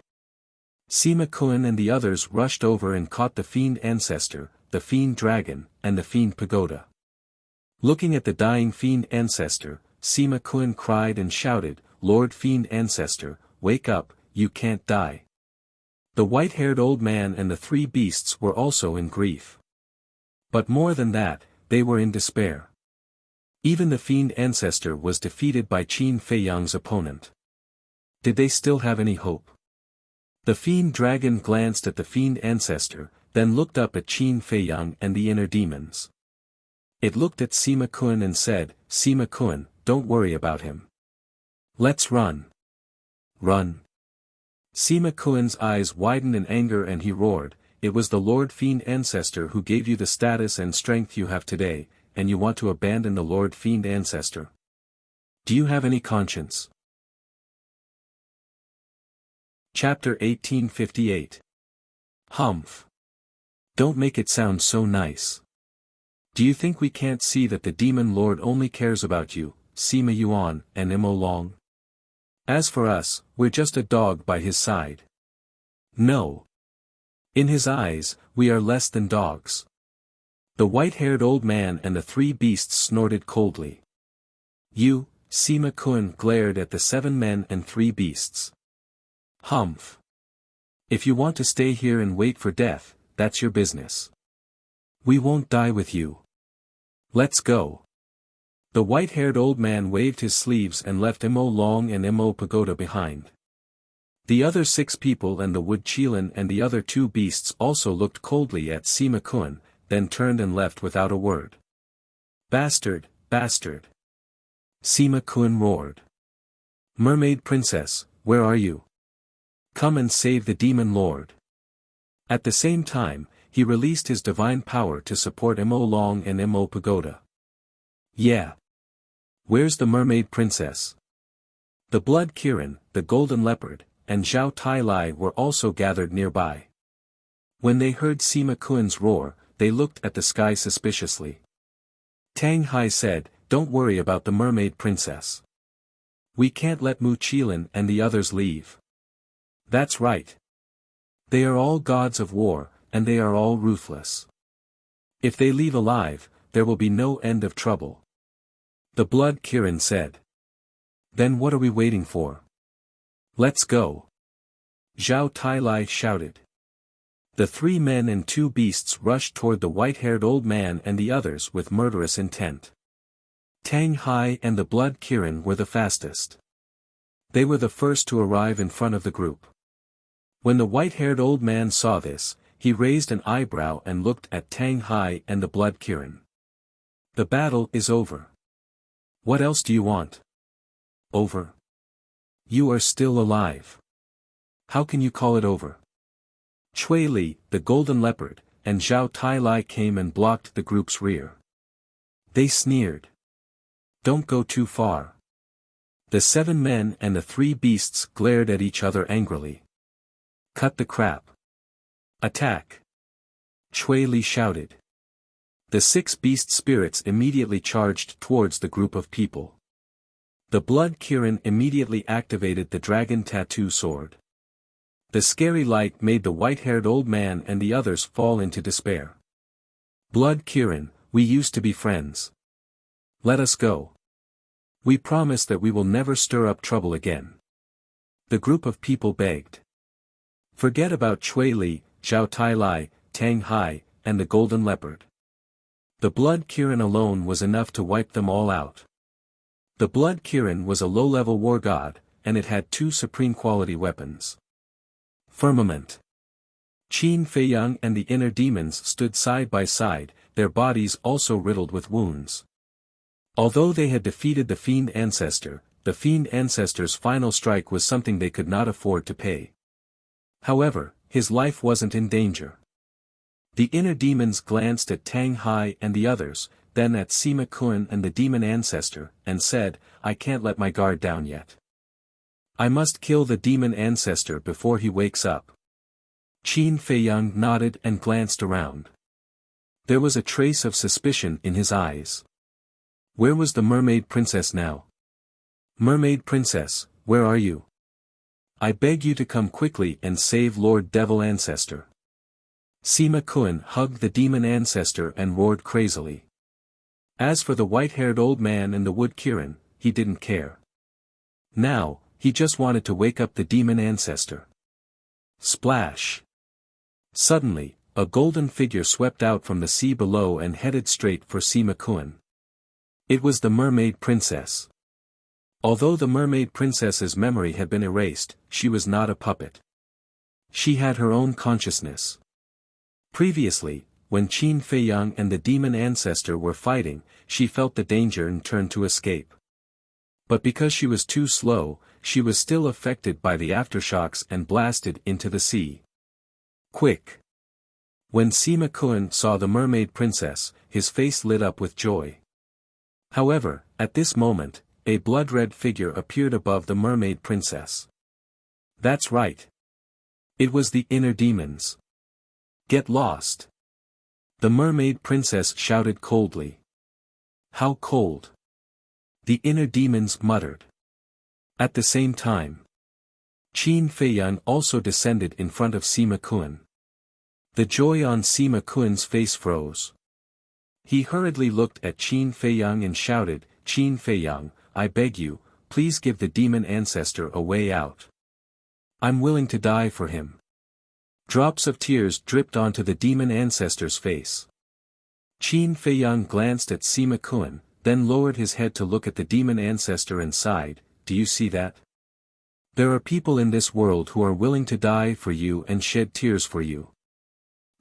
Sima Kun and the others rushed over and caught the fiend ancestor, the fiend dragon, and the fiend pagoda. Looking at the dying fiend ancestor, Sima Kun cried and shouted, "Lord Fiend Ancestor, wake up, you can't die." The white-haired old man and the three beasts were also in grief. But more than that, they were in despair. Even the fiend ancestor was defeated by Qin Feiyang's opponent. Did they still have any hope? The fiend dragon glanced at the fiend ancestor, then looked up at Qin Feiyang and the inner demons. It looked at Sima Kun and said, "Sima Kun, don't worry about him. Let's run. Run." Sima Kun's eyes widened in anger and he roared, "It was the Lord Fiend Ancestor who gave you the status and strength you have today, and you want to abandon the Lord Fiend Ancestor? Do you have any conscience?" Chapter 1858. Humph. Don't make it sound so nice. Do you think we can't see that the Demon Lord only cares about you, Sima Yuan and Imo Long? As for us, we're just a dog by his side. No. In his eyes, we are less than dogs. The white-haired old man and the three beasts snorted coldly. You, Sima Kun glared at the 7 men and 3 beasts. Humph. If you want to stay here and wait for death, that's your business. We won't die with you. Let's go. The white-haired old man waved his sleeves and left Imo Long and Imo Pagoda behind. The other 6 people and the Wood Qilin and the other 2 beasts also looked coldly at Sima Kun, then turned and left without a word. Bastard, bastard. Sima Kun roared. Mermaid Princess, where are you? Come and save the Demon Lord. At the same time, he released his divine power to support Imo Long and Imo Pagoda. Yeah. Where's the Mermaid Princess? The Blood Kirin, the Golden Leopard, and Zhao Tai were also gathered nearby. When they heard Sima Kun's roar, they looked at the sky suspiciously. Tang Hai said, "Don't worry about the Mermaid Princess. We can't let Mu Qilin and the others leave." That's right. They are all gods of war, and they are all ruthless. If they leave alive, there will be no end of trouble. The Blood Kirin said. Then what are we waiting for? Let's go. Zhao Tai shouted. The 3 men and 2 beasts rushed toward the white-haired old man and the others with murderous intent. Tang Hai and the Blood Kirin were the fastest. They were the first to arrive in front of the group. When the white-haired old man saw this, he raised an eyebrow and looked at Tang Hai and the Blood Kirin. The battle is over. What else do you want? Over? You are still alive. How can you call it over? Chui Li, the Golden Leopard, and Zhao Tai came and blocked the group's rear. They sneered. Don't go too far. The 7 men and the 3 beasts glared at each other angrily. Cut the crap. Attack. Chui Li shouted. The 6 beast spirits immediately charged towards the group of people. The Blood Kirin immediately activated the dragon tattoo sword. The scary light made the white-haired old man and the others fall into despair. Blood Kirin, we used to be friends. Let us go. We promise that we will never stir up trouble again. The group of people begged. Forget about Chui Li, Zhao Tai, Tang Hai, and the Golden Leopard. The Blood Kirin alone was enough to wipe them all out. The Blood Kirin was a low-level war god, and it had 2 supreme quality weapons. Firmament. Qin Feiyang and the inner demons stood side by side, their bodies also riddled with wounds. Although they had defeated the Fiend Ancestor, the Fiend Ancestor's final strike was something they could not afford to pay. However, his life wasn't in danger. The inner demons glanced at Tang Hai and the others, then at Sima Kun and the Demon Ancestor, and said, "I can't let my guard down yet. I must kill the Demon Ancestor before he wakes up." Qin Feiyang nodded and glanced around. There was a trace of suspicion in his eyes. Where was the Mermaid Princess now? "Mermaid Princess, where are you? I beg you to come quickly and save Lord Devil Ancestor." Sima Kun hugged the Demon Ancestor and roared crazily. As for the white-haired old man in the wood Kirin, he didn't care. Now, he just wanted to wake up the Demon Ancestor. Splash! Suddenly, a golden figure swept out from the sea below and headed straight for Sima Kun. It was the Mermaid Princess. Although the Mermaid Princess's memory had been erased, she was not a puppet. She had her own consciousness. Previously, when Qin Feiyang and the Demon Ancestor were fighting, she felt the danger and turned to escape. But because she was too slow, she was still affected by the aftershocks and blasted into the sea. Quick! When Sima Kun saw the Mermaid Princess, his face lit up with joy. However, at this moment, a blood-red figure appeared above the Mermaid Princess. That's right. It was the inner demons. "Get lost!" The Mermaid Princess shouted coldly. "How cold?" the inner demons muttered. At the same time, Qin Feiyang also descended in front of Sima Kun. The joy on Sima Kun's face froze. He hurriedly looked at Qin Feiyang and shouted, "Qin Feiyang, I beg you, please give the Demon Ancestor a way out. I'm willing to die for him." Drops of tears dripped onto the Demon Ancestor's face. Qin Feiyang glanced at Sima Kun, then lowered his head to look at the Demon Ancestor and sighed, "Do you see that? There are people in this world who are willing to die for you and shed tears for you."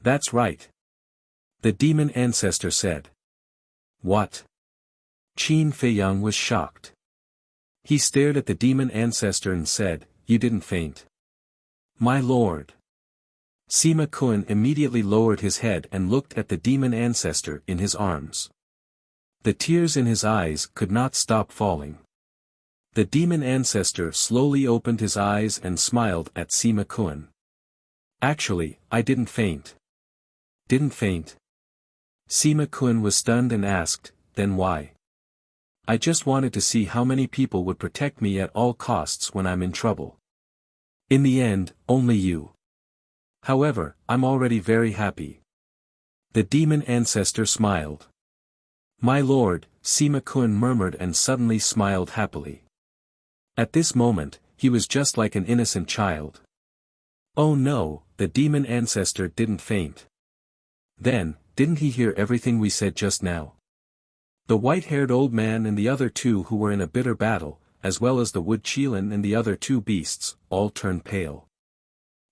"That's right," the Demon Ancestor said. "What?" Qin Feiyang was shocked. He stared at the Demon Ancestor and said, "You didn't faint?" "My lord." Sima Kun immediately lowered his head and looked at the Demon Ancestor in his arms. The tears in his eyes could not stop falling. The Demon Ancestor slowly opened his eyes and smiled at Sima Kun. "Actually, I didn't faint." "Didn't faint?" Sima Kun was stunned and asked, "Then why?" "I just wanted to see how many people would protect me at all costs when I'm in trouble. In the end, only you. However, I'm already very happy." The Demon Ancestor smiled. "My lord," Sima Kun murmured and suddenly smiled happily. At this moment, he was just like an innocent child. "Oh no, the Demon Ancestor didn't faint. Then, didn't he hear everything we said just now?" The white-haired old man and the other two who were in a bitter battle, as well as the wood Qilin and the other two beasts, all turned pale.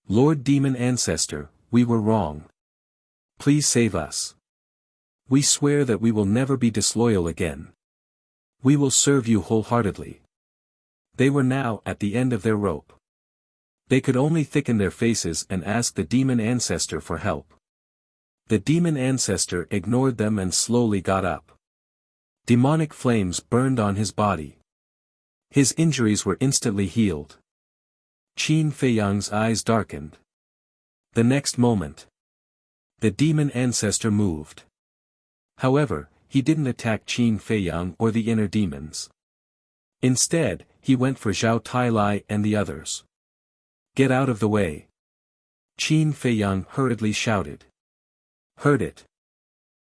"Lord Demon Ancestor, we were wrong. Please save us. We swear that we will never be disloyal again. We will serve you wholeheartedly." They were now at the end of their rope. They could only thicken their faces and ask the Demon Ancestor for help. The Demon Ancestor ignored them and slowly got up. Demonic flames burned on his body. His injuries were instantly healed. Qin Feiyang's eyes darkened. The next moment, the Demon Ancestor moved. However, he didn't attack Qin Feiyang or the inner demons. Instead, he went for Zhao Tailai and the others. "Get out of the way!" Qin Feiyang hurriedly shouted. "Heard it."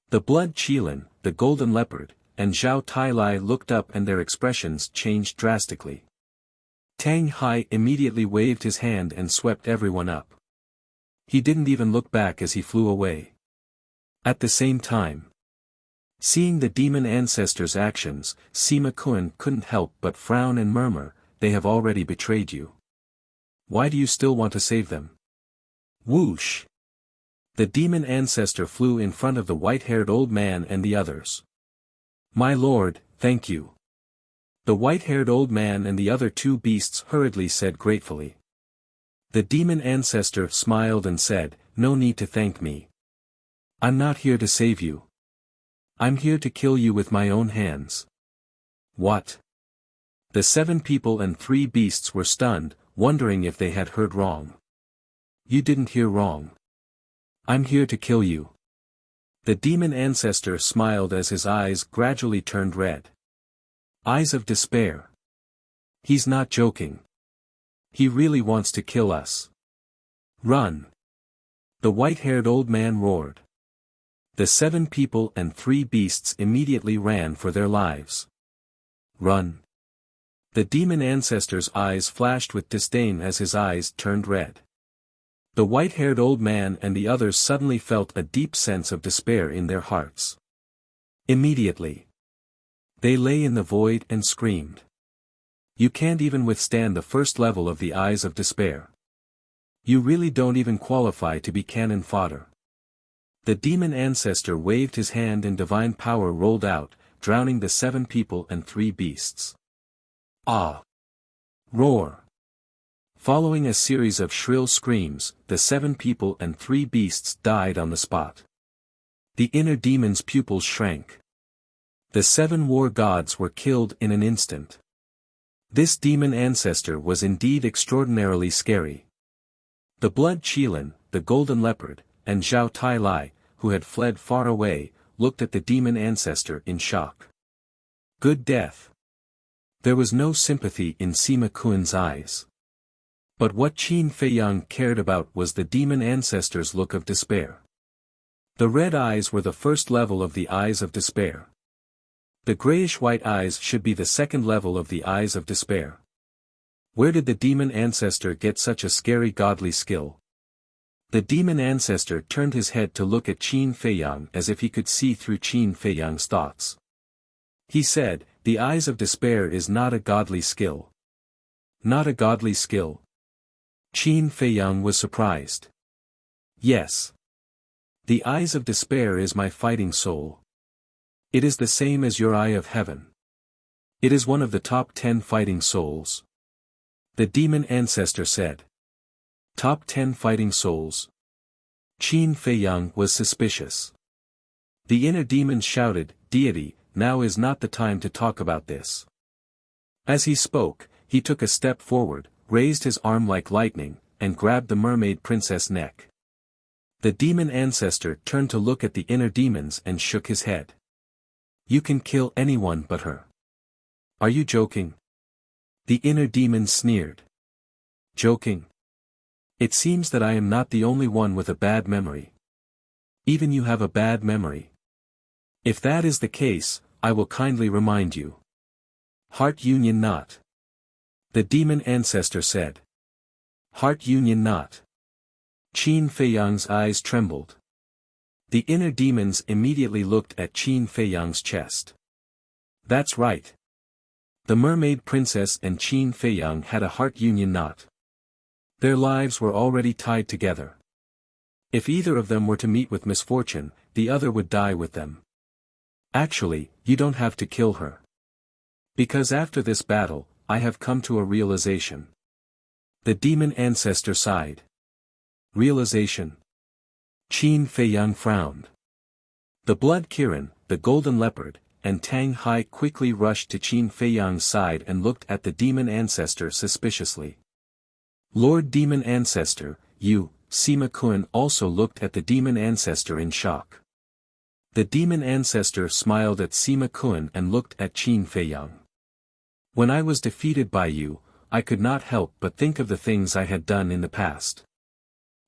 The blood Qilin, the golden leopard, and Zhao Tailai looked up and their expressions changed drastically. Tang Hai immediately waved his hand and swept everyone up. He didn't even look back as he flew away. At the same time, seeing the Demon Ancestor's actions, Sima Kun couldn't help but frown and murmur, "They have already betrayed you. Why do you still want to save them?" Whoosh! The demon ancestor flew in front of the white-haired old man and the others. "My lord, thank you." The white-haired old man and the other two beasts hurriedly said gratefully. The demon ancestor smiled and said, "No need to thank me. I'm not here to save you. I'm here to kill you with my own hands." "What?" The 7 people and 3 beasts were stunned, wondering if they had heard wrong. "You didn't hear wrong. I'm here to kill you." The demon ancestor smiled as his eyes gradually turned red. Eyes of despair. He's not joking. He really wants to kill us. "Run!" the white-haired old man roared. The 7 people and 3 beasts immediately ran for their lives. "Run!" The demon ancestor's eyes flashed with disdain as his eyes turned red. The white-haired old man and the others suddenly felt a deep sense of despair in their hearts. Immediately, they lay in the void and screamed. You can't even withstand the first level of the eyes of despair. You really don't even qualify to be cannon fodder. The demon ancestor waved his hand and divine power rolled out, drowning the 7 people and 3 beasts. Ah! Roar! Following a series of shrill screams, the 7 people and 3 beasts died on the spot. The inner demon's pupils shrank. The 7 war gods were killed in an instant. This demon ancestor was indeed extraordinarily scary. The blood Qilin, the golden leopard, and Zhao Tai Lai, who had fled far away, looked at the demon ancestor in shock. Good death. There was no sympathy in Sima Kuan's eyes. But what Qin Feiyang cared about was the demon ancestor's look of despair. The red eyes were the first level of the eyes of despair. The grayish-white eyes should be the second level of the eyes of despair. Where did the demon ancestor get such a scary godly skill? The demon ancestor turned his head to look at Qin Feiyang as if he could see through Qin Feiyang's thoughts. He said, "The eyes of despair is not a godly skill." Not a godly skill? Qin Feiyang was surprised. Yes. The eyes of despair is my fighting soul. It is the same as your eye of heaven. It is one of the top 10 fighting souls. The demon ancestor said. Top 10 fighting souls. Qin Feiyang was suspicious. The inner demon shouted, "Deity, now is not the time to talk about this." As he spoke, he took a step forward, raised his arm like lightning, and grabbed the mermaid princess' neck. The demon ancestor turned to look at the inner demons and shook his head. "You can kill anyone but her. Are you joking?" The inner demon sneered. "Joking? It seems that I am not the only one with a bad memory. Even you have a bad memory. If that is the case, I will kindly remind you. Heart union knot." The demon ancestor said. Heart union knot. Qin Feiyang's eyes trembled. The inner demons immediately looked at Qin Feiyang's chest. That's right. The mermaid princess and Qin Feiyang had a heart union knot. Their lives were already tied together. If either of them were to meet with misfortune, the other would die with them. Actually, you don't have to kill her. Because after this battle, I have come to a realization. The demon ancestor sighed. Realization? Qin Feiyang frowned. The blood Kirin, the golden leopard, and Tang Hai quickly rushed to Qin Feiyang's side and looked at the demon ancestor suspiciously. Lord Demon Ancestor, you, Sima Kuan also looked at the demon ancestor in shock. The demon ancestor smiled at Sima Kuan and looked at Qin Feiyang. When I was defeated by you, I could not help but think of the things I had done in the past.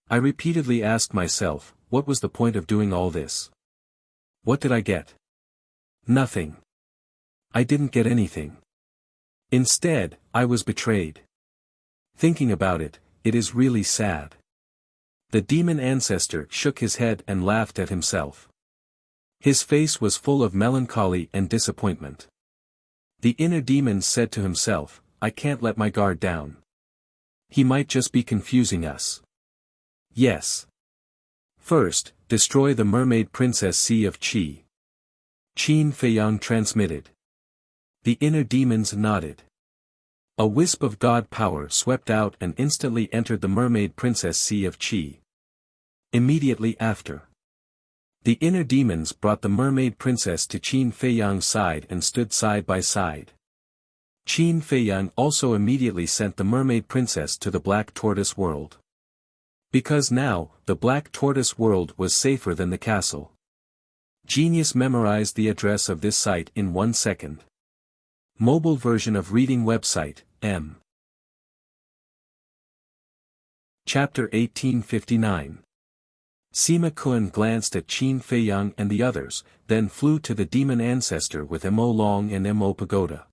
I repeatedly asked myself, what was the point of doing all this? What did I get? Nothing. I didn't get anything. Instead, I was betrayed. Thinking about it, it is really sad. The demon ancestor shook his head and laughed at himself. His face was full of melancholy and disappointment. The inner demon said to himself, I can't let my guard down. He might just be confusing us. Yes. First, destroy the mermaid princess Sea of Qi. Qin Feiyang transmitted. The inner demons nodded. A wisp of god power swept out and instantly entered the mermaid princess Sea of Qi. Immediately after, the inner demons brought the mermaid princess to Qin Feiyang's side and stood side by side. Qin Feiyang also immediately sent the mermaid princess to the Black Tortoise world. Because now, the Black Tortoise world was safer than the castle. Genius memorized the address of this site in 1 second. Mobile version of reading website, M. Chapter 1859. Sima Kun glanced at Qin Feiyang and the others, then flew to the demon ancestor with Mo Long and Mo Pagoda.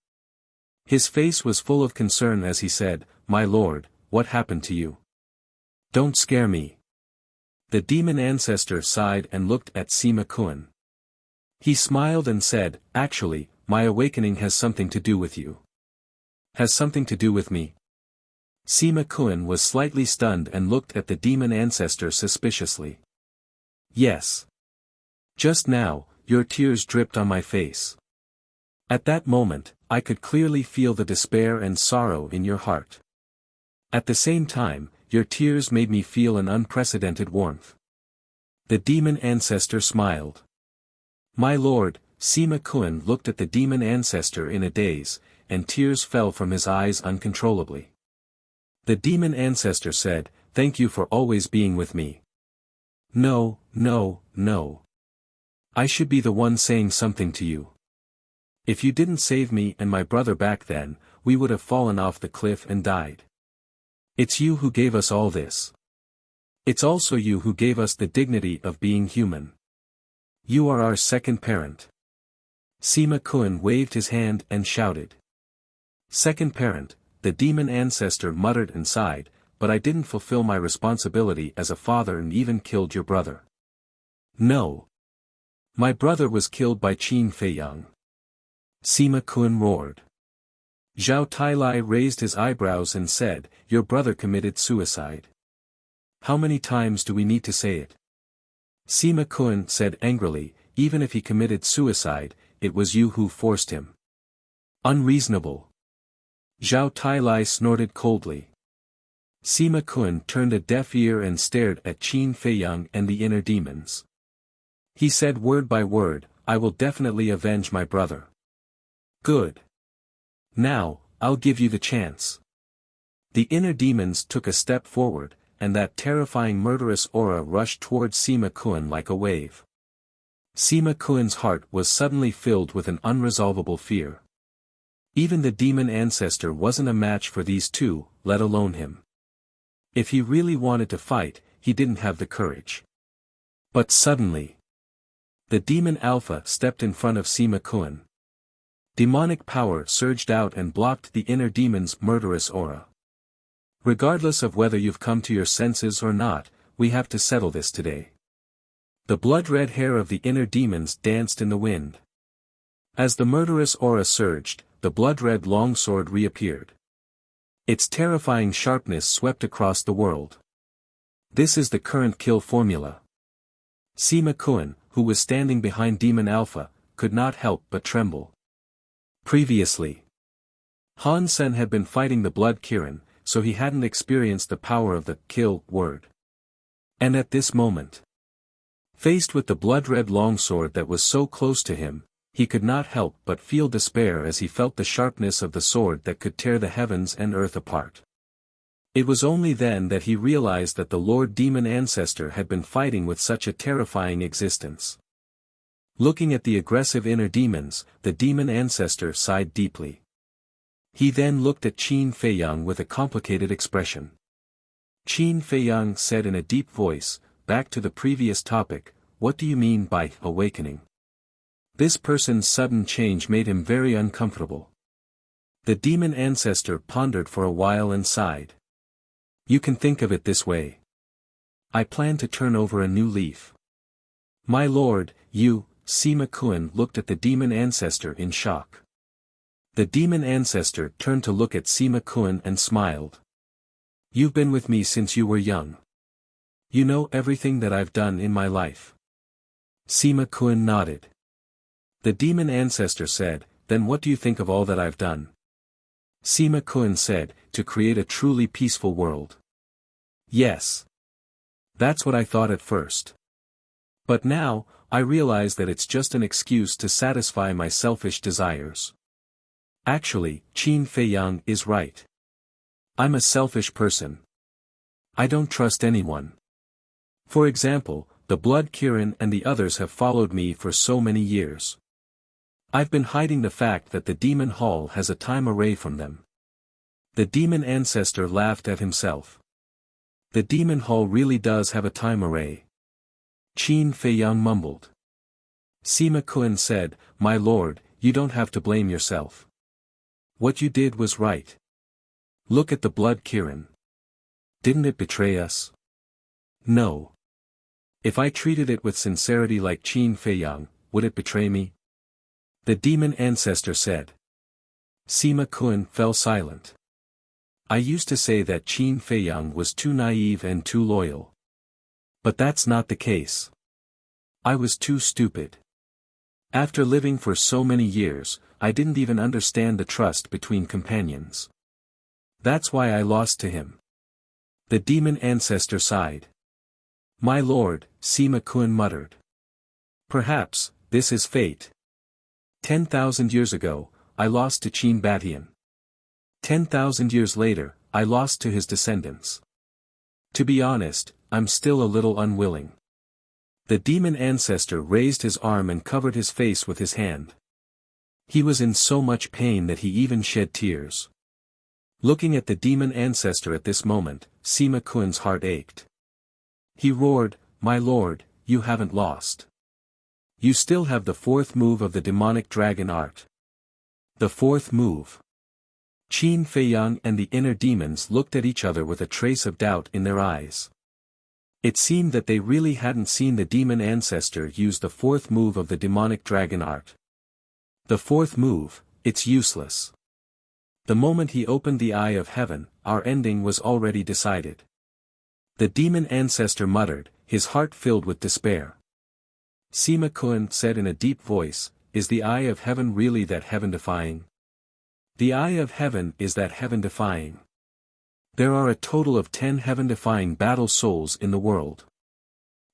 His face was full of concern as he said, "My lord, what happened to you? Don't scare me." The demon ancestor sighed and looked at Sima Kun. He smiled and said, "Actually, my awakening has something to do with you." "Has something to do with me?" Sima Kun was slightly stunned and looked at the demon ancestor suspiciously. "Yes. Just now, your tears dripped on my face. At that moment, I could clearly feel the despair and sorrow in your heart. At the same time, your tears made me feel an unprecedented warmth." The demon ancestor smiled. "My lord," Sima Kun looked at the demon ancestor in a daze, and tears fell from his eyes uncontrollably. The demon ancestor said, "Thank you for always being with me." No. I should be the one saying something to you. If you didn't save me and my brother back then, we would have fallen off the cliff and died. It's you who gave us all this. It's also you who gave us the dignity of being human. You are our second parent." Sima Kun waved his hand and shouted. "Second parent," the demon ancestor muttered and sighed, "but I didn't fulfill my responsibility as a father and even killed your brother." "No. My brother was killed by Qin Feiyang." Sima Kun roared. Zhao Tailai raised his eyebrows and said, "Your brother committed suicide. How many times do we need to say it?" Sima Kun said angrily, "Even if he committed suicide, it was you who forced him." "Unreasonable." Zhao Tailai snorted coldly. Sima Kun turned a deaf ear and stared at Qin Feiyang and the inner demons. He said word by word, "I will definitely avenge my brother." "Good. Now, I'll give you the chance." The inner demons took a step forward, and that terrifying murderous aura rushed towards Sima Kun like a wave. Sima Kun's heart was suddenly filled with an unresolvable fear. Even the demon ancestor wasn't a match for these two, let alone him. If he really wanted to fight, he didn't have the courage. But suddenly, the demon alpha stepped in front of Sima Kun. Demonic power surged out and blocked the inner demon's murderous aura. "Regardless of whether you've come to your senses or not, we have to settle this today." The blood-red hair of the inner demons danced in the wind. As the murderous aura surged, the blood-red longsword reappeared. Its terrifying sharpness swept across the world. This is the current kill formula. Sima Kun, who was standing behind Demon Alpha, could not help but tremble. Previously, Han Sen had been fighting the Blood Kirin, so he hadn't experienced the power of the kill word. And at this moment, faced with the blood-red longsword that was so close to him, he could not help but feel despair as he felt the sharpness of the sword that could tear the heavens and earth apart. It was only then that he realized that the Lord Demon Ancestor had been fighting with such a terrifying existence. Looking at the aggressive inner demons, the Demon Ancestor sighed deeply. He then looked at Qin Feiyang with a complicated expression. Qin Feiyang said in a deep voice, "Back to the previous topic, what do you mean by awakening?" This person's sudden change made him very uncomfortable. The Demon Ancestor pondered for a while and sighed. "You can think of it this way. I plan to turn over a new leaf." "My lord, you," Sima Kun looked at the Demon Ancestor in shock. The Demon Ancestor turned to look at Sima Kun and smiled. "You've been with me since you were young. You know everything that I've done in my life. Sima Kun nodded. The demon ancestor said, then what do you think of all that I've done? Sima Kun said, to create a truly peaceful world. Yes. That's what I thought at first. But now, I realize that it's just an excuse to satisfy my selfish desires. Actually, Qin Feiyang is right. I'm a selfish person. I don't trust anyone. For example, the Blood Kirin and the others have followed me for so many years. I've been hiding the fact that the Demon Hall has a time array from them. The demon ancestor laughed at himself. The Demon Hall really does have a time array. Qin Feiyang mumbled. Sima Kun said, my lord, you don't have to blame yourself. What you did was right. Look at the Blood Kirin. Didn't it betray us? No. If I treated it with sincerity like Qin Feiyang, would it betray me? The demon ancestor said. Sima Kun fell silent. I used to say that Qin Feiyang was too naive and too loyal. But that's not the case. I was too stupid. After living for so many years, I didn't even understand the trust between companions. That's why I lost to him. The demon ancestor sighed. My lord, Sima Kun muttered. Perhaps, this is fate. 10,000 years ago, I lost to Qin Batian. 10,000 years later, I lost to his descendants. To be honest, I'm still a little unwilling. The demon ancestor raised his arm and covered his face with his hand. He was in so much pain that he even shed tears. Looking at the demon ancestor at this moment, Sima Kun's heart ached. He roared, my lord, you haven't lost. You still have the fourth move of the demonic dragon art. The fourth move. Qin Feiyang and the inner demons looked at each other with a trace of doubt in their eyes. It seemed that they really hadn't seen the demon ancestor use the fourth move of the demonic dragon art. The fourth move, it's useless. The moment he opened the Eye of Heaven, our ending was already decided. The demon ancestor muttered, his heart filled with despair. Sima Kun said in a deep voice, is the Eye of Heaven really that heaven-defying? The Eye of Heaven is that heaven-defying. There are a total of 10 heaven-defying battle souls in the world.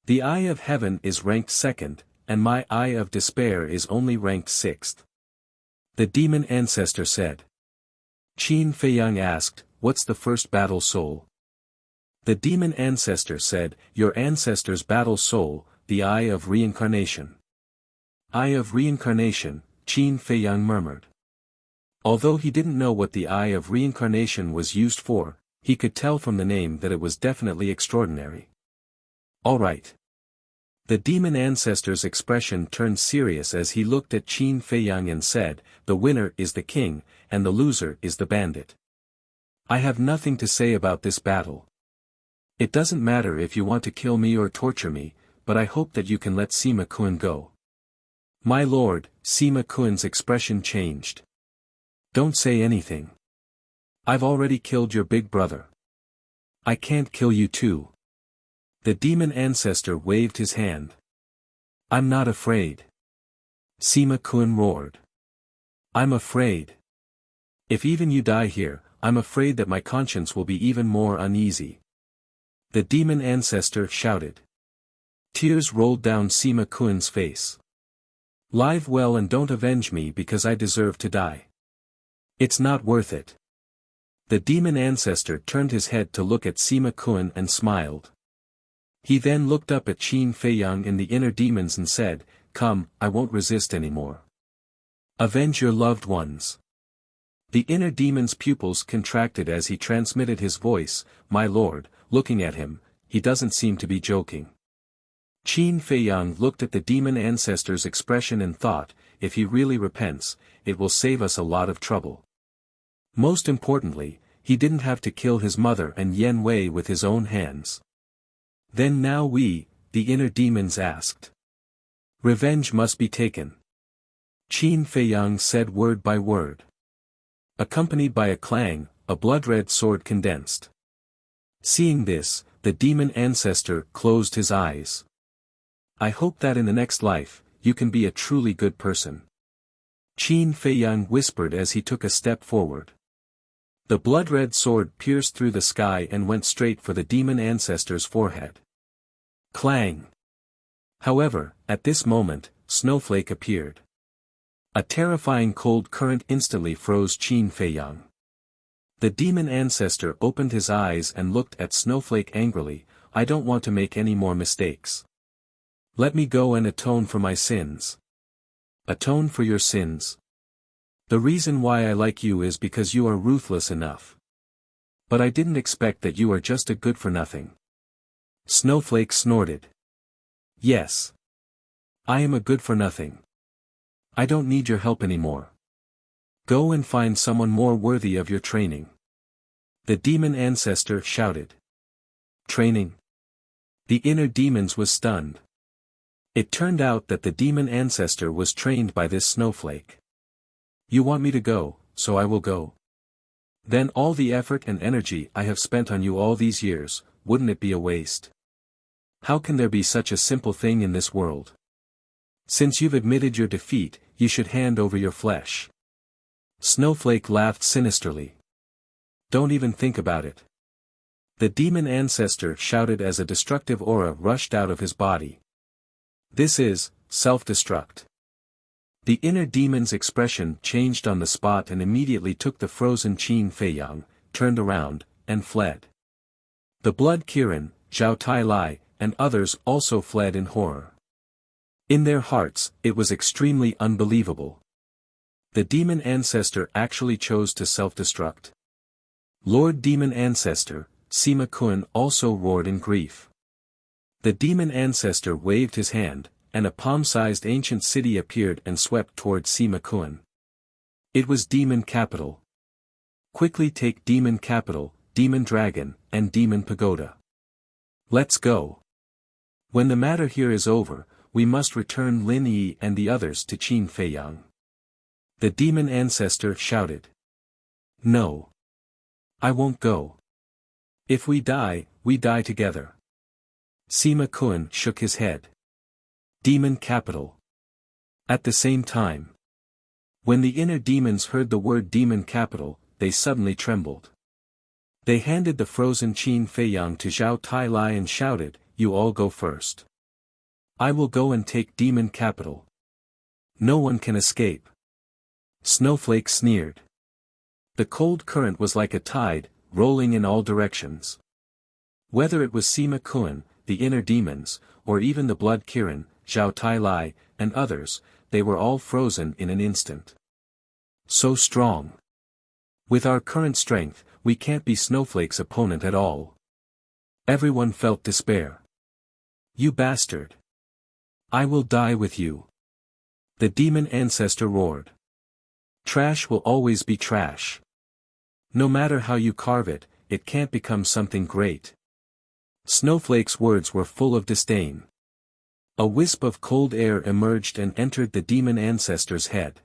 The Eye of Heaven is ranked 2nd, and my Eye of Despair is only ranked 6th. The demon ancestor said. Qin Feiyang asked, what's the first battle soul? The demon ancestor said, your ancestor's battle soul, the Eye of Reincarnation. Eye of Reincarnation, Qin Feiyang murmured. Although he didn't know what the Eye of Reincarnation was used for, he could tell from the name that it was definitely extraordinary. All right. The demon ancestor's expression turned serious as he looked at Qin Feiyang and said, the winner is the king, and the loser is the bandit. I have nothing to say about this battle. It doesn't matter if you want to kill me or torture me, but I hope that you can let Sima Kun go. My lord, Sima Kun's expression changed. Don't say anything. I've already killed your big brother. I can't kill you too. The demon ancestor waved his hand. I'm not afraid. Sima Kun roared. I'm afraid. If even you die here, I'm afraid that my conscience will be even more uneasy. The demon ancestor shouted. Tears rolled down Sima Kun's face. Live well and don't avenge me because I deserve to die. It's not worth it. The demon ancestor turned his head to look at Sima Kun and smiled. He then looked up at Qin Feiyang and the inner demons and said, come, I won't resist anymore. Avenge your loved ones. The inner demon's pupils contracted as he transmitted his voice, my lord, looking at him, he doesn't seem to be joking. Qin Feiyang looked at the demon ancestor's expression and thought, if he really repents, it will save us a lot of trouble. Most importantly, he didn't have to kill his mother and Yen Wei with his own hands. Then now we, the inner demons asked. Revenge must be taken. Qin Feiyang said word by word. Accompanied by a clang, a blood-red sword condensed. Seeing this, the demon ancestor closed his eyes. I hope that in the next life, you can be a truly good person. Qin Feiyang whispered as he took a step forward. The blood-red sword pierced through the sky and went straight for the demon ancestor's forehead. Clang! However, at this moment, Snowflake appeared. A terrifying cold current instantly froze Qin Feiyang. The demon ancestor opened his eyes and looked at Snowflake angrily. I don't want to make any more mistakes. Let me go and atone for my sins. Atone for your sins? The reason why I like you is because you are ruthless enough. But I didn't expect that you are just a good-for-nothing. Snowflake snorted. Yes. I am a good-for-nothing. I don't need your help anymore. Go and find someone more worthy of your training. The demon ancestor shouted. Training? The inner demons was stunned. It turned out that the demon ancestor was trained by this snowflake. You want me to go, so I will go. Then all the effort and energy I have spent on you all these years, wouldn't it be a waste? How can there be such a simple thing in this world? Since you've admitted your defeat, you should hand over your flesh. Snowflake laughed sinisterly. Don't even think about it. The demon ancestor shouted as a destructive aura rushed out of his body. This is self-destruct. The inner demon's expression changed on the spot and immediately took the frozen Qin Feiyang, turned around, and fled. The blood Kirin, Zhao Tai Lai, and others also fled in horror. In their hearts, it was extremely unbelievable. The demon ancestor actually chose to self-destruct. Lord Demon Ancestor, Sima Kun also roared in grief. The demon ancestor waved his hand, and a palm-sized ancient city appeared and swept toward Sima Kun. It was Demon Capital. Quickly take Demon Capital, Demon Dragon, and Demon Pagoda. Let's go. When the matter here is over, we must return Lin Yi and the others to Qin Feiyang. The demon ancestor shouted. No. I won't go. If we die together. Sima Kun shook his head. Demon Capital. At the same time. When the inner demons heard the word Demon Capital, they suddenly trembled. They handed the frozen Qin Feiyang to Zhao Tai Lai and shouted, You all go first. I will go and take Demon Capital. No one can escape. Snowflake sneered. The cold current was like a tide, rolling in all directions. Whether it was Sima Kun, the inner demons, or even the blood Kirin, Zhao Tai Lai, and others, they were all frozen in an instant. So strong. With our current strength, we can't be Snowflake's opponent at all. Everyone felt despair. You bastard. I will die with you. The demon ancestor roared. Trash will always be trash. No matter how you carve it, it can't become something great. Snowflake's words were full of disdain. A wisp of cold air emerged and entered the demon ancestor's head.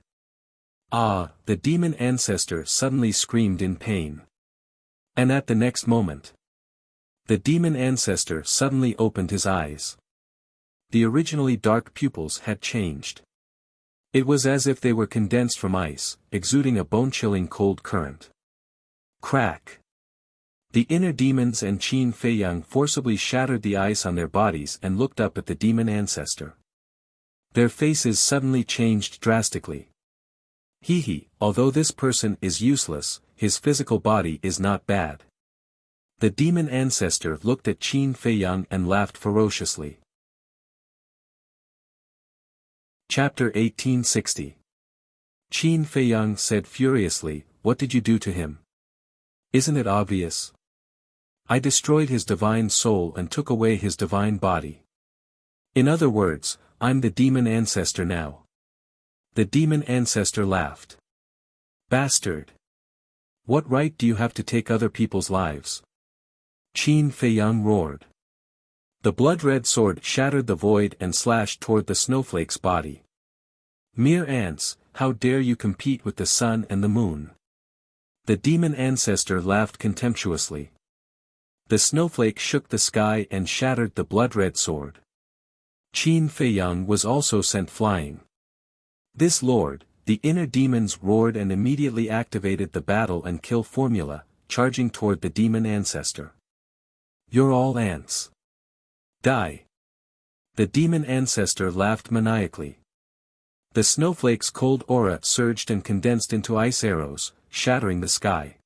Ah! The demon ancestor suddenly screamed in pain. And at the next moment, the demon ancestor suddenly opened his eyes. The originally dark pupils had changed. It was as if they were condensed from ice, exuding a bone-chilling cold current. Crack! The inner demons and Qin Feiyang forcibly shattered the ice on their bodies and looked up at the demon ancestor. Their faces suddenly changed drastically. Hee, although this person is useless, his physical body is not bad. The demon ancestor looked at Qin Feiyang and laughed ferociously. Chapter 1860. Qin Feiyang said furiously, What did you do to him? Isn't it obvious? I destroyed his divine soul and took away his divine body. In other words, I'm the demon ancestor now. The demon ancestor laughed. Bastard! What right do you have to take other people's lives? Qin Feiyang roared. The blood-red sword shattered the void and slashed toward the snowflake's body. Mere ants, how dare you compete with the sun and the moon? The demon ancestor laughed contemptuously. The snowflake shook the sky and shattered the blood-red sword. Qin Feiyang was also sent flying. This lord, the inner demons roared and immediately activated the battle and kill formula, charging toward the demon ancestor. "You're all ants. Die." The demon ancestor laughed maniacally. The snowflake's cold aura surged and condensed into ice arrows, shattering the sky.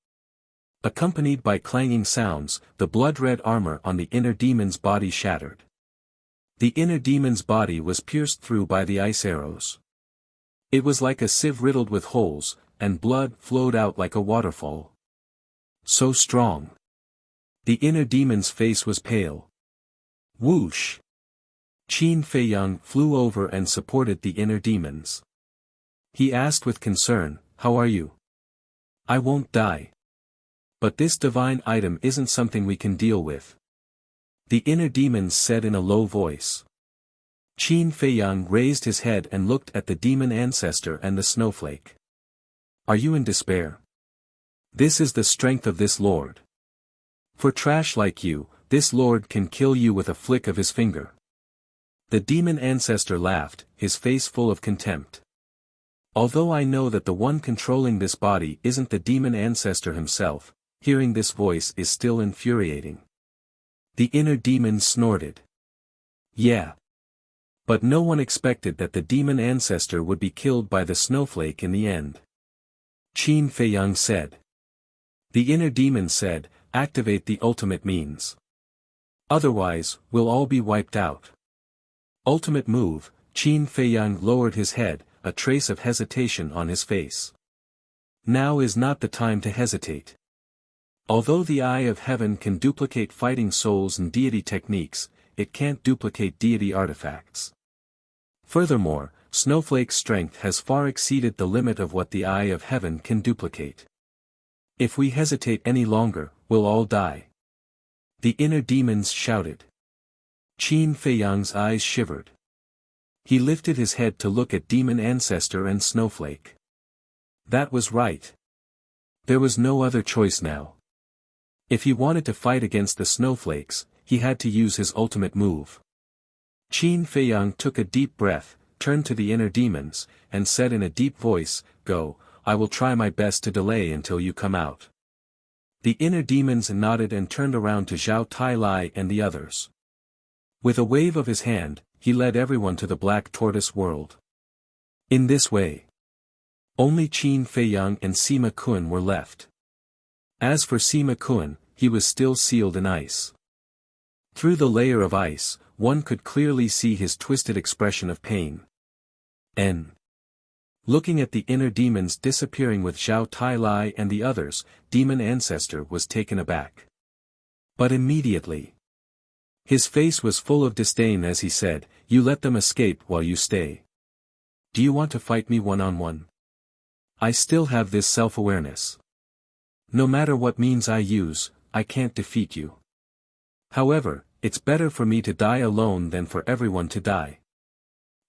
Accompanied by clanging sounds, the blood-red armor on the inner demon's body shattered. The inner demon's body was pierced through by the ice arrows. It was like a sieve riddled with holes, and blood flowed out like a waterfall. So strong. The inner demon's face was pale. Whoosh! Qin Feiyang flew over and supported the inner demons. He asked with concern, "How are you?" "I won't die. But this divine item isn't something we can deal with," the inner demons said in a low voice. Qin Feiyang raised his head and looked at the demon ancestor and the snowflake. "Are you in despair? This is the strength of this lord. For trash like you, this lord can kill you with a flick of his finger." The demon ancestor laughed, his face full of contempt. "Although I know that the one controlling this body isn't the demon ancestor himself, hearing this voice is still infuriating." The inner demon snorted. "Yeah. But no one expected that the demon ancestor would be killed by the snowflake in the end," Qin Feiyang said. The inner demon said, "Activate the ultimate means. Otherwise, we'll all be wiped out." Ultimate move. Qin Feiyang lowered his head, a trace of hesitation on his face. Now is not the time to hesitate. Although the Eye of Heaven can duplicate fighting souls and deity techniques, it can't duplicate deity artifacts. Furthermore, Snowflake's strength has far exceeded the limit of what the Eye of Heaven can duplicate. If we hesitate any longer, we'll all die. The inner demons shouted. Qin Feiyang's eyes shivered. He lifted his head to look at Demon Ancestor and Snowflake. That was right. There was no other choice now. If he wanted to fight against the snowflakes, he had to use his ultimate move. Qin Feiyang took a deep breath, turned to the inner demons, and said in a deep voice, "Go, I will try my best to delay until you come out." The inner demons nodded and turned around to Zhao Tai Lai and the others. With a wave of his hand, he led everyone to the Black Tortoise world. In this way, only Qin Feiyang and Sima Kun were left. As for Sima Kun, he was still sealed in ice. Through the layer of ice, one could clearly see his twisted expression of pain. Looking at the inner demons disappearing with Zhao Tai Lai and the others, Demon Ancestor was taken aback. But immediately, his face was full of disdain as he said, "You let them escape while you stay. Do you want to fight me one-on-one? I still have this self-awareness. No matter what means I use, I can't defeat you. However, it's better for me to die alone than for everyone to die."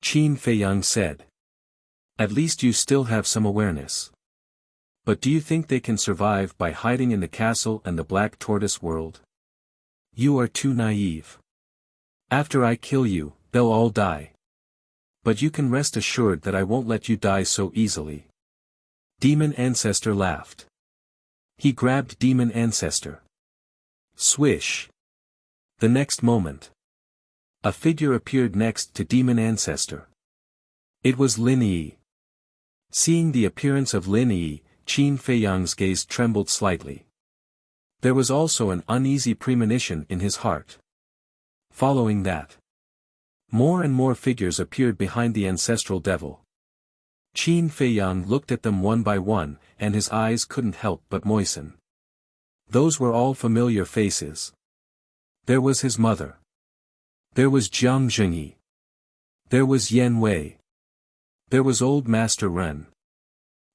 Qin Feiyang said. "At least you still have some awareness. But do you think they can survive by hiding in the castle and the Black Tortoise world? You are too naive. After I kill you, they'll all die. But you can rest assured that I won't let you die so easily." Demon Ancestor laughed. He grabbed Demon Ancestor. Swish. The next moment, a figure appeared next to Demon Ancestor. It was Lin Yi. Seeing the appearance of Lin Yi, Qin Feiyang's gaze trembled slightly. There was also an uneasy premonition in his heart. Following that, more and more figures appeared behind the ancestral devil. Qin Feiyang looked at them one by one, and his eyes couldn't help but moisten. Those were all familiar faces. There was his mother. There was Jiang Zhengyi. There was Yan Wei. There was Old Master Ren.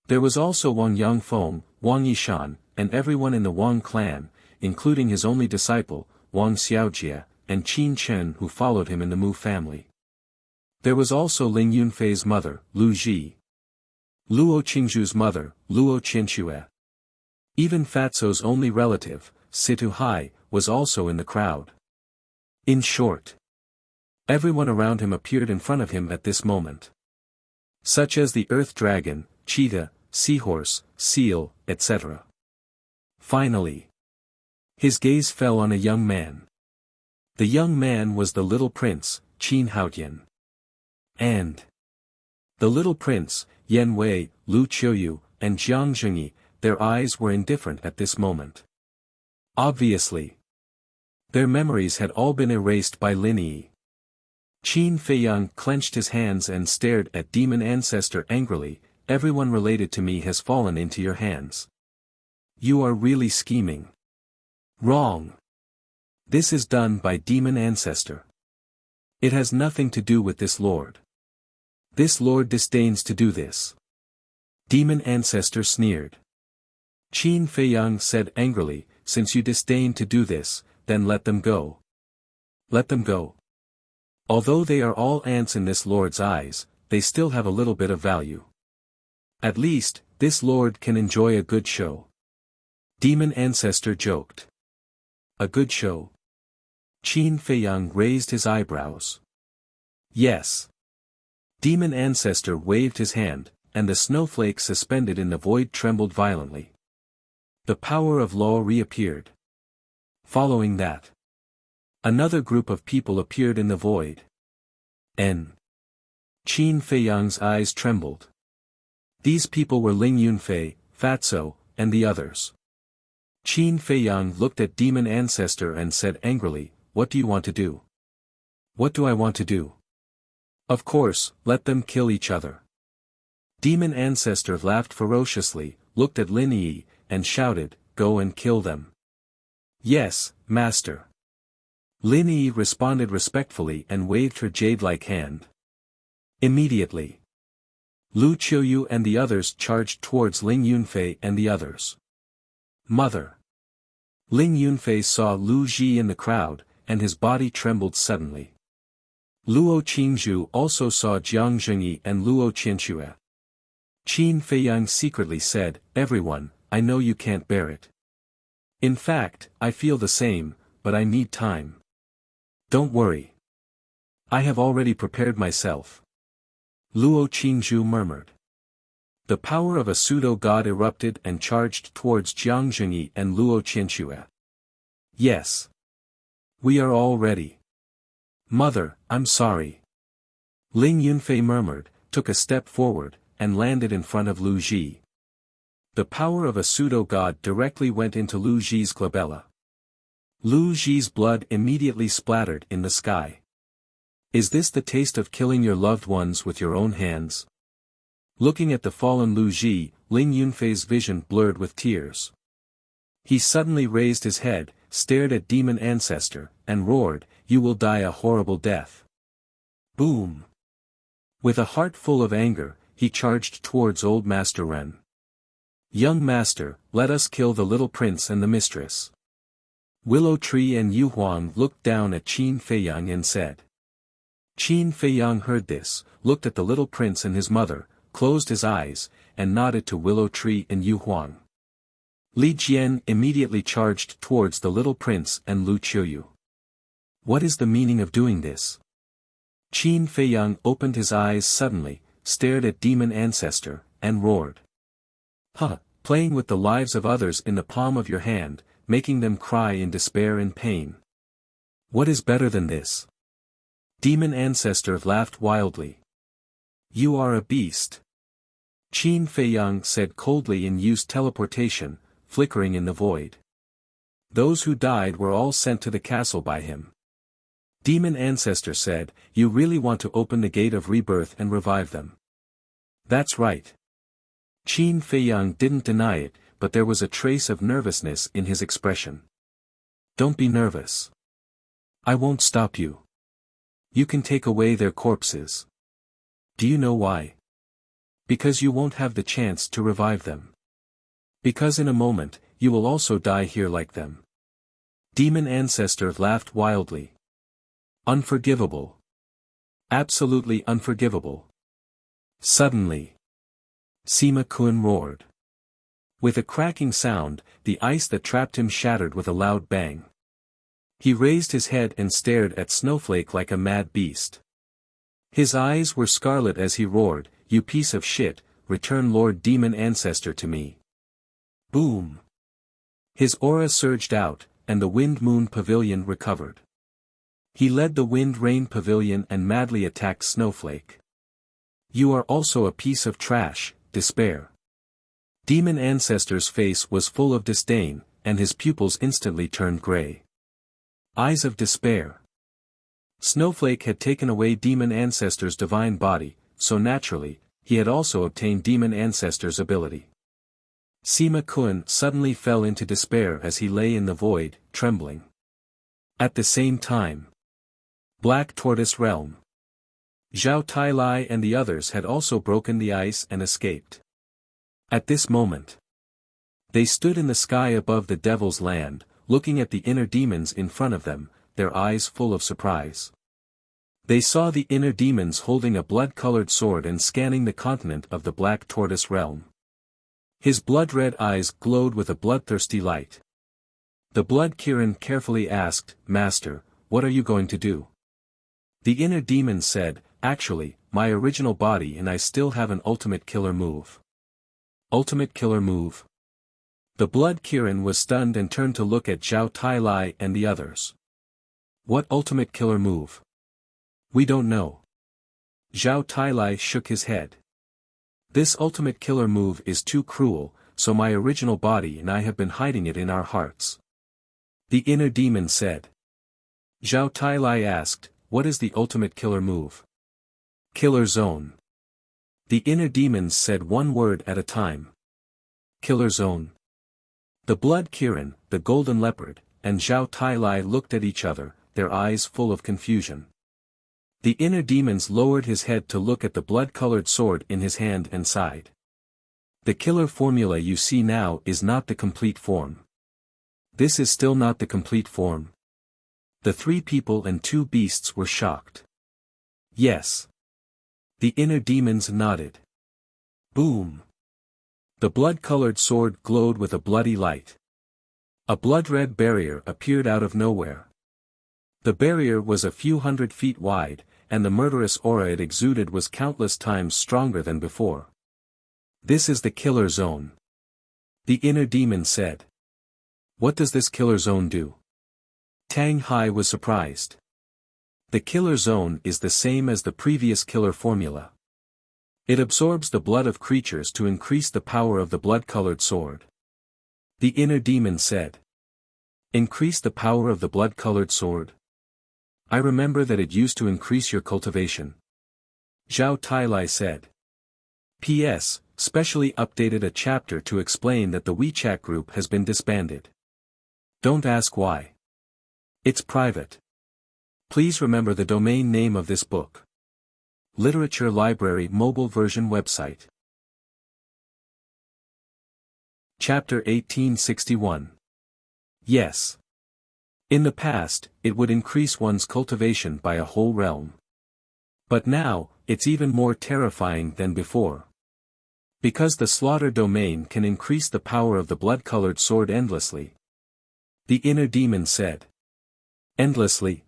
There was also Wang Yangfeng, Wang Yishan, and everyone in the Wang clan, including his only disciple, Wang Xiaojie, and Qin Chen who followed him in the Mu family. There was also Ling Yunfei's mother, Lu Ji. Luo Qingzhu's mother, Luo Qianxue. Even Fatso's only relative, Situ Hai, was also in the crowd. In short, everyone around him appeared in front of him at this moment. Such as the earth dragon, cheetah, seahorse, seal, etc. Finally, his gaze fell on a young man. The young man was the little prince, Qin Haotian. And the little prince, Yan Wei, Lu Qiuyu, and Jiang Zhengyi, their eyes were indifferent at this moment. Obviously, their memories had all been erased by Lin Yi. Qin Feiyang clenched his hands and stared at Demon Ancestor angrily. Everyone related to me has fallen into your hands. You are really scheming. Wrong. This is done by Demon Ancestor. It has nothing to do with this lord. This lord disdains to do this. Demon Ancestor sneered. Qin Feiyang said angrily, since you disdain to do this, then let them go. Let them go. Although they are all ants in this lord's eyes, they still have a little bit of value. At least, this lord can enjoy a good show. Demon Ancestor joked. A good show? Qin Feiyang raised his eyebrows. Yes. Demon Ancestor waved his hand, and the snowflake suspended in the void trembled violently. The power of law reappeared. Following that, another group of people appeared in the void. Qin Feiyang's eyes trembled. These people were Ling Yunfei, Fatso, and the others. Qin Feiyang looked at Demon Ancestor and said angrily, what do you want to do? What do I want to do? Of course, let them kill each other. Demon Ancestor laughed ferociously, looked at Lin Yi, and shouted, go and kill them. Yes, master. Lin Yi responded respectfully and waved her jade-like hand. Immediately, Lu Qiuyu and the others charged towards Ling Yunfei and the others. Mother! Ling Yunfei saw Lu Ji in the crowd, and his body trembled suddenly. Luo Qingzhu also saw Jiang Zhengyi and Luo Qianxue. Qin Feiyang secretly said, everyone, I know you can't bear it. In fact, I feel the same, but I need time. Don't worry. I have already prepared myself. Luo Qingzhu murmured. The power of a pseudo-god erupted and charged towards Jiang Zhengyi and Luo Qianxue. Yes. We are all ready. Mother, I'm sorry. Ling Yunfei murmured, took a step forward, and landed in front of Lu Ji. The power of a pseudo-god directly went into Lu Ji's glabella. Lu Ji's blood immediately splattered in the sky. Is this the taste of killing your loved ones with your own hands? Looking at the fallen Lu Ji, Ling Yunfei's vision blurred with tears. He suddenly raised his head, stared at Demon Ancestor, and roared, you will die a horrible death. Boom! With a heart full of anger, he charged towards Old Master Ren. Young master, let us kill the little prince and the mistress. Willow Tree and Yu Huang looked down at Qin Feiyang and said. Qin Feiyang heard this, looked at the little prince and his mother, closed his eyes, and nodded to Willow Tree and Yu Huang. Li Jian immediately charged towards the little prince and Lu Qiuyu. What is the meaning of doing this? Qin Feiyang opened his eyes suddenly, stared at Demon Ancestor, and roared. Huh, playing with the lives of others in the palm of your hand, making them cry in despair and pain. What is better than this? Demon Ancestor laughed wildly. You are a beast. Qin Feiyang said coldly and used teleportation, flickering in the void. Those who died were all sent to the castle by him. Demon Ancestor said, you really want to open the gate of rebirth and revive them. That's right. Qin Feiyang didn't deny it, but there was a trace of nervousness in his expression. Don't be nervous. I won't stop you. You can take away their corpses. Do you know why? Because you won't have the chance to revive them. Because in a moment, you will also die here like them. Demon Ancestor laughed wildly. Unforgivable. Absolutely unforgivable. Suddenly, Sima Kun roared. With a cracking sound, the ice that trapped him shattered with a loud bang. He raised his head and stared at Snowflake like a mad beast. His eyes were scarlet as he roared, "You piece of shit, return Lord Demon Ancestor to me." Boom! His aura surged out, and the Wind Moon Pavilion recovered. He led the Wind Rain Pavilion and madly attacked Snowflake. "You are also a piece of trash, Despair." Demon Ancestor's face was full of disdain, and his pupils instantly turned gray. Eyes of despair. Snowflake had taken away Demon Ancestor's divine body, so naturally, he had also obtained Demon Ancestor's ability. Sima Kun suddenly fell into despair as he lay in the void, trembling. At the same time, Black Tortoise Realm. Zhao Tailai and the others had also broken the ice and escaped. At this moment, they stood in the sky above the Devil's Land, looking at the inner demons in front of them, their eyes full of surprise. They saw the inner demons holding a blood-colored sword and scanning the continent of the Black Tortoise Realm. His blood-red eyes glowed with a bloodthirsty light. The Blood Kirin carefully asked, "Master, what are you going to do?" The inner demon said, "Actually, my original body and I still have an ultimate killer move." Ultimate killer move? The Blood Kirin was stunned and turned to look at Zhao Tailai and the others. "What ultimate killer move?" "We don't know." Zhao Tailai shook his head. "This ultimate killer move is too cruel, so my original body and I have been hiding it in our hearts." The inner demon said. Zhao Tailai asked, "What is the ultimate killer move?" "Killer Zone." The inner demons said one word at a time. Killer Zone. The Blood Kirin, the Golden Leopard, and Zhao Tailai looked at each other, their eyes full of confusion. The inner demons lowered his head to look at the blood-colored sword in his hand and sighed. "The killer formula you see now is not the complete form." "This is still not the complete form?" The 3 people and 2 beasts were shocked. "Yes." The inner demons nodded. Boom! The blood-colored sword glowed with a bloody light. A blood-red barrier appeared out of nowhere. The barrier was a few hundred feet wide, and the murderous aura it exuded was countless times stronger than before. "This is the killer zone." The inner demon said. "What does this killer zone do?" Tang Hai was surprised. The killer zone is the same as the previous killer formula. It absorbs the blood of creatures to increase the power of the blood-colored sword. The inner demon said. "Increase the power of the blood-colored sword?" "I remember that it used to increase your cultivation." Zhao Tailai said. P.S. Specially updated a chapter to explain that the WeChat group has been disbanded. Don't ask why. It's private. Please remember the domain name of this book. Literature Library Mobile Version Website. Chapter 1861. Yes. In the past, it would increase one's cultivation by a whole realm. But now, it's even more terrifying than before. Because the slaughter domain can increase the power of the blood-colored sword endlessly. The inner demon said. Endlessly?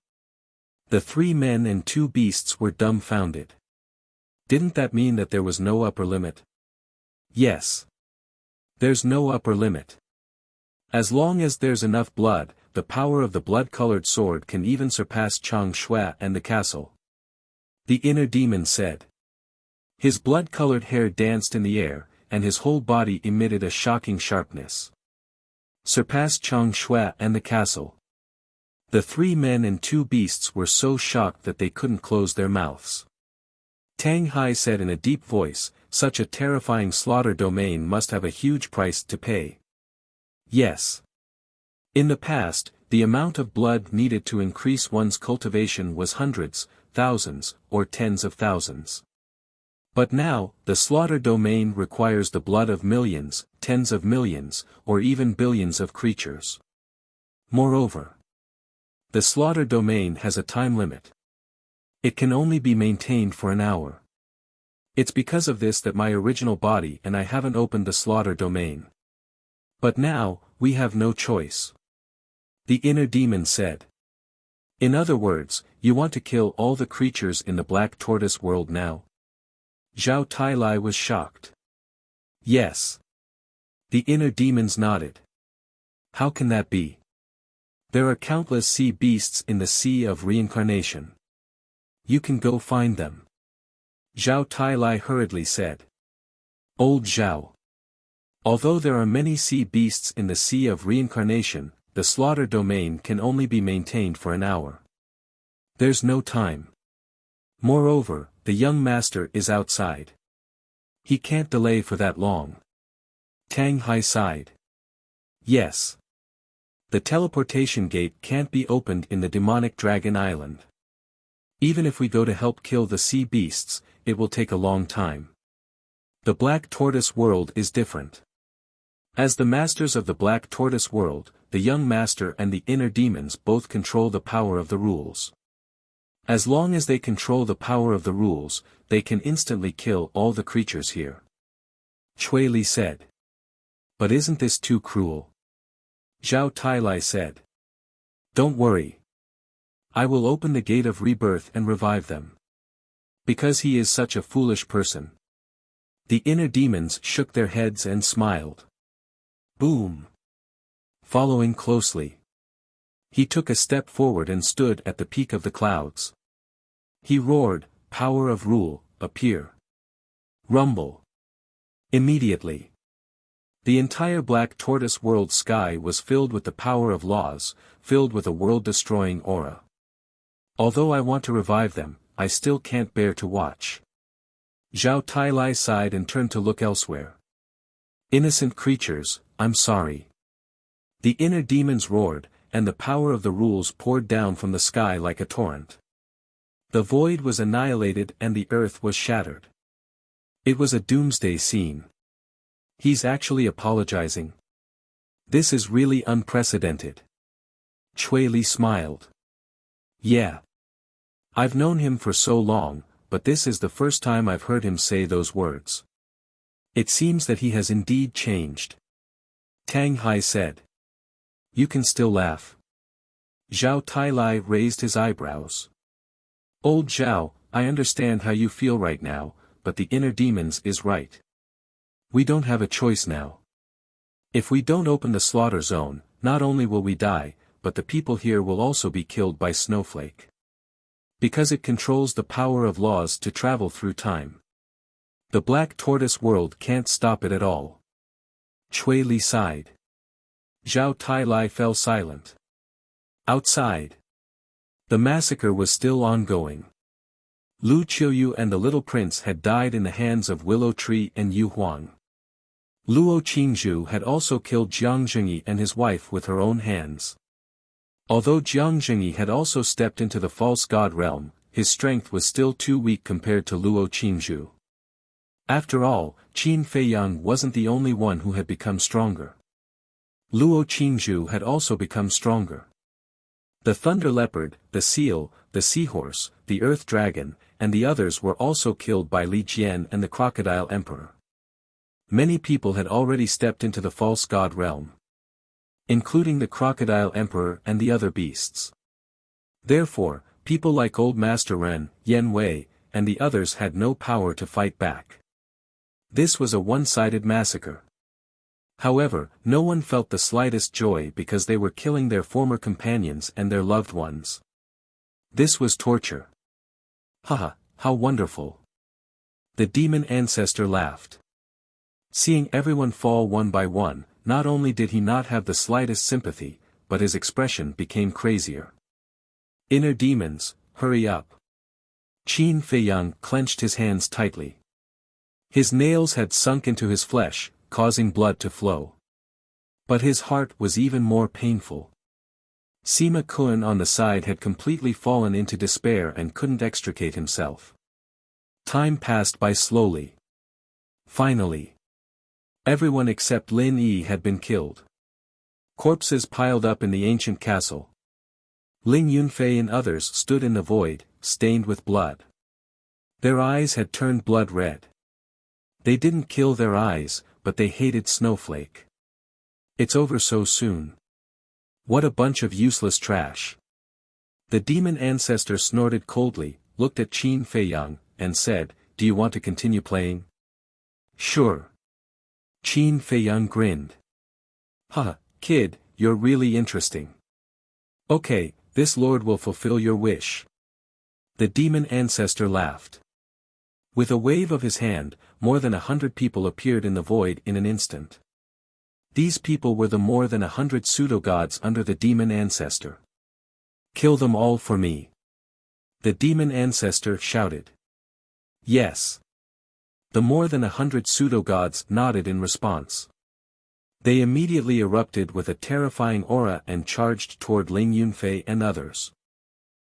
The 3 men and 2 beasts were dumbfounded. Didn't that mean that there was no upper limit? Yes. There's no upper limit. As long as there's enough blood, the power of the blood-colored sword can even surpass Chang Shui and the castle. The inner demon said. His blood-colored hair danced in the air, and his whole body emitted a shocking sharpness. Surpass Chang Shui and the castle. The 3 men and 2 beasts were so shocked that they couldn't close their mouths. Tang Hai said in a deep voice, "Such a terrifying slaughter domain must have a huge price to pay." Yes. In the past, the amount of blood needed to increase one's cultivation was hundreds, thousands, or tens of thousands. But now, the slaughter domain requires the blood of millions, tens of millions, or even billions of creatures. Moreover, the slaughter domain has a time limit. It can only be maintained for an hour. It's because of this that my original body and I haven't opened the slaughter domain. But now, we have no choice. The inner demon said. In other words, you want to kill all the creatures in the Black Tortoise world now? Zhao Tailai was shocked. Yes. The inner demons nodded. How can that be? There are countless sea beasts in the Sea of Reincarnation. You can go find them. Zhao Tailai hurriedly said. Old Zhao. Although there are many sea beasts in the Sea of Reincarnation, the slaughter domain can only be maintained for an hour. There's no time. Moreover, the young master is outside. He can't delay for that long. Tang Hai sighed. Yes. The teleportation gate can't be opened in the demonic dragon island. Even if we go to help kill the sea beasts, it will take a long time. The Black Tortoise world is different. As the masters of the Black Tortoise world, the young master and the inner demons both control the power of the rules. As long as they control the power of the rules, they can instantly kill all the creatures here. Chui Li said. But isn't this too cruel? Zhao Tailai said. Don't worry. I will open the gate of rebirth and revive them. Because he is such a foolish person. The inner demons shook their heads and smiled. Boom. Following closely. He took a step forward and stood at the peak of the clouds. He roared, Power of rule, appear. Rumble. Immediately. The entire Black Tortoise world sky was filled with the power of laws, filled with a world-destroying aura. Although I want to revive them, I still can't bear to watch. Zhao Tailai sighed and turned to look elsewhere. Innocent creatures, I'm sorry. The inner demons roared, and the power of the rules poured down from the sky like a torrent. The void was annihilated and the earth was shattered. It was a doomsday scene. He's actually apologizing. This is really unprecedented. Chui Li smiled. Yeah. I've known him for so long, but this is the first time I've heard him say those words. It seems that he has indeed changed. Tang Hai said. You can still laugh. Zhao Tailai raised his eyebrows. Old Zhao, I understand how you feel right now, but the inner demons is right. We don't have a choice now. If we don't open the slaughter zone, not only will we die, but the people here will also be killed by Snowflake. Because it controls the power of laws to travel through time. The Black Tortoise world can't stop it at all. Chui Li sighed. Zhao Tailai fell silent. Outside. The massacre was still ongoing. Lu Qiuyu and the little prince had died in the hands of Willow Tree and Yu Huang. Luo Qingzhu had also killed Jiang Zhengyi and his wife with her own hands. Although Jiang Zhengyi had also stepped into the false god realm, his strength was still too weak compared to Luo Qingzhu. After all, Qin Feiyang wasn't the only one who had become stronger. Luo Qingzhu had also become stronger. The Thunder Leopard, the Seal, the Seahorse, the Earth Dragon, and the others were also killed by Li Jian and the Crocodile Emperor. Many people had already stepped into the false god realm, including the Crocodile Emperor and the other beasts. Therefore, people like Old Master Ren, Yen Wei, and the others had no power to fight back. This was a one-sided massacre. However, no one felt the slightest joy because they were killing their former companions and their loved ones. This was torture. Haha, how wonderful. The demon ancestor laughed. Seeing everyone fall one by one, not only did he not have the slightest sympathy, but his expression became crazier. Inner demons, hurry up. Qin Feiyang clenched his hands tightly. His nails had sunk into his flesh, causing blood to flow. But his heart was even more painful. Sima Kun on the side had completely fallen into despair and couldn't extricate himself. Time passed by slowly. Finally. Everyone except Lin Yi had been killed. Corpses piled up in the ancient castle. Ling Yunfei and others stood in the void, stained with blood. Their eyes had turned blood red. They didn't kill their eyes, but they hated Snowflake. It's over so soon. What a bunch of useless trash. The demon ancestor snorted coldly, looked at Qin Feiyang, and said, "Do you want to continue playing?" "Sure." Qin Feiyang grinned. "Huh, kid, you're really interesting. Okay, this lord will fulfill your wish." The demon ancestor laughed. With a wave of his hand, more than 100 people appeared in the void in an instant. These people were the more than 100 pseudo-gods under the demon ancestor. "Kill them all for me," the demon ancestor shouted. "Yes." The more than 100 pseudo-gods nodded in response. They immediately erupted with a terrifying aura and charged toward Ling Yunfei and others.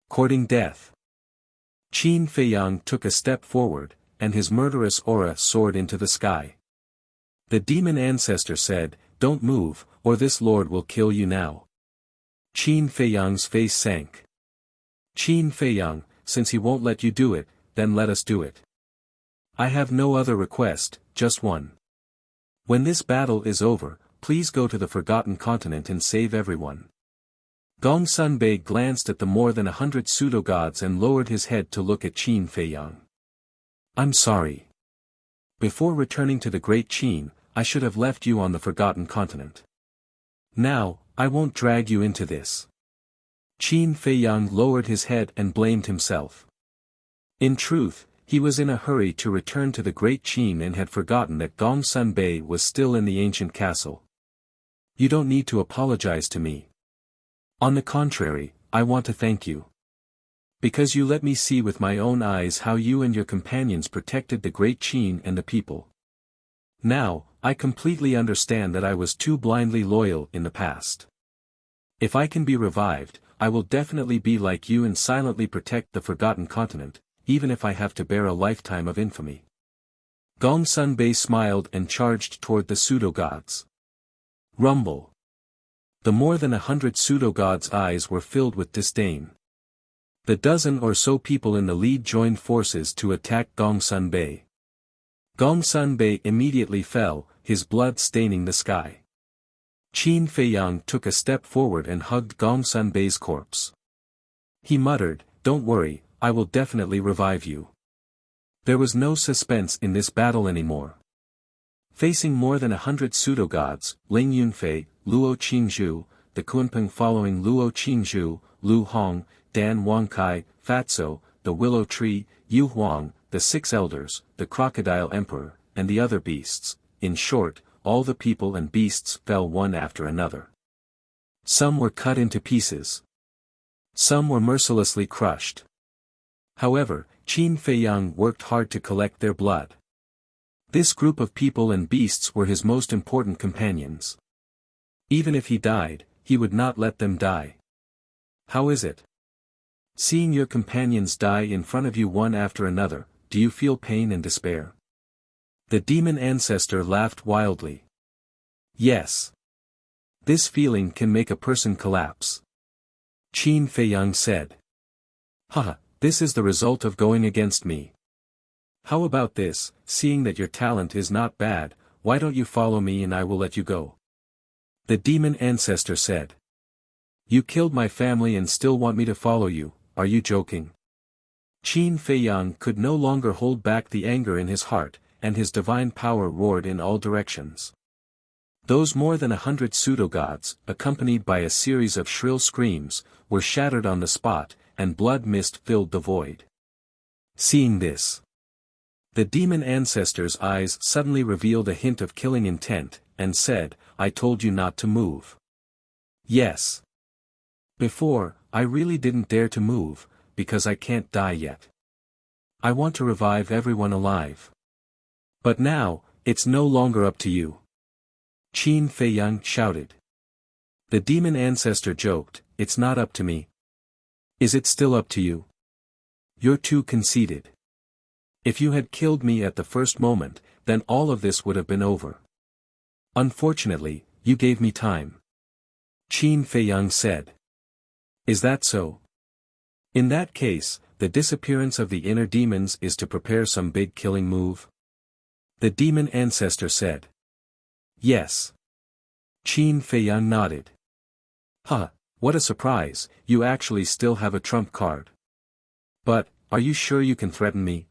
Courting death. Qin Feiyang took a step forward, and his murderous aura soared into the sky. The demon ancestor said, "Don't move, or this lord will kill you now." Qin Feiyang's face sank. "Qin Feiyang, since he won't let you do it, then let us do it. I have no other request, just one. When this battle is over, please go to the Forgotten Continent and save everyone." Gong Sunbei glanced at the more than 100 pseudo-gods and lowered his head to look at Qin Feiyang. "I'm sorry. Before returning to the Great Qin, I should have left you on the Forgotten Continent. Now, I won't drag you into this." Qin Feiyang lowered his head and blamed himself. In truth, he was in a hurry to return to the Great Qin and had forgotten that Gong Sunbei was still in the ancient castle. "You don't need to apologize to me. On the contrary, I want to thank you. Because you let me see with my own eyes how you and your companions protected the Great Qin and the people. Now, I completely understand that I was too blindly loyal in the past. If I can be revived, I will definitely be like you and silently protect the Forgotten Continent, even if I have to bear a lifetime of infamy." Gong Sunbei smiled and charged toward the pseudo-gods. Rumble. The more than 100 pseudo-gods' eyes were filled with disdain. The dozen or so people in the lead joined forces to attack Gong Sunbei. Gong Sunbei immediately fell, his blood staining the sky. Qin Feiyang took a step forward and hugged Gong Sunbei's corpse. He muttered, "Don't worry, I will definitely revive you." There was no suspense in this battle anymore. Facing more than 100 pseudo-gods, Ling Yunfei, Luo Qingzhu, the Kunpeng following Luo Qingzhu, Lu Hong, Dan Wangkai, Fatso, the Willow Tree, Yu Huang, the Six Elders, the Crocodile Emperor, and the other beasts, in short, all the people and beasts fell one after another. Some were cut into pieces. Some were mercilessly crushed. However, Qin Feiyang worked hard to collect their blood. This group of people and beasts were his most important companions. Even if he died, he would not let them die. How is it? Seeing your companions die in front of you one after another, do you feel pain and despair? The demon ancestor laughed wildly. Yes. This feeling can make a person collapse. Qin Feiyang said. Haha, this is the result of going against me. How about this, seeing that your talent is not bad, why don't you follow me and I will let you go? The demon ancestor said. You killed my family and still want me to follow you, are you joking? Qin Feiyang could no longer hold back the anger in his heart, and his divine power roared in all directions. Those more than 100 pseudo-gods, accompanied by a series of shrill screams, were shattered on the spot, and blood mist filled the void. Seeing this, the demon ancestor's eyes suddenly revealed a hint of killing intent, and said, I told you not to move. Yes. Before, I really didn't dare to move, because I can't die yet. I want to revive everyone alive. But now, it's no longer up to you. Qin Feiyang shouted. The demon ancestor joked, it's not up to me. Is it still up to you? You're too conceited. If you had killed me at the first moment, then all of this would have been over. Unfortunately, you gave me time. Qin Feiyang said. Is that so? In that case, the disappearance of the inner demons is to prepare some big killing move? The demon ancestor said. Yes. Qin Feiyang nodded. Huh, What a surprise, you actually still have a trump card. But, are you sure you can threaten me?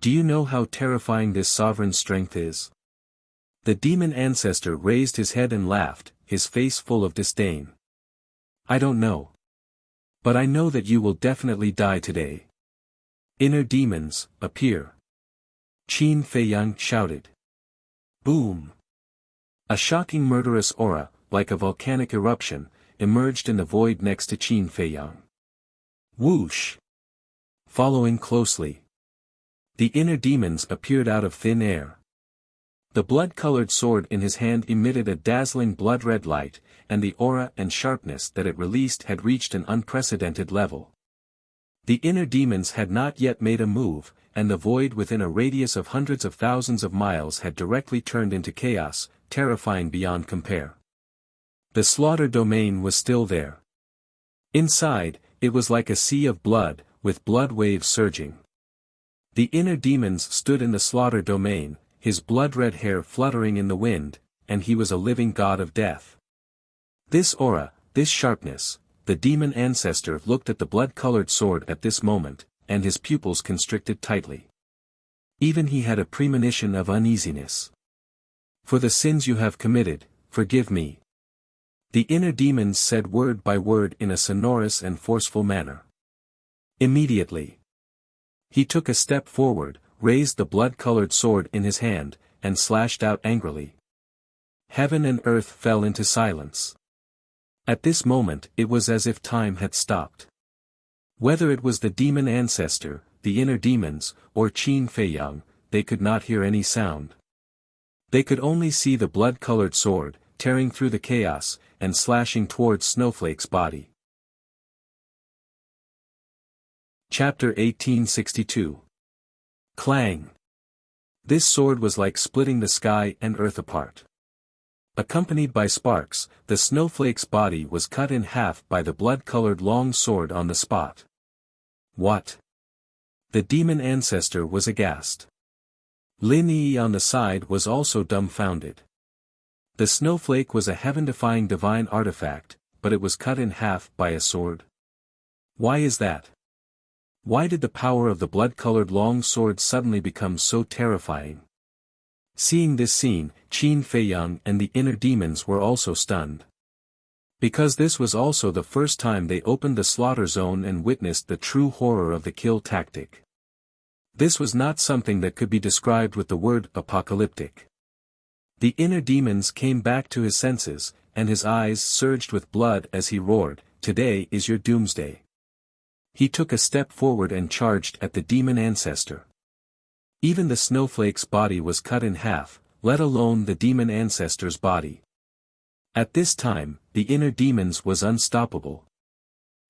Do you know how terrifying this sovereign strength is? The demon ancestor raised his head and laughed, his face full of disdain. I don't know. But I know that you will definitely die today. Inner demons, appear. Qin Feiyang shouted. Boom! A shocking murderous aura, like a volcanic eruption, emerged in the void next to Qin Feiyang. Whoosh! Following closely. The inner demons appeared out of thin air. The blood-colored sword in his hand emitted a dazzling blood-red light, and the aura and sharpness that it released had reached an unprecedented level. The inner demons had not yet made a move, and the void within a radius of hundreds of thousands of miles had directly turned into chaos, terrifying beyond compare. The slaughter domain was still there. Inside, it was like a sea of blood, with blood waves surging. The inner demons stood in the slaughter domain, his blood-red hair fluttering in the wind, and he was a living god of death. This aura, this sharpness, the demon ancestor looked at the blood-colored sword at this moment, and his pupils constricted tightly. Even he had a premonition of uneasiness. For the sins you have committed, forgive me. The inner demons said word by word in a sonorous and forceful manner. Immediately, he took a step forward, raised the blood-colored sword in his hand, and slashed out angrily. Heaven and earth fell into silence. At this moment it was as if time had stopped. Whether it was the demon ancestor, the inner demons, or Qin Feiyang, they could not hear any sound. They could only see the blood-colored sword, tearing through the chaos, and slashing towards Snowflake's body. Chapter 1862. Clang! This sword was like splitting the sky and earth apart. Accompanied by sparks, the snowflake's body was cut in half by the blood-colored long sword on the spot. What? The demon ancestor was aghast. Lin Yi on the side was also dumbfounded. The snowflake was a heaven-defying divine artifact, but it was cut in half by a sword. Why is that? Why did the power of the blood-colored long sword suddenly become so terrifying? Seeing this scene, Qin Feiyang and the inner demons were also stunned. Because this was also the first time they opened the slaughter zone and witnessed the true horror of the kill tactic. This was not something that could be described with the word apocalyptic. The inner demons came back to his senses, and his eyes surged with blood as he roared, "Today is your doomsday." He took a step forward and charged at the demon ancestor. Even the snowflake's body was cut in half, let alone the demon ancestor's body. At this time, the inner demons was unstoppable.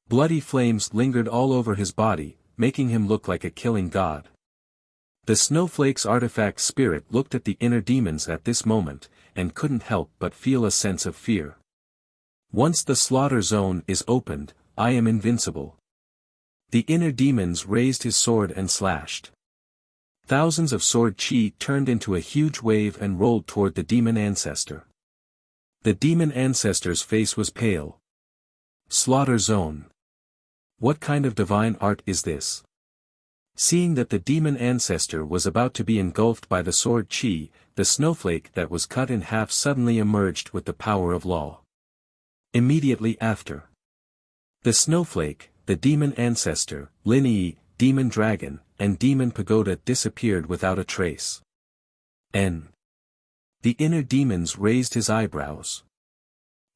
Bloody flames lingered all over his body, making him look like a killing god. The snowflake's artifact spirit looked at the inner demons at this moment, and couldn't help but feel a sense of fear. Once the slaughter zone is opened, I am invincible. The inner demons raised his sword and slashed. Thousands of sword chi turned into a huge wave and rolled toward the demon ancestor. The demon ancestor's face was pale. Slaughter zone. What kind of divine art is this? Seeing that the demon ancestor was about to be engulfed by the sword chi, the snowflake that was cut in half suddenly emerged with the power of law. Immediately after, the snowflake, the demon ancestor, Lin Yi, demon dragon, and demon pagoda disappeared without a trace. The inner demons raised his eyebrows.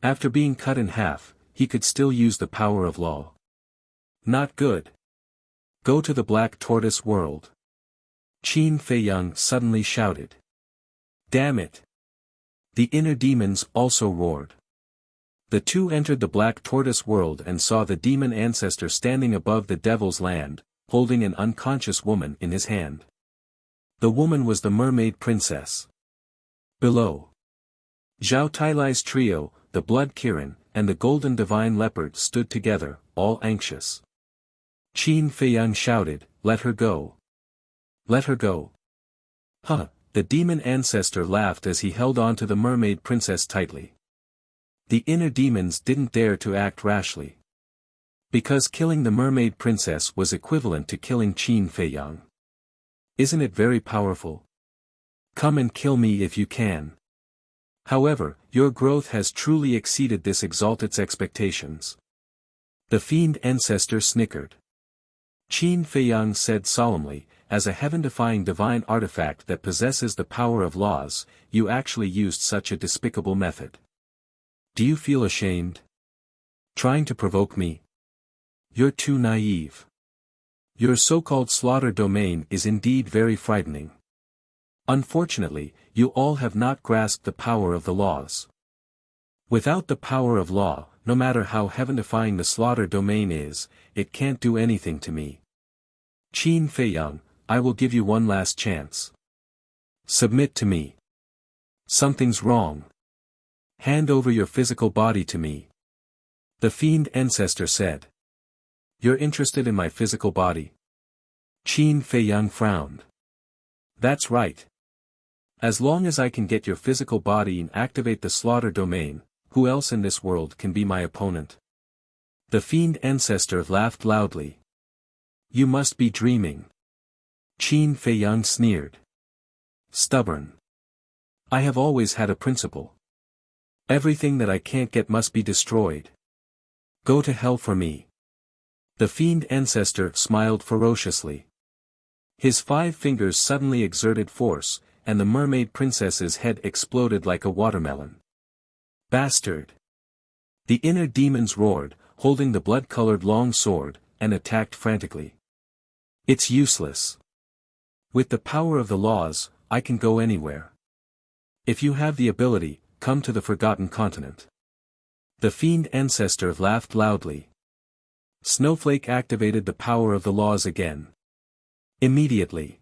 After being cut in half, he could still use the power of law. Not good. Go to the Black Tortoise world. Qin Feiyang suddenly shouted. Damn it! The inner demons also roared. The two entered the Black Tortoise world and saw the demon ancestor standing above the Devil's Land, holding an unconscious woman in his hand. The woman was the mermaid princess. Below, Zhao Tailai's trio, the Blood Kirin, and the Golden Divine Leopard stood together, all anxious. Qin Feiyang shouted, "Let her go! Let her go!" Huh! The demon ancestor laughed as he held on to the mermaid princess tightly. The inner demons didn't dare to act rashly. Because killing the mermaid princess was equivalent to killing Qin Feiyang. Isn't it very powerful? Come and kill me if you can. However, your growth has truly exceeded this exalted's expectations. The fiend ancestor snickered. Qin Feiyang said solemnly, as a heaven-defying divine artifact that possesses the power of laws, you actually used such a despicable method. Do you feel ashamed? Trying to provoke me? You're too naive. Your so-called slaughter domain is indeed very frightening. Unfortunately, you all have not grasped the power of the laws. Without the power of law, no matter how heaven-defying the slaughter domain is, it can't do anything to me. Qin Feiyang, I will give you one last chance. Submit to me. Something's wrong. Hand over your physical body to me. The fiend ancestor said. You're interested in my physical body? Qin Feiyang frowned. That's right. As long as I can get your physical body and activate the slaughter domain, who else in this world can be my opponent? The fiend ancestor laughed loudly. You must be dreaming. Qin Feiyang sneered. Stubborn. I have always had a principle. Everything that I can't get must be destroyed. Go to hell for me. The fiend ancestor smiled ferociously. His 5 fingers suddenly exerted force, and the mermaid princess's head exploded like a watermelon. Bastard! The inner demons roared, holding the blood-colored long sword, and attacked frantically. It's useless. With the power of the laws, I can go anywhere. If you have the ability, come to the Forgotten Continent. The fiend ancestor laughed loudly. Snowflake activated the power of the laws again. Immediately.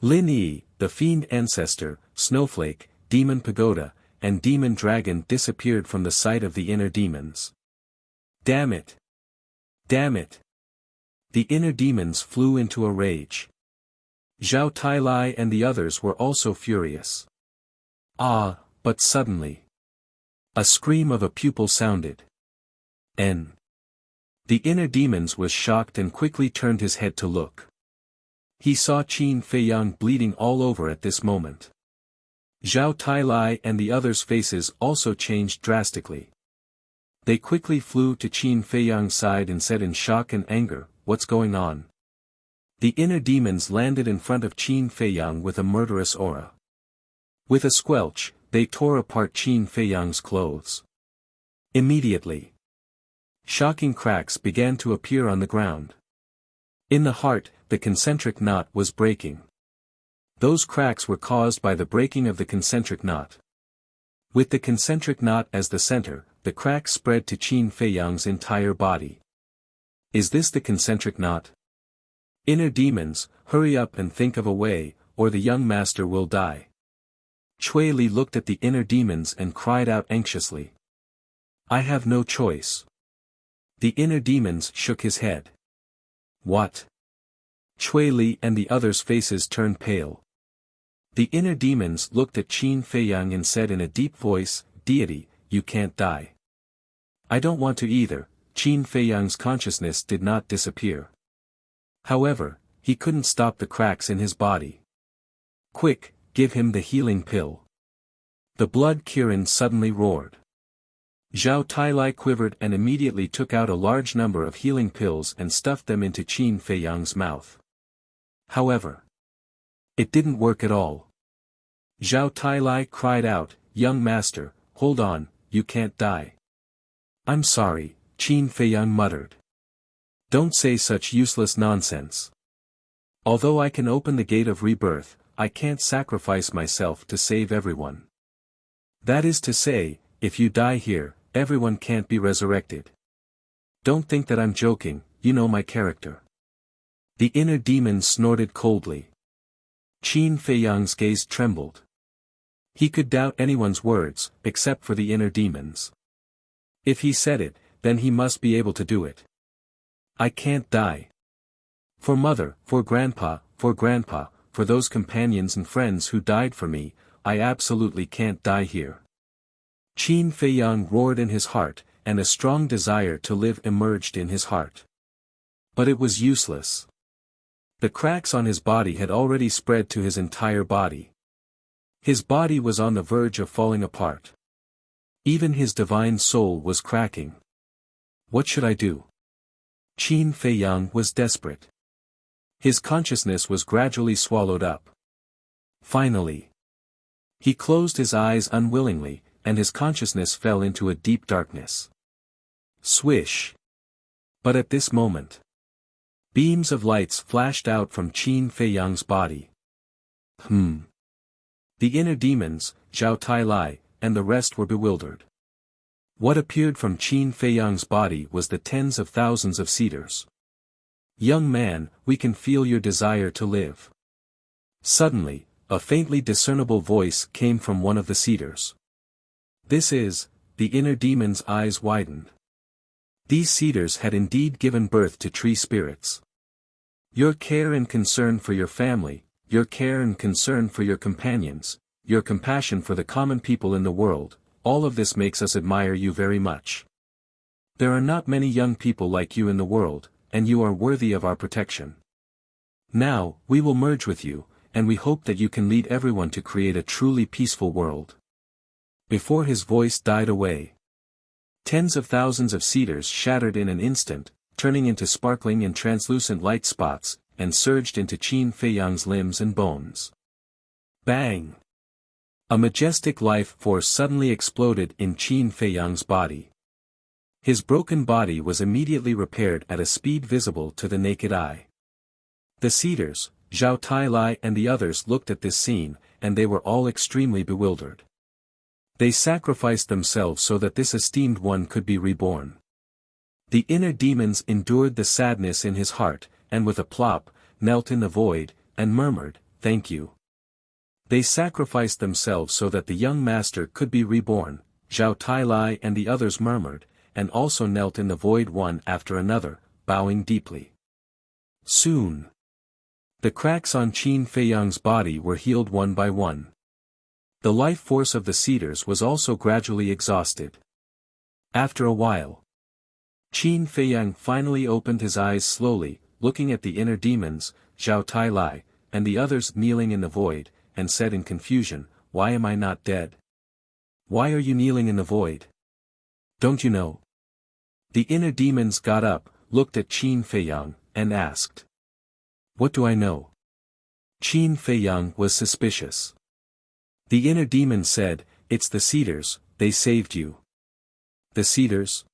Lin Yi, the fiend ancestor, Snowflake, Demon Pagoda, and Demon Dragon disappeared from the sight of the inner demons. Damn it! Damn it! The inner demons flew into a rage. Zhao Tailai and the others were also furious. But suddenly. A scream of a pupil sounded. N. The inner demons was shocked and quickly turned his head to look. He saw Qin Feiyang bleeding all over at this moment. Zhao Tailai and the others' faces also changed drastically. They quickly flew to Qin Feiyang's side and said in shock and anger, "What's going on?" The inner demons landed in front of Qin Feiyang with a murderous aura. With a squelch, they tore apart Qin Feiyang's clothes. Immediately, shocking cracks began to appear on the ground. In the heart, the concentric knot was breaking. Those cracks were caused by the breaking of the concentric knot. With the concentric knot as the center, the cracks spread to Qin Feiyang's entire body. Is this the concentric knot? Inner demons, hurry up and think of a way, or the young master will die. Chui Li looked at the inner demons and cried out anxiously. I have no choice. The inner demons shook his head. What? Chui Li and the others' faces turned pale. The inner demons looked at Qin Feiyang and said in a deep voice, Deity, you can't die. I don't want to either. Qin Feiyang's consciousness did not disappear. However, he couldn't stop the cracks in his body. Quick, give him the healing pill. The blood Kirin suddenly roared. Zhao Tailai quivered and immediately took out a large number of healing pills and stuffed them into Qin Feiyang's mouth. However, it didn't work at all. Zhao Tailai cried out, Young master, hold on, you can't die. I'm sorry, Qin Feiyang muttered. Don't say such useless nonsense. Although I can open the gate of rebirth, I can't sacrifice myself to save everyone. That is to say, if you die here, everyone can't be resurrected. Don't think that I'm joking, you know my character. The inner demon snorted coldly. Qin Feiyang's gaze trembled. He could doubt anyone's words, except for the inner demons. If he said it, then he must be able to do it. I can't die. For mother, for grandpa, for those companions and friends who died for me, I absolutely can't die here. Qin Feiyang roared in his heart, and a strong desire to live emerged in his heart. But it was useless. The cracks on his body had already spread to his entire body. His body was on the verge of falling apart. Even his divine soul was cracking. What should I do? Qin Feiyang was desperate. His consciousness was gradually swallowed up. Finally, he closed his eyes unwillingly, and his consciousness fell into a deep darkness. Swish! But at this moment, beams of lights flashed out from Qin Feiyang's body. The inner demons, Zhao Tai-Lai, and the rest were bewildered. What appeared from Qin Feiyang's body was the tens of thousands of cedars. Young man, we can feel your desire to live. Suddenly, a faintly discernible voice came from one of the cedars. This is, the inner demon's eyes widened. These cedars had indeed given birth to tree spirits. Your care and concern for your family, your care and concern for your companions, your compassion for the common people in the world, all of this makes us admire you very much. There are not many young people like you in the world, and you are worthy of our protection. Now, we will merge with you, and we hope that you can lead everyone to create a truly peaceful world. Before his voice died away, tens of thousands of cedars shattered in an instant, turning into sparkling and translucent light spots, and surged into Qin Feiyang's limbs and bones. Bang! A majestic life force suddenly exploded in Qin Feiyang's body. His broken body was immediately repaired at a speed visible to the naked eye. The cedars, Zhao Tai-Lai and the others looked at this scene, and they were all extremely bewildered. They sacrificed themselves so that this esteemed one could be reborn. The inner demons endured the sadness in his heart, and with a plop, knelt in the void, and murmured, "Thank you." They sacrificed themselves so that the young master could be reborn. Zhao Tai-Lai and the others murmured, and also knelt in the void one after another, bowing deeply. Soon, the cracks on Qin Feiyang's body were healed one by one. The life force of the cedars was also gradually exhausted. After a while, Qin Feiyang finally opened his eyes slowly, looking at the inner demons, Zhao Tai-Lai, and the others kneeling in the void, and said in confusion, "Why am I not dead? Why are you kneeling in the void? Don't you know?" The inner demons got up, looked at Qin Feiyang, and asked, "What do I know?" Qin Feiyang was suspicious. The inner demon said, "It's the cedars, they saved you." The cedars?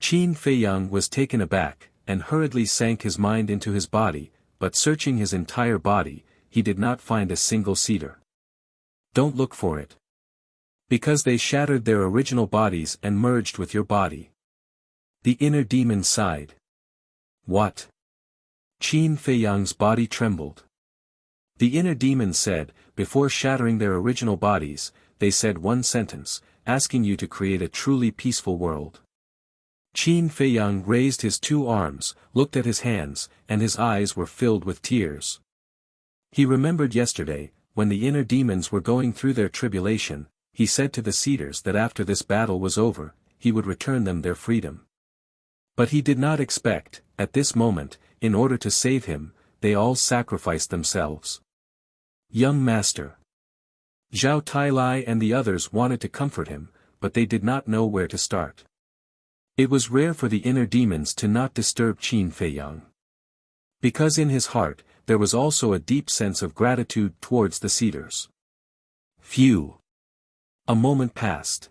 Qin Feiyang was taken aback, and hurriedly sank his mind into his body, but searching his entire body, he did not find a single cedar. Don't look for it. Because they shattered their original bodies and merged with your body. The inner demon sighed. What? Qin Feiyang's body trembled. The inner demon said, before shattering their original bodies, they said one sentence, asking you to create a truly peaceful world. Qin Feiyang raised his two arms, looked at his hands, and his eyes were filled with tears. He remembered yesterday, when the inner demons were going through their tribulation, he said to the cedars that after this battle was over, he would return them their freedom. But he did not expect, at this moment, in order to save him, they all sacrificed themselves. Young master. Zhao Tai-Lai and the others wanted to comfort him, but they did not know where to start. It was rare for the inner demons to not disturb Qin Feiyang. Because in his heart, there was also a deep sense of gratitude towards the cedars. Phew! A moment passed.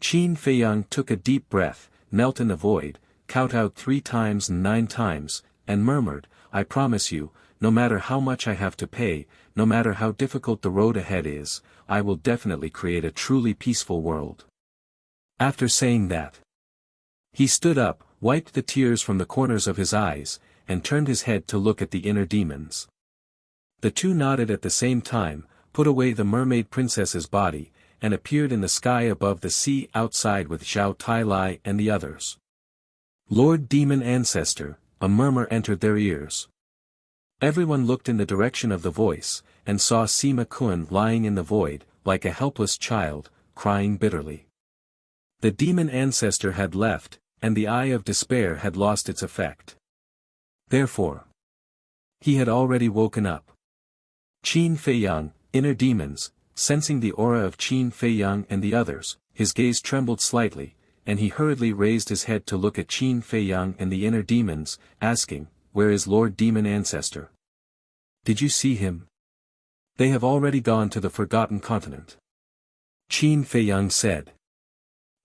Qin Feiyang took a deep breath, knelt in the void, kowtowed 3 times and 9 times, and murmured, "I promise you, no matter how much I have to pay, no matter how difficult the road ahead is, I will definitely create a truly peaceful world." After saying that, he stood up, wiped the tears from the corners of his eyes, and turned his head to look at the inner demons. The two nodded at the same time, put away the mermaid princess's body, and appeared in the sky above the sea outside with Zhao Tai-Lai and the others. Lord Demon Ancestor, a murmur entered their ears. Everyone looked in the direction of the voice, and saw Sima Kun lying in the void, like a helpless child, crying bitterly. The demon ancestor had left, and the eye of despair had lost its effect. Therefore, he had already woken up. Qin Feiyang, inner demons, sensing the aura of Qin Feiyang and the others, his gaze trembled slightly, and he hurriedly raised his head to look at Qin Feiyang and the inner demons, asking, "Where is Lord Demon Ancestor? Did you see him?" "They have already gone to the Forgotten Continent," Qin Feiyang said.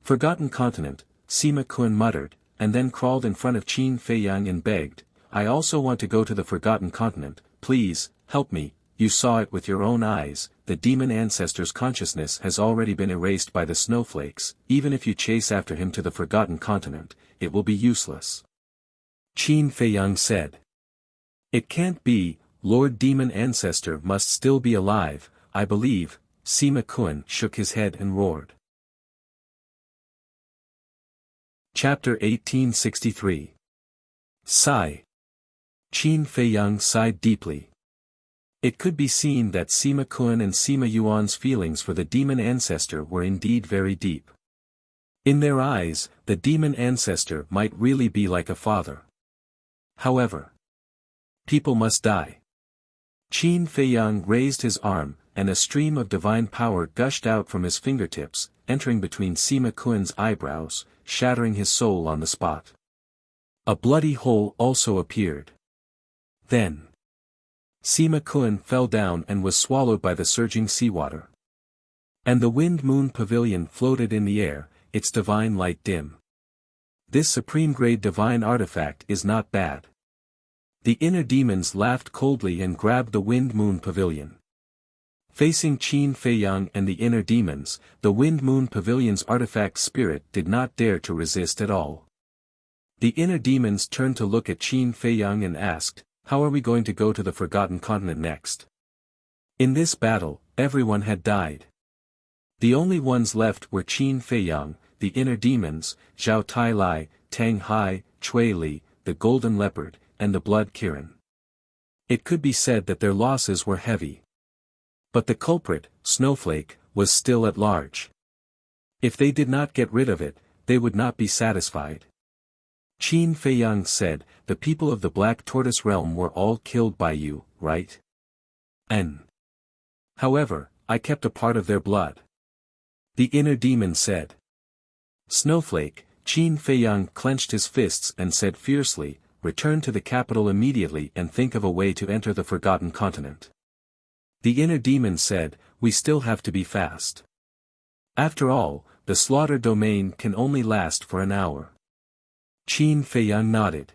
"Forgotten Continent," Sima Kun muttered, and then crawled in front of Qin Feiyang and begged, "I also want to go to the Forgotten Continent, please, help me. You saw it with your own eyes, the demon ancestor's consciousness has already been erased by the snowflakes, even if you chase after him to the Forgotten Continent, it will be useless." Qin Feiyang said. "It can't be, Lord Demon Ancestor must still be alive, I believe." Sima Kun shook his head and roared. Chapter 1863. Sigh. Qin Feiyang sighed deeply. It could be seen that Sima Kun and Sima Yuan's feelings for the demon ancestor were indeed very deep. In their eyes, the demon ancestor might really be like a father. However, people must die. Qin Feiyang raised his arm, and a stream of divine power gushed out from his fingertips, entering between Sima Kun's eyebrows, shattering his soul on the spot. A bloody hole also appeared. Then, Sima Kun fell down and was swallowed by the surging seawater. And the Wind-Moon Pavilion floated in the air, its divine light dim. This supreme-grade divine artifact is not bad. The inner demons laughed coldly and grabbed the Wind-Moon Pavilion. Facing Qin Feiyang and the inner demons, the Wind-Moon Pavilion's artifact spirit did not dare to resist at all. The inner demons turned to look at Qin Feiyang and asked, "How are we going to go to the Forgotten Continent next?" In this battle, everyone had died. The only ones left were Qin Feiyang, the inner demons, Zhao Tailai, Tang Hai, Cui Li, the Golden Leopard, and the Blood Kirin. It could be said that their losses were heavy. But the culprit, Snowflake, was still at large. If they did not get rid of it, they would not be satisfied. Qin Feiyang said, "The people of the Black Tortoise realm were all killed by you, right? However, I kept a part of their blood." The inner demon said. Snowflake, Qin Feiyang clenched his fists and said fiercely, "Return to the capital immediately and think of a way to enter the Forgotten Continent." The inner demon said, "We still have to be fast. After all, the slaughter domain can only last for an hour." Qin Feiyang nodded.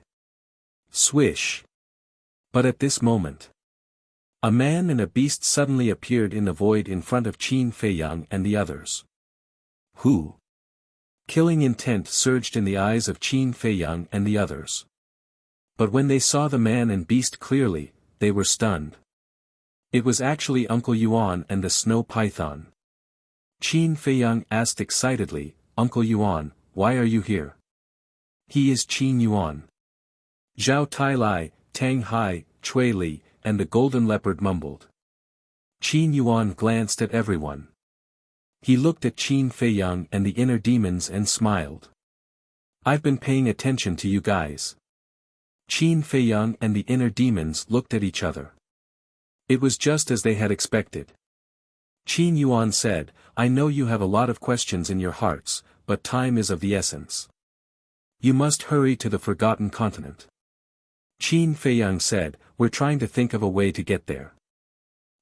Swish. But at this moment, a man and a beast suddenly appeared in the void in front of Qin Feiyang and the others. Who? Killing intent surged in the eyes of Qin Feiyang and the others. But when they saw the man and beast clearly, they were stunned. It was actually Uncle Yuan and the snow python. Qin Feiyang asked excitedly, "Uncle Yuan, why are you here?" "He is Qin Yuan." Zhao Tailai, Tang Hai, Cui Li, and the Golden Leopard mumbled. Qin Yuan glanced at everyone. He looked at Qin Feiyang and the inner demons and smiled. "I've been paying attention to you guys." Qin Feiyang and the inner demons looked at each other. It was just as they had expected. Qin Yuan said, "I know you have a lot of questions in your hearts, but time is of the essence. You must hurry to the Forgotten Continent." Qin Feiyang said, "We're trying to think of a way to get there."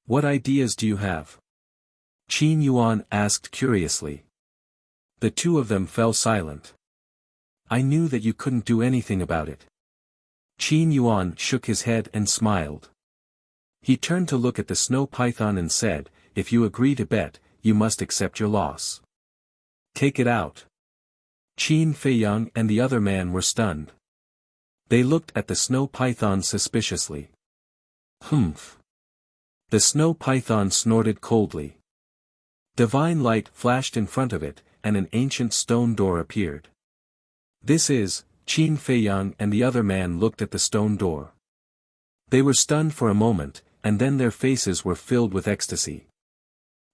"What ideas do you have?" Qin Yuan asked curiously. The two of them fell silent. "I knew that you couldn't do anything about it." Qin Yuan shook his head and smiled. He turned to look at the snow python and said, "If you agree to bet, you must accept your loss. Take it out." Qin Feiyang and the other man were stunned. They looked at the snow python suspiciously. "Humph." The snow python snorted coldly. Divine light flashed in front of it, and an ancient stone door appeared. "This is," Qin Feiyang and the other man looked at the stone door. They were stunned for a moment, and then their faces were filled with ecstasy.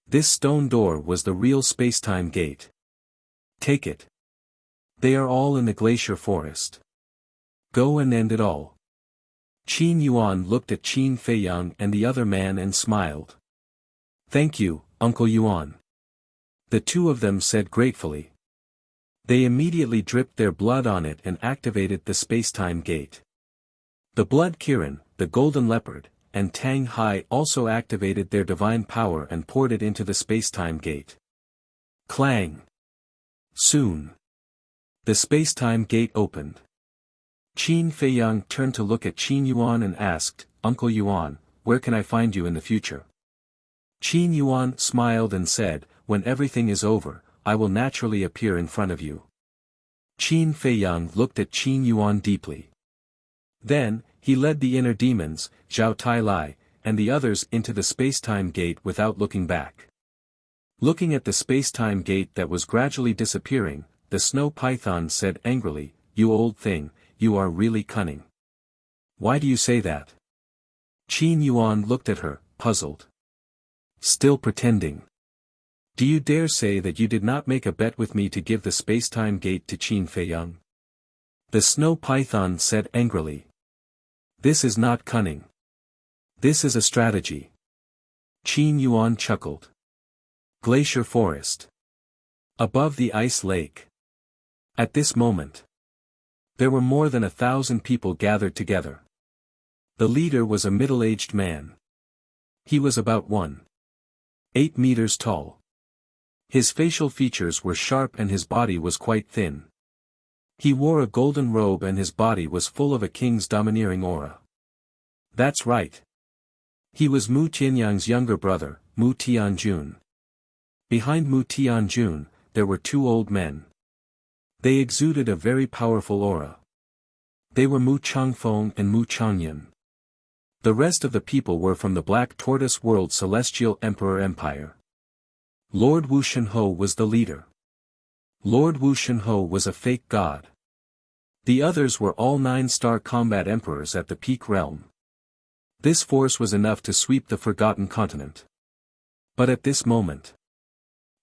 This stone door was the real space-time gate. Take it. They are all in the glacier forest. Go and end it all. Qin Yuan looked at Qin Feiyang and the other man and smiled. Thank you, Uncle Yuan. The two of them said gratefully. They immediately dripped their blood on it and activated the space-time gate. The Blood Kirin, the Golden Leopard, and Tang Hai also activated their divine power and poured it into the space-time gate. Clang! Soon. The space-time gate opened. Qin Feiyang turned to look at Qin Yuan and asked, Uncle Yuan, where can I find you in the future? Qin Yuan smiled and said, when everything is over, I will naturally appear in front of you. Qin Feiyang looked at Qin Yuan deeply. Then, he led the inner demons, Zhao Tai Lai, and the others into the space-time gate without looking back. Looking at the space-time gate that was gradually disappearing, the snow python said angrily, You old thing, you are really cunning. Why do you say that? Qin Yuan looked at her, puzzled. Still pretending. Do you dare say that you did not make a bet with me to give the space-time gate to Qin Feiyang? The snow python said angrily. This is not cunning. This is a strategy. Qin Yuan chuckled. Glacier forest. Above the ice lake. At this moment, there were more than 1,000 people gathered together. The leader was a middle-aged man. He was about 1.8 meters tall. His facial features were sharp and his body was quite thin. He wore a golden robe and his body was full of a king's domineering aura. That's right. He was Mu Tianyang's younger brother, Mu Tianjun. Behind Mu Tianjun, there were two old men. They exuded a very powerful aura. They were Mu Changfeng and Mu Changyan. The rest of the people were from the Black Tortoise World Celestial Emperor Empire. Lord Wu Shenhe was the leader. Lord Wu Shenhe was a fake god. The others were all 9-star combat emperors at the peak realm. This force was enough to sweep the Forgotten Continent. But at this moment,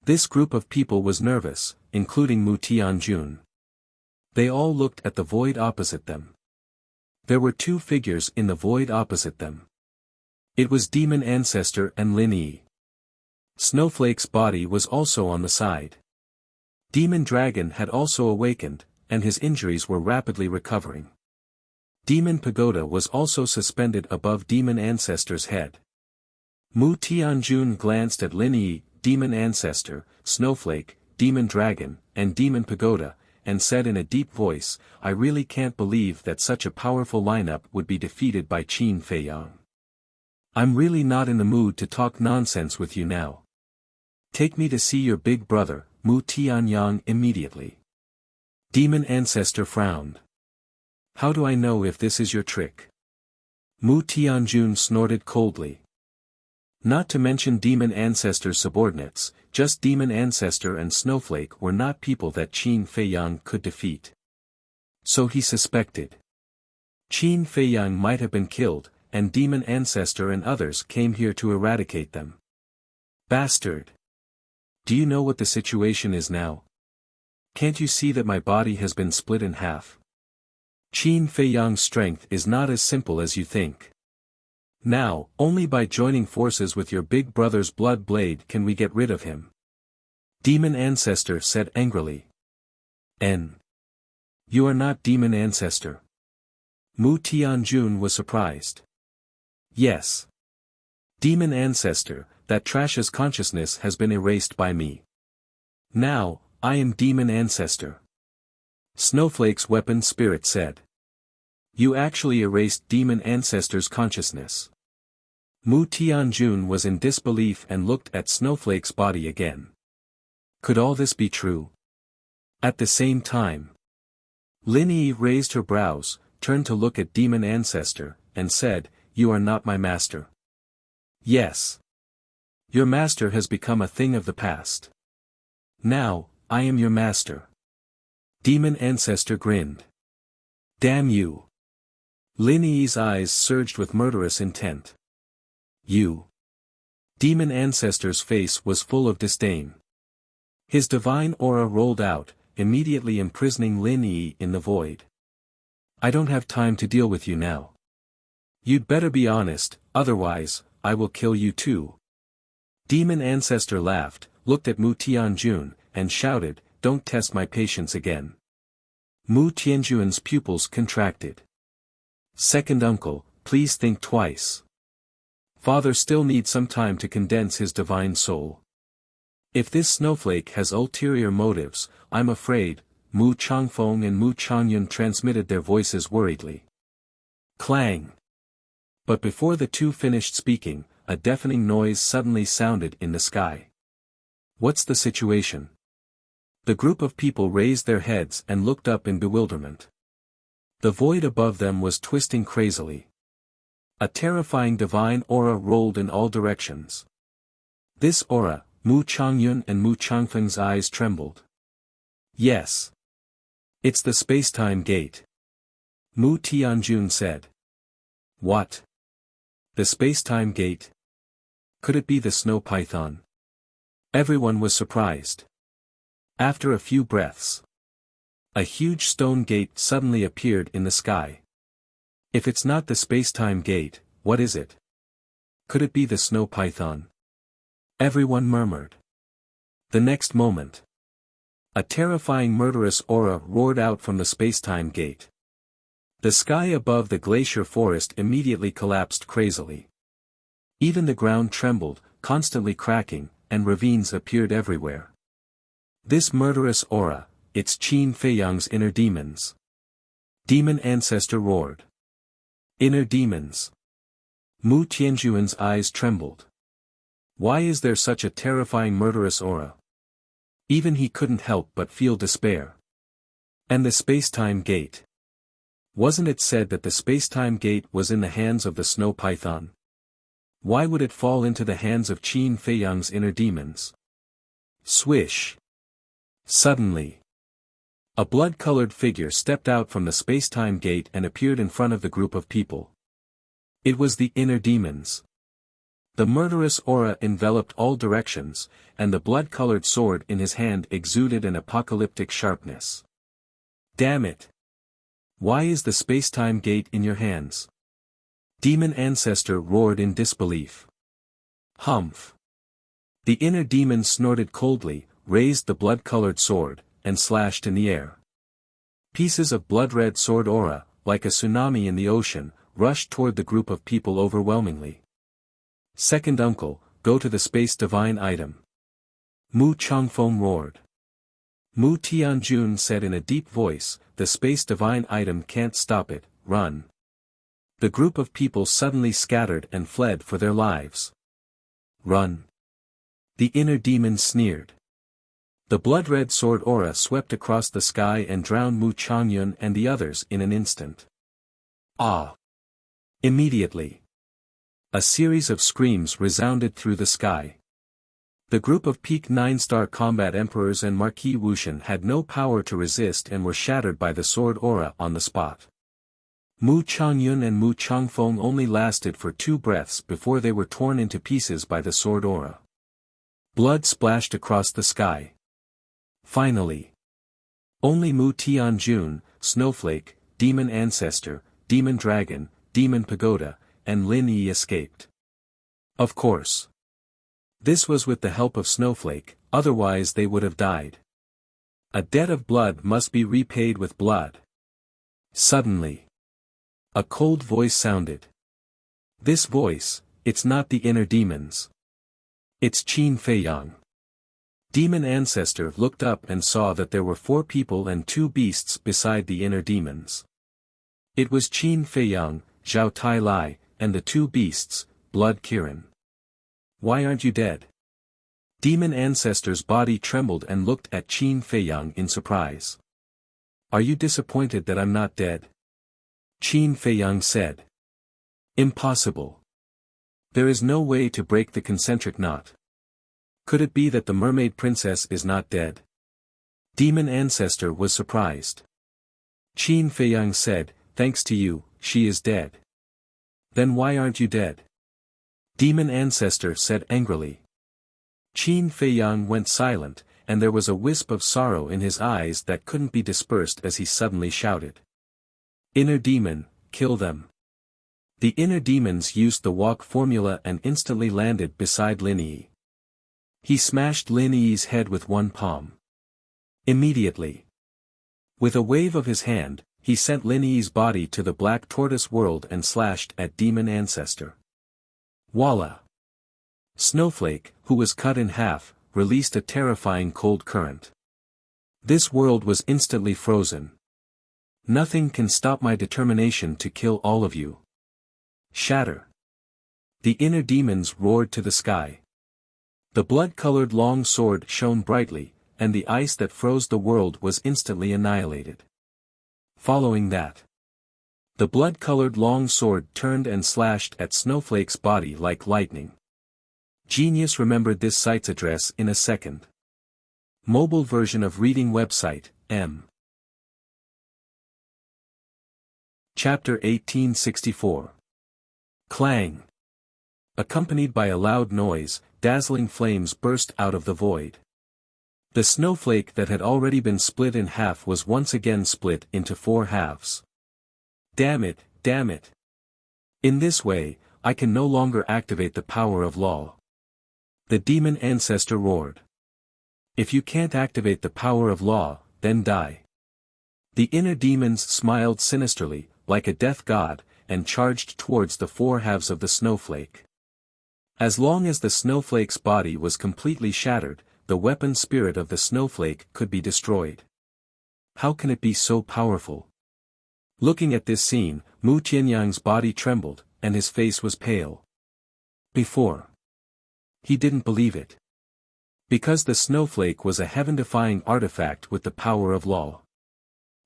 this group of people was nervous, including Mu Tianjun. They all looked at the void opposite them. There were two figures in the void opposite them. It was Demon Ancestor and Lin Yi. Snowflake's body was also on the side. Demon Dragon had also awakened, and his injuries were rapidly recovering. Demon Pagoda was also suspended above Demon Ancestor's head. Mu Tianjun glanced at Lin Yi, Demon Ancestor, Snowflake, Demon Dragon, and Demon Pagoda, and said in a deep voice, I really can't believe that such a powerful lineup would be defeated by Qin Feiyang. I'm really not in the mood to talk nonsense with you now. Take me to see your big brother, Mu Tianyang immediately. Demon Ancestor frowned. How do I know if this is your trick? Mu Tianjun snorted coldly. Not to mention Demon Ancestor's subordinates, just Demon Ancestor and Snowflake were not people that Qin Feiyang could defeat. So he suspected. Qin Feiyang might have been killed, and Demon Ancestor and others came here to eradicate them. Bastard! Do you know what the situation is now? Can't you see that my body has been split in half? Qin Feiyang's strength is not as simple as you think. Now, only by joining forces with your big brother's blood blade can we get rid of him. Demon Ancestor said angrily. You are not Demon Ancestor. Mu Tianjun was surprised. Yes. Demon Ancestor, that trash's consciousness has been erased by me. Now, I am Demon Ancestor. Snowflake's weapon spirit said. You actually erased Demon Ancestor's consciousness. Mu Tianjun was in disbelief and looked at Snowflake's body again. Could all this be true? At the same time, Lin Yi raised her brows, turned to look at Demon Ancestor, and said, You are not my master. Yes. Your master has become a thing of the past. Now, I am your master. Demon Ancestor grinned. Damn you. Lin Yi's eyes surged with murderous intent. You. Demon Ancestor's face was full of disdain. His divine aura rolled out, immediately imprisoning Lin Yi in the void. I don't have time to deal with you now. You'd better be honest, otherwise, I will kill you too. Demon Ancestor laughed, looked at Mu Tianjun, and shouted, don't test my patience again. Mu Tianjun's pupils contracted. Second uncle, please think twice. Father still needs some time to condense his divine soul. If this snowflake has ulterior motives, I'm afraid, Mu Changfeng and Mu Changyun transmitted their voices worriedly. Clang! But before the two finished speaking, a deafening noise suddenly sounded in the sky. What's the situation? The group of people raised their heads and looked up in bewilderment. The void above them was twisting crazily. A terrifying divine aura rolled in all directions. This aura, Mu Changyun and Mu Changfeng's eyes trembled. Yes. It's the space-time gate. Mu Tianjun said. What? The space-time gate? Could it be the snow python? Everyone was surprised. After a few breaths, a huge stone gate suddenly appeared in the sky. If it's not the space-time gate, what is it? Could it be the snow python? Everyone murmured. The next moment, a terrifying murderous aura roared out from the space-time gate. The sky above the glacier forest immediately collapsed crazily. Even the ground trembled, constantly cracking, and ravines appeared everywhere. This murderous aura, it's Qin Feiyang's inner demons. Demon Ancestor roared. Inner demons. Mu Tianjuan's eyes trembled. Why is there such a terrifying murderous aura? Even he couldn't help but feel despair. And the space-time gate. Wasn't it said that the space-time gate was in the hands of the snow python? Why would it fall into the hands of Qin Feiyang's inner demons? Swish. Suddenly, a blood-colored figure stepped out from the space-time gate and appeared in front of the group of people. It was the inner demons. The murderous aura enveloped all directions, and the blood-colored sword in his hand exuded an apocalyptic sharpness. Damn it! Why is the space-time gate in your hands? Demon Ancestor roared in disbelief. Humph! The inner demon snorted coldly, raised the blood-colored sword, and slashed in the air. Pieces of blood-red sword aura, like a tsunami in the ocean, rushed toward the group of people overwhelmingly. Second uncle, go to the space divine item. Mu Changfeng roared. Mu Tianjun said in a deep voice, the space divine item can't stop it, run. The group of people suddenly scattered and fled for their lives. Run. The inner demon sneered. The blood-red sword aura swept across the sky and drowned Mu Changyun and the others in an instant. Ah! Immediately, a series of screams resounded through the sky. The group of peak 9-star combat emperors and Marquis Wuxian had no power to resist and were shattered by the sword aura on the spot. Mu Changyun and Mu Changfeng only lasted for 2 breaths before they were torn into pieces by the sword aura. Blood splashed across the sky. Finally, only Mu Tianjun, Snowflake, Demon Ancestor, Demon Dragon, Demon Pagoda, and Lin Yi escaped. Of course. This was with the help of Snowflake, otherwise they would have died. A debt of blood must be repaid with blood. Suddenly, a cold voice sounded. This voice, it's not the inner demons. It's Qin Feiyang. Demon Ancestor looked up and saw that there were 4 people and 2 beasts beside the inner demons. It was Qin Feiyang, Zhao Tai Lai, and the 2 beasts, Blood Kirin. Why aren't you dead? Demon Ancestor's body trembled and looked at Qin Feiyang in surprise. Are you disappointed that I'm not dead? Qin Feiyang said. Impossible. There is no way to break the concentric knot. Could it be that the mermaid princess is not dead? Demon Ancestor was surprised. Qin Feiyang said, thanks to you, she is dead. Then why aren't you dead? Demon Ancestor said angrily. Qin Feiyang went silent, and there was a wisp of sorrow in his eyes that couldn't be dispersed as he suddenly shouted. Inner demon, kill them. The inner demons used the walk formula and instantly landed beside Lin Yi. He smashed Lin Yi's head with one palm. Immediately. With a wave of his hand, he sent Lin Yi's body to the Black Tortoise world and slashed at Demon Ancestor. Voila! Snowflake, who was cut in half, released a terrifying cold current. This world was instantly frozen. Nothing can stop my determination to kill all of you. Shatter! The inner demons roared to the sky. The blood-colored long sword shone brightly, and the ice that froze the world was instantly annihilated. Following that, the blood-colored long sword turned and slashed at Snowflake's body like lightning. Genius remembered this site's address in a second. Mobile version of reading website, M. Chapter 1864. Clang. Accompanied by a loud noise, dazzling flames burst out of the void. The snowflake that had already been split in half was once again split into 4 halves. Damn it, damn it. In this way, I can no longer activate the power of law. The demon ancestor roared. If you can't activate the power of law, then die. The inner demons smiled sinisterly, like a death god, and charged towards the 4 halves of the snowflake. As long as the snowflake's body was completely shattered, the weapon spirit of the snowflake could be destroyed. How can it be so powerful? Looking at this scene, Mu Tianyang's body trembled, and his face was pale. Before. He didn't believe it. Because the snowflake was a heaven-defying artifact with the power of law.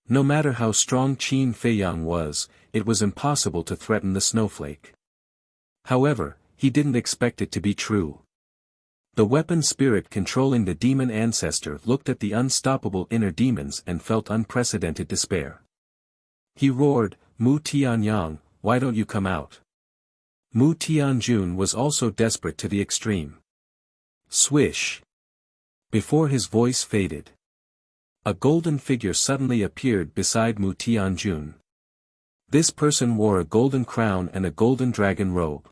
No matter how strong Qin Feiyang was, it was impossible to threaten the snowflake. However, he didn't expect it to be true. The weapon spirit controlling the demon ancestor looked at the unstoppable inner demons and felt unprecedented despair. He roared, Mu Tianyang, why don't you come out? Mu Tianjun was also desperate to the extreme. Swish! Before his voice faded, a golden figure suddenly appeared beside Mu Tianjun. This person wore a golden crown and a golden dragon robe.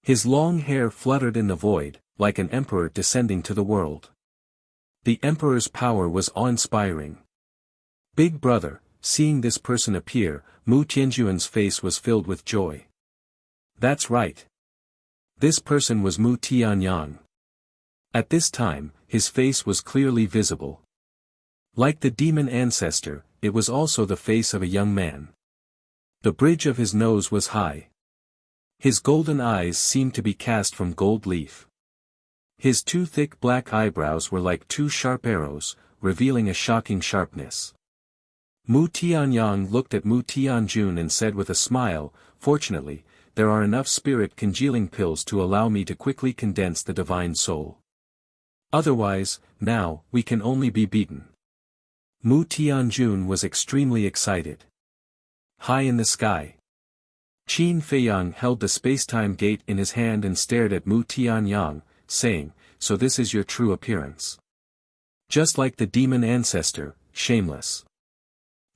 His long hair fluttered in the void, like an emperor descending to the world. The emperor's power was awe-inspiring. Big brother, seeing this person appear, Mu Tianjuan's face was filled with joy. That's right. This person was Mu Tianyang. At this time, his face was clearly visible. Like the demon ancestor, it was also the face of a young man. The bridge of his nose was high. His golden eyes seemed to be cast from gold leaf. His 2 thick black eyebrows were like 2 sharp arrows, revealing a shocking sharpness. Mu Tianyang looked at Mu Tianjun and said with a smile, fortunately, there are enough spirit congealing pills to allow me to quickly condense the divine soul. Otherwise, now, we can only be beaten. Mu Tianjun was extremely excited. High in the sky, Qin Feiyang held the spacetime gate in his hand and stared at Mu Tianyang, saying, so this is your true appearance. Just like the demon ancestor, shameless.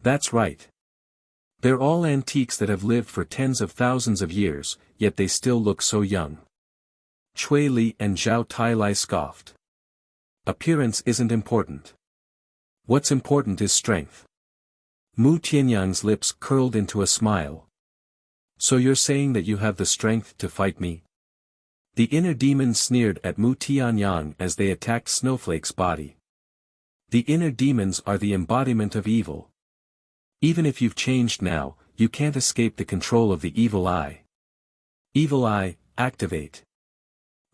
That's right. They're all antiques that have lived for tens of thousands of years, yet they still look so young. Cui Li and Zhao Tailai scoffed. Appearance isn't important. What's important is strength. Mu Tianyang's lips curled into a smile. So you're saying that you have the strength to fight me? The inner demons sneered at Mu Tianyang as they attacked Snowflake's body. The inner demons are the embodiment of evil. Even if you've changed now, you can't escape the control of the evil eye. Evil eye, activate.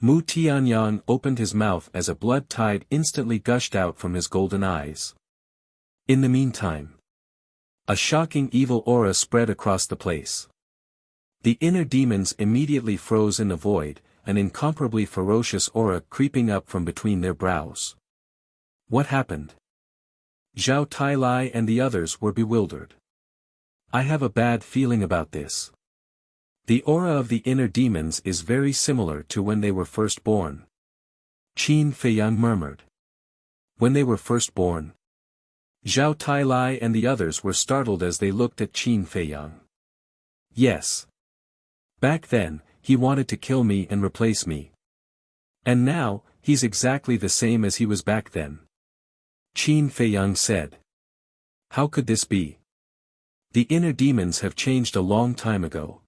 Mu Tianyang opened his mouth as a blood tide instantly gushed out from his golden eyes. In the meantime, a shocking evil aura spread across the place. The inner demons immediately froze in the void, an incomparably ferocious aura creeping up from between their brows. What happened? Zhao Tailai and the others were bewildered. I have a bad feeling about this. The aura of the inner demons is very similar to when they were first born. Qin Feiyang murmured. When they were first born. Zhao Tailai and the others were startled as they looked at Qin Feiyang. Yes. Back then, he wanted to kill me and replace me. And now, he's exactly the same as he was back then. Qin Feiyang said. How could this be? The inner demons have changed a long time ago.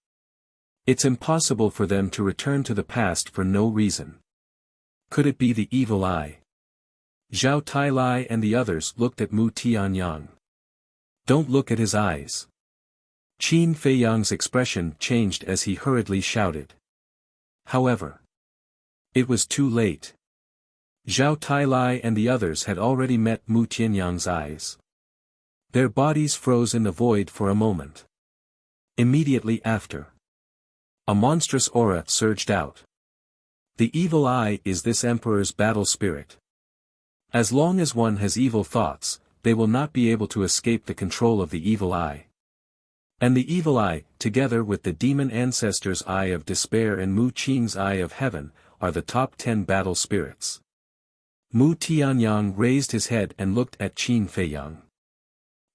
It's impossible for them to return to the past for no reason. Could it be the evil eye? Zhao Tailai and the others looked at Mu Tianyang. Don't look at his eyes. Qin Feiyang's expression changed as he hurriedly shouted. However, it was too late. Zhao Tailai and the others had already met Mu Tianyang's eyes. Their bodies froze in the void for a moment. Immediately after, a monstrous aura surged out. The evil eye is this emperor's battle spirit. As long as one has evil thoughts, they will not be able to escape the control of the evil eye. And the evil eye, together with the demon ancestor's eye of despair and Mu Qing's eye of heaven, are the top 10 battle spirits. Mu Tianyang raised his head and looked at Qin Feiyang.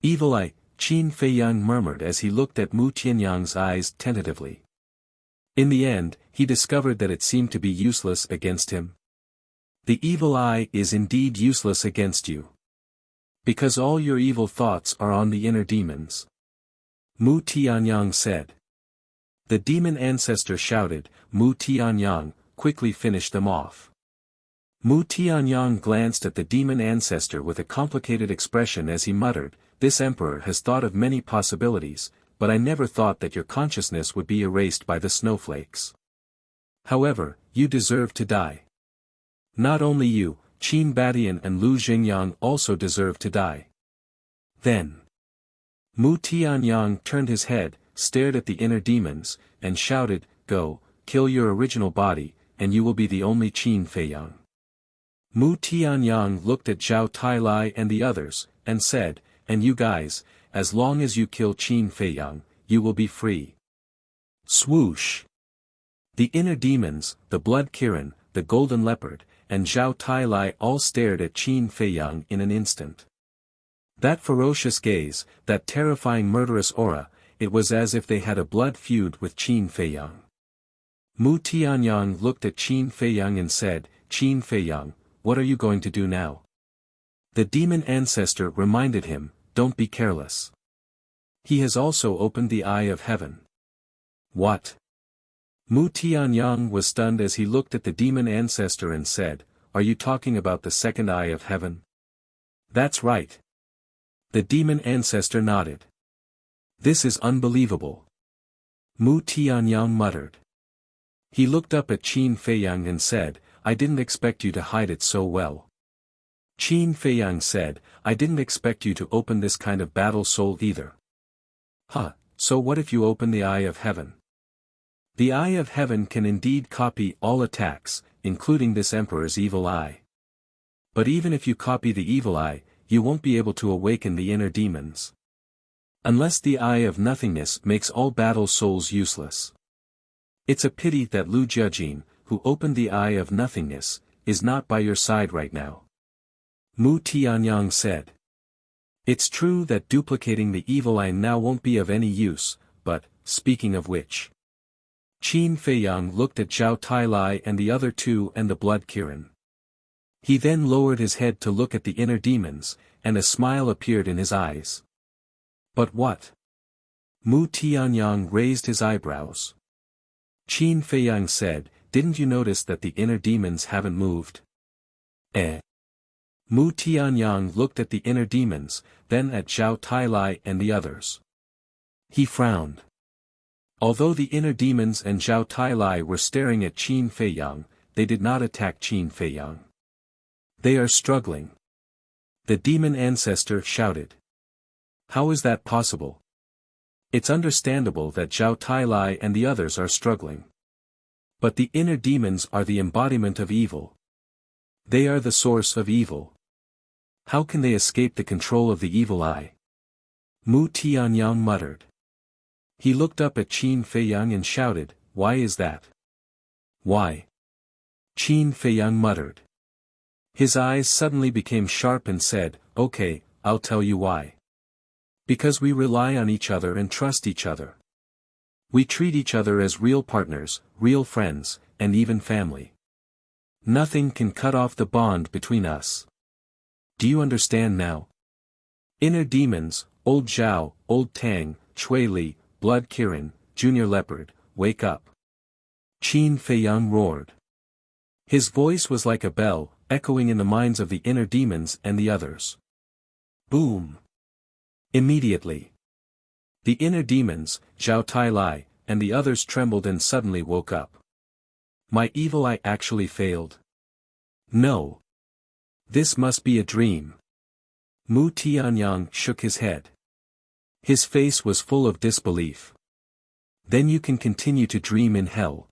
Evil eye, Qin Feiyang murmured as he looked at Mu Tianyang's eyes tentatively. In the end, he discovered that it seemed to be useless against him. The evil eye is indeed useless against you. Because all your evil thoughts are on the inner demons. Mu Tianyang said. The demon ancestor shouted, Mu Tianyang, quickly finish them off. Mu Tianyang glanced at the demon ancestor with a complicated expression as he muttered, this emperor has thought of many possibilities, but I never thought that your consciousness would be erased by the snowflakes. However, you deserve to die. Not only you, Qin Badian and Lu Xingyang also deserve to die. Then, Mu Tianyang turned his head, stared at the inner demons, and shouted, go, kill your original body, and you will be the only Qin Feiyang. Mu Tianyang looked at Zhao Tailai and the others, and said, and you guys, as long as you kill Qin Feiyang, you will be free. Swoosh! The inner demons, the blood Kirin, the golden leopard, and Zhao Tailai all stared at Qin Feiyang in an instant. That ferocious gaze, that terrifying murderous aura, it was as if they had a blood feud with Qin Feiyang. Mu Tianyang looked at Qin Feiyang and said, Qin Feiyang, what are you going to do now? The demon ancestor reminded him, don't be careless. He has also opened the eye of heaven. What? Mu Tianyang was stunned as he looked at the demon ancestor and said, are you talking about the second eye of heaven? That's right. The demon ancestor nodded. This is unbelievable. Mu Tianyang muttered. He looked up at Qin Feiyang and said, I didn't expect you to hide it so well. Qin Feiyang said, I didn't expect you to open this kind of battle soul either. Huh, so what if you open the eye of heaven? The eye of heaven can indeed copy all attacks, including this emperor's evil eye. But even if you copy the evil eye, you won't be able to awaken the inner demons. Unless the eye of nothingness makes all battle souls useless. It's a pity that Lu Jiajin, who opened the eye of nothingness, is not by your side right now. Mu Tianyang said. It's true that duplicating the evil eye now won't be of any use, but, speaking of which. Qin Feiyang looked at Zhao Tailai and the other two and the blood Kirin. He then lowered his head to look at the inner demons, and a smile appeared in his eyes. But what? Mu Tianyang raised his eyebrows. Qin Feiyang said, didn't you notice that the inner demons haven't moved? Mu Tianyang looked at the inner demons, then at Zhao Tailai and the others. He frowned. Although the inner demons and Zhao Tailai were staring at Qin Feiyang, they did not attack Qin Feiyang. They are struggling. The demon ancestor shouted. How is that possible? It's understandable that Zhao Tailai and the others are struggling. But the inner demons are the embodiment of evil. They are the source of evil. How can they escape the control of the evil eye? Mu Tianyang muttered. He looked up at Qin Feiyang and shouted, "Why is that?" "Why?" Qin Feiyang muttered. His eyes suddenly became sharp and said, "Okay, I'll tell you why. Because we rely on each other and trust each other. We treat each other as real partners, real friends, and even family. Nothing can cut off the bond between us. Do you understand now? Inner demons, Old Zhao, Old Tang, Chui Li, Blood Kirin, Junior Leopard, wake up." Qin Feiyang roared. His voice was like a bell, echoing in the minds of the inner demons and the others. Boom! Immediately, the inner demons, Zhao Tai Lai, and the others trembled and suddenly woke up. My evil eye actually failed. No. This must be a dream. Mu Tianyang shook his head. His face was full of disbelief. Then you can continue to dream in hell.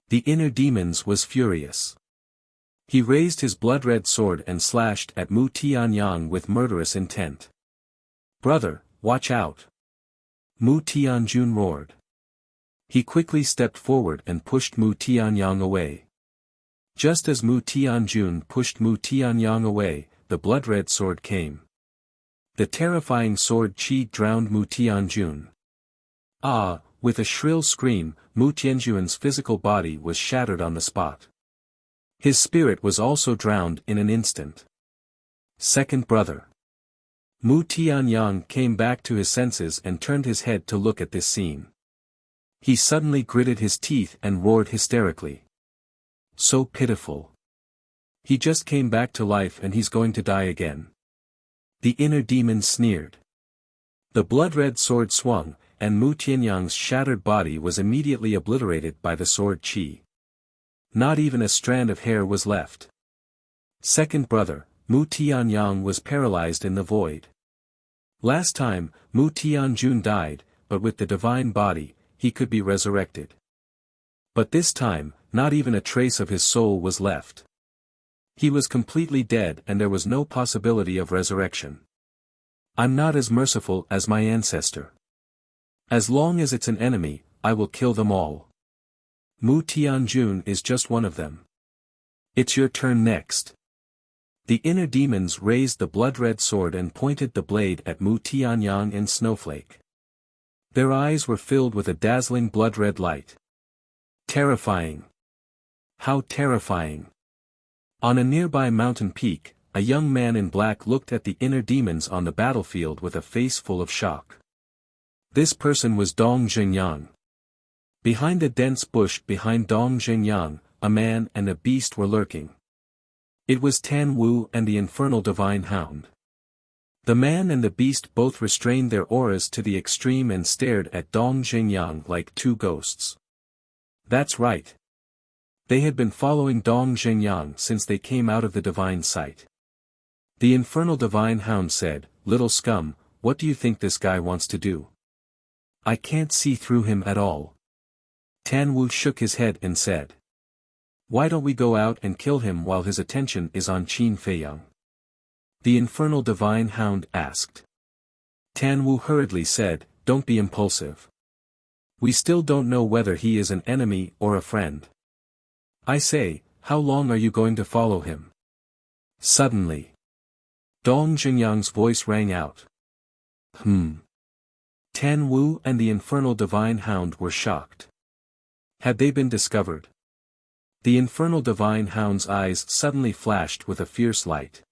The inner demons was furious. He raised his blood-red sword and slashed at Mu Tianyang with murderous intent. "Brother, watch out!" Mu Tianjun roared. He quickly stepped forward and pushed Mu Tianyang away. Just as Mu Tianjun pushed Mu Tianyang away, the blood-red sword came. The terrifying sword chi drowned Mu Tianjun. Ah! With a shrill scream, Mu Tianjun's physical body was shattered on the spot. His spirit was also drowned in an instant. Second brother. Mu Tianyang came back to his senses and turned his head to look at this scene. He suddenly gritted his teeth and roared hysterically. So pitiful. He just came back to life and he's going to die again. The inner demon sneered. The blood-red sword swung, and Mu Tianyang's shattered body was immediately obliterated by the sword chi. Not even a strand of hair was left. Second brother, Mu Tianyang was paralyzed in the void. Last time, Mu Tianjun died, but with the divine body, he could be resurrected. But this time, not even a trace of his soul was left. He was completely dead and there was no possibility of resurrection. I'm not as merciful as my ancestor. As long as it's an enemy, I will kill them all. Mu Tianjun is just one of them. It's your turn next. The inner demons raised the blood-red sword and pointed the blade at Mu Tianyang and Snowflake. Their eyes were filled with a dazzling blood-red light. Terrifying. How terrifying. On a nearby mountain peak, a young man in black looked at the inner demons on the battlefield with a face full of shock. This person was Dong Zhengyang. Behind a dense bush behind Dong Zhengyang, a man and a beast were lurking. It was Tan Wu and the infernal divine hound. The man and the beast both restrained their auras to the extreme and stared at Dong Zhengyang like two ghosts. That's right. They had been following Dong Zhengyang since they came out of the divine sight. The infernal divine hound said, "Little scum, what do you think this guy wants to do? I can't see through him at all." Tan Wu shook his head and said, "Why don't we go out and kill him while his attention is on Qin Feiyang?" The infernal divine hound asked. Tan Wu hurriedly said, "Don't be impulsive. We still don't know whether he is an enemy or a friend. I say, how long are you going to follow him?" Suddenly, Dong Zhengyang's voice rang out. Tan Wu and the infernal divine hound were shocked. Had they been discovered? The infernal divine hound's eyes suddenly flashed with a fierce light.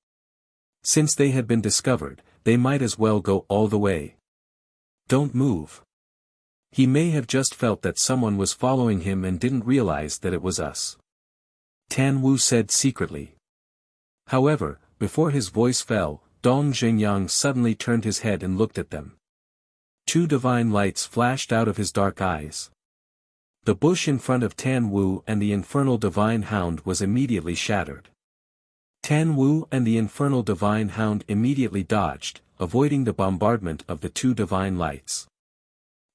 Since they had been discovered, they might as well go all the way. Don't move. He may have just felt that someone was following him and didn't realize that it was us. Tan Wu said secretly. However, before his voice fell, Dong Zhengyang suddenly turned his head and looked at them. Two divine lights flashed out of his dark eyes. The bush in front of Tan Wu and the infernal divine hound was immediately shattered. Tan Wu and the infernal divine hound immediately dodged, avoiding the bombardment of the two divine lights.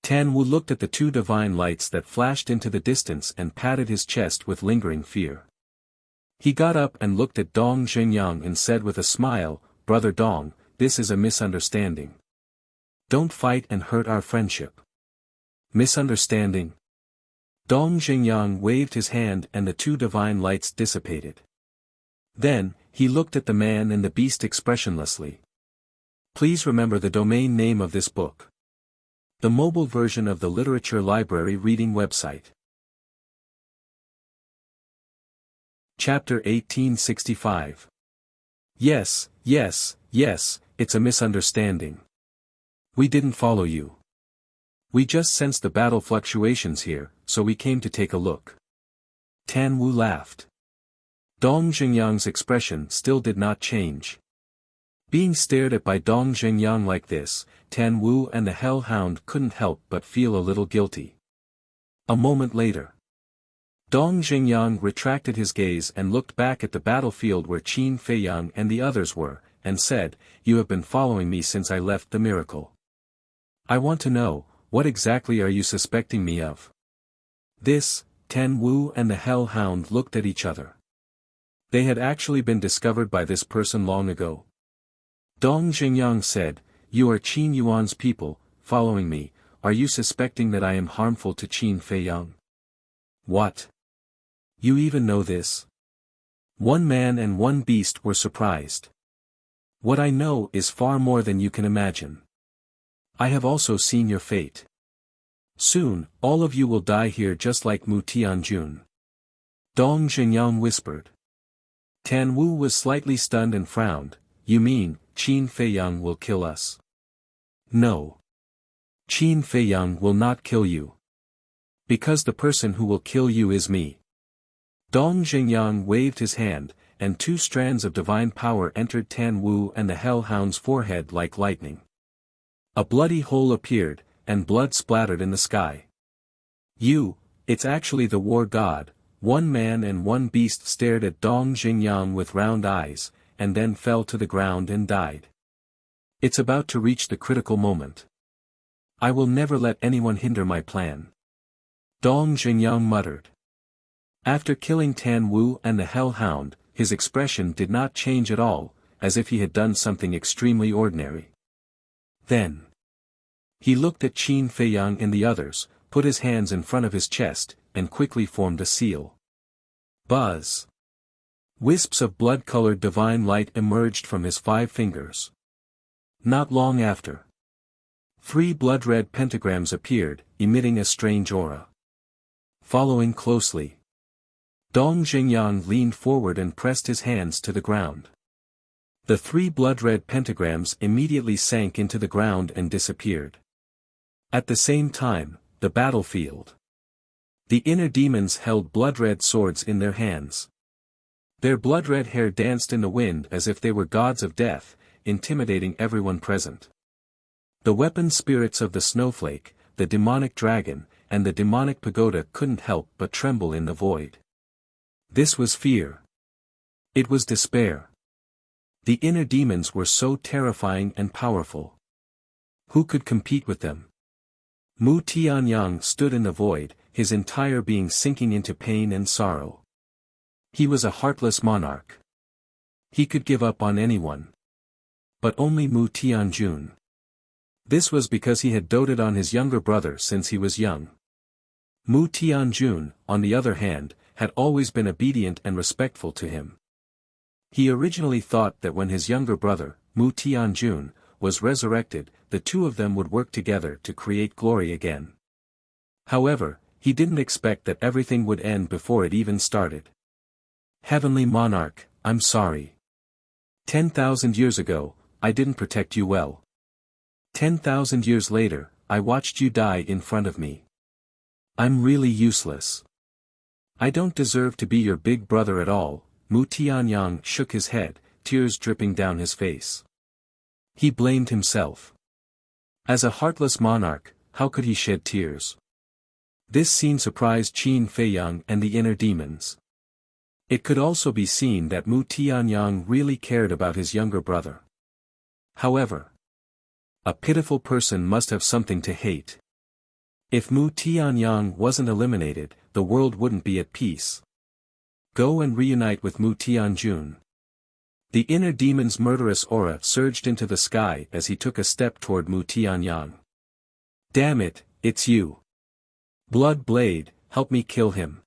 Tan Wu looked at the two divine lights that flashed into the distance and patted his chest with lingering fear. He got up and looked at Dong Zhengyang and said with a smile, "Brother Dong, this is a misunderstanding. Don't fight and hurt our friendship. Misunderstanding? Dong Xingyang waved his hand and the two divine lights dissipated. Then, he looked at the man and the beast expressionlessly. Please remember the domain name of this book. The mobile version of the literature library reading website. Chapter 1865. Yes, it's a misunderstanding. We didn't follow you. We just sensed the battle fluctuations here, so we came to take a look. Tan Wu laughed. Dong Xingyang's expression still did not change. Being stared at by Dong Xingyang like this, Tan Wu and the hellhound couldn't help but feel a little guilty. A moment later, Dong Xingyang retracted his gaze and looked back at the battlefield where Qin Feiyang and the others were, and said, "You have been following me since I left the miracle. I want to know, what exactly are you suspecting me of?" This, Tan Wu and the hellhound looked at each other. They had actually been discovered by this person long ago. Dong Xingyang said, "You are Qin Yuan's people, following me. Are you suspecting that I am harmful to Qin Feiyang?" "What? You even know this?" One man and one beast were surprised. "What I know is far more than you can imagine. I have also seen your fate. Soon, all of you will die here just like Mu Tianjun." Dong Xingyang whispered. Tan Wu was slightly stunned and frowned. "You mean, Qin Feiyang will kill us?" "No. Qin Feiyang will not kill you. Because the person who will kill you is me." Dong Xingyang waved his hand, and two strands of divine power entered Tan Wu and the hellhound's forehead like lightning. A bloody hole appeared, and blood splattered in the sky. It's actually the war god." One man and one beast stared at Dong Xingyang with round eyes, and then fell to the ground and died. "It's about to reach the critical moment. I will never let anyone hinder my plan," Dong Xingyang muttered. After killing Tan Wu and the hellhound, his expression did not change at all, as if he had done something extremely ordinary. Then he looked at Qin Feiyang and the others, put his hands in front of his chest, and quickly formed a seal. Buzz! Wisps of blood-colored divine light emerged from his 5 fingers. Not long after, 3 blood-red pentagrams appeared, emitting a strange aura. Following closely, Dong Xingyang leaned forward and pressed his hands to the ground. The 3 blood-red pentagrams immediately sank into the ground and disappeared. At the same time, the battlefield. The inner demons held blood-red swords in their hands. Their blood-red hair danced in the wind as if they were gods of death, intimidating everyone present. The weapon spirits of the snowflake, the demonic dragon, and the demonic pagoda couldn't help but tremble in the void. This was fear. It was despair. The inner demons were so terrifying and powerful. Who could compete with them? Mu Tianyang stood in the void, his entire being sinking into pain and sorrow. He was a heartless monarch. He could give up on anyone. But only Mu Tianjun. This was because he had doted on his younger brother since he was young. Mu Tianjun, on the other hand, had always been obedient and respectful to him. He originally thought that when his younger brother, Mu Tianjun, was resurrected, the two of them would work together to create glory again. However, he didn't expect that everything would end before it even started. Heavenly Monarch, I'm sorry. 10,000 years ago, I didn't protect you well. 10,000 years later, I watched you die in front of me. I'm really useless. I don't deserve to be your big brother at all. Mu Tianyang shook his head, tears dripping down his face. He blamed himself. As a heartless monarch, how could he shed tears? This scene surprised Qin Feiyang and the inner demons. It could also be seen that Mu Tianyang really cared about his younger brother. However, a pitiful person must have something to hate. If Mu Tianyang wasn't eliminated, the world wouldn't be at peace. Go and reunite with Mu Tianjun. The inner demon's murderous aura surged into the sky as he took a step toward Mu Tianyang. Damn it, it's you. Blood blade, help me kill him.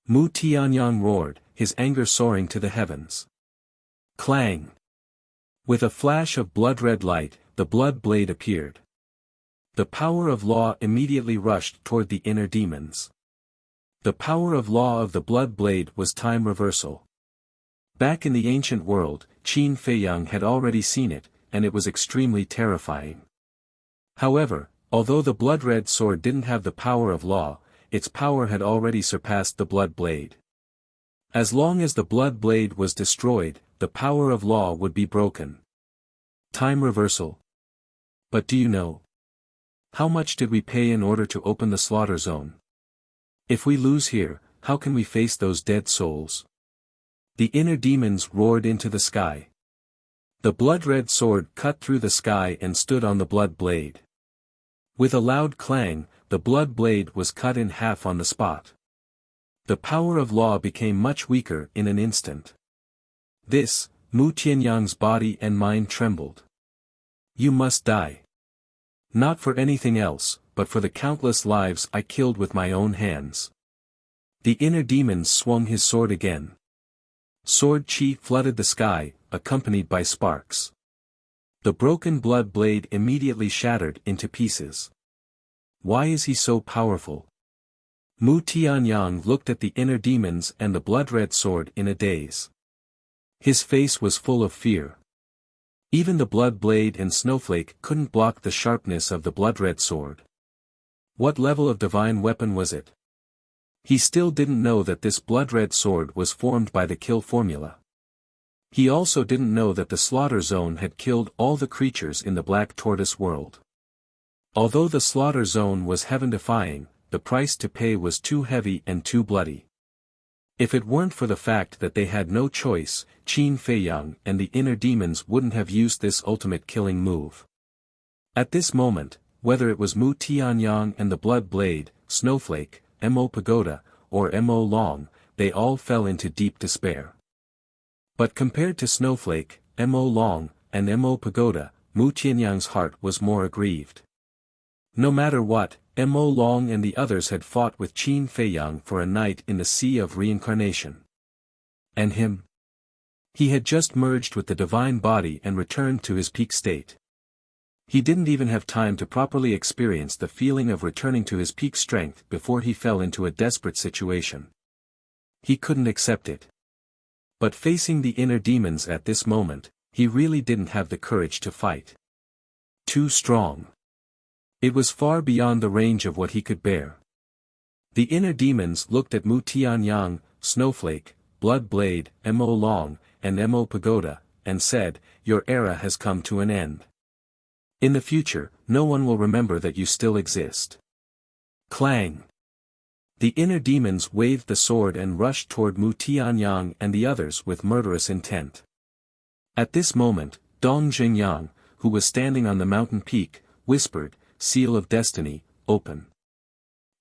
Mu Tianyang roared, his anger soaring to the heavens. Clang! With a flash of blood-red light, the blood blade appeared. The power of law immediately rushed toward the inner demons. The power of law of the blood blade was time reversal. Back in the ancient world, Qin Feiyang had already seen it, and it was extremely terrifying. However, although the blood-red sword didn't have the power of law, its power had already surpassed the blood blade. As long as the blood blade was destroyed, the power of law would be broken. Time reversal. But do you know? How much did we pay in order to open the slaughter zone? If we lose here, how can we face those dead souls? The inner demons roared into the sky. The blood-red sword cut through the sky and stood on the blood blade. With a loud clang, the blood blade was cut in half on the spot. The power of law became much weaker in an instant. This, Mu Tianyang's body and mind trembled. You must die. Not for anything else, but for the countless lives I killed with my own hands. The inner demon swung his sword again. Sword chi flooded the sky, accompanied by sparks. The broken blood blade immediately shattered into pieces. Why is he so powerful? Mu Tianyang looked at the inner demons and the blood-red sword in a daze. His face was full of fear. Even the blood blade and snowflake couldn't block the sharpness of the blood-red sword. What level of divine weapon was it? He still didn't know that this blood-red sword was formed by the kill formula. He also didn't know that the slaughter zone had killed all the creatures in the Black Tortoise world. Although the slaughter zone was heaven-defying, the price to pay was too heavy and too bloody. If it weren't for the fact that they had no choice, Qin Feiyang and the inner demons wouldn't have used this ultimate killing move. At this moment, whether it was Mu Tianyang and the blood blade, Snowflake, Mo Pagoda, or Mo Long, they all fell into deep despair. But compared to Snowflake, Mo Long, and Mo Pagoda, Mu Tianyang's heart was more aggrieved. No matter what, Mo Long and the others had fought with Qin Feiyang for a night in the Sea of Reincarnation. And him? He had just merged with the divine body and returned to his peak state. He didn't even have time to properly experience the feeling of returning to his peak strength before he fell into a desperate situation. He couldn't accept it. But facing the inner demons at this moment, he really didn't have the courage to fight. Too strong. It was far beyond the range of what he could bear. The inner demons looked at Mu Tianyang, Snowflake, Blood Blade, Mo Long, and Mo Pagoda, and said, "Your era has come to an end. In the future, no one will remember that you still exist." Clang! The inner demons waved the sword and rushed toward Mu Tianyang and the others with murderous intent. At this moment, Dong Jingyang, who was standing on the mountain peak, whispered, "Seal of Destiny, open."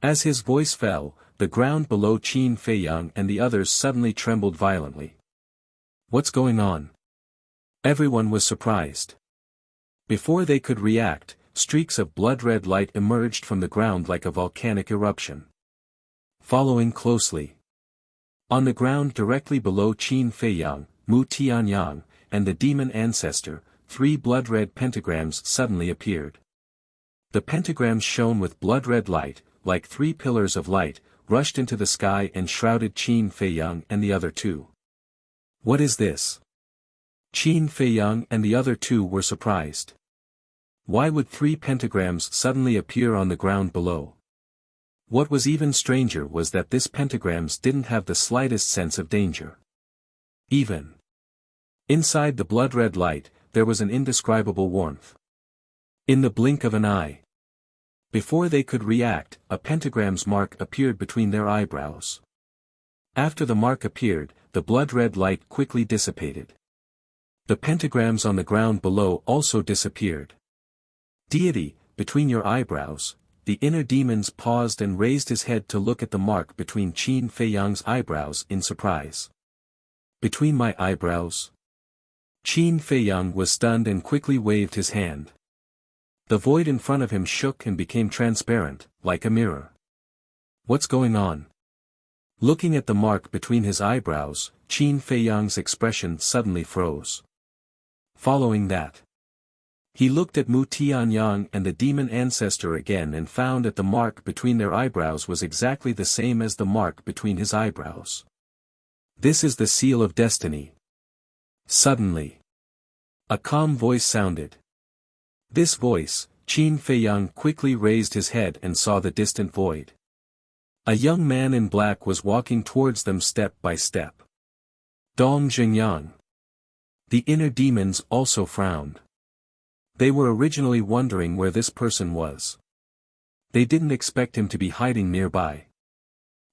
As his voice fell, the ground below Qin Feiyang and the others suddenly trembled violently. What's going on? Everyone was surprised. Before they could react, streaks of blood-red light emerged from the ground like a volcanic eruption. Following closely. On the ground directly below Qin Feiyang, Mu Tianyang, and the demon ancestor, 3 blood-red pentagrams suddenly appeared. The pentagrams shone with blood-red light, like 3 pillars of light, rushed into the sky and shrouded Qin Feiyang and the other 2. What is this? Qin Feiyang and the other 2 were surprised. Why would 3 pentagrams suddenly appear on the ground below? What was even stranger was that these pentagrams didn't have the slightest sense of danger. Even inside the blood-red light, there was an indescribable warmth. In the blink of an eye. Before they could react, a pentagram's mark appeared between their eyebrows. After the mark appeared, the blood-red light quickly dissipated. The pentagrams on the ground below also disappeared. Deity, between your eyebrows. The inner demons paused and raised his head to look at the mark between Qin Feiyang's eyebrows in surprise. Between my eyebrows? Qin Feiyang was stunned and quickly waved his hand. The void in front of him shook and became transparent, like a mirror. What's going on? Looking at the mark between his eyebrows, Qin Feiyang's expression suddenly froze. Following that, he looked at Mu Tianyang and the demon ancestor again and found that the mark between their eyebrows was exactly the same as the mark between his eyebrows. This is the seal of destiny. Suddenly, a calm voice sounded. This voice, Qin Feiyang quickly raised his head and saw the distant void. A young man in black was walking towards them step by step. Dong Jingyang. The inner demons also frowned. They were originally wondering where this person was. They didn't expect him to be hiding nearby.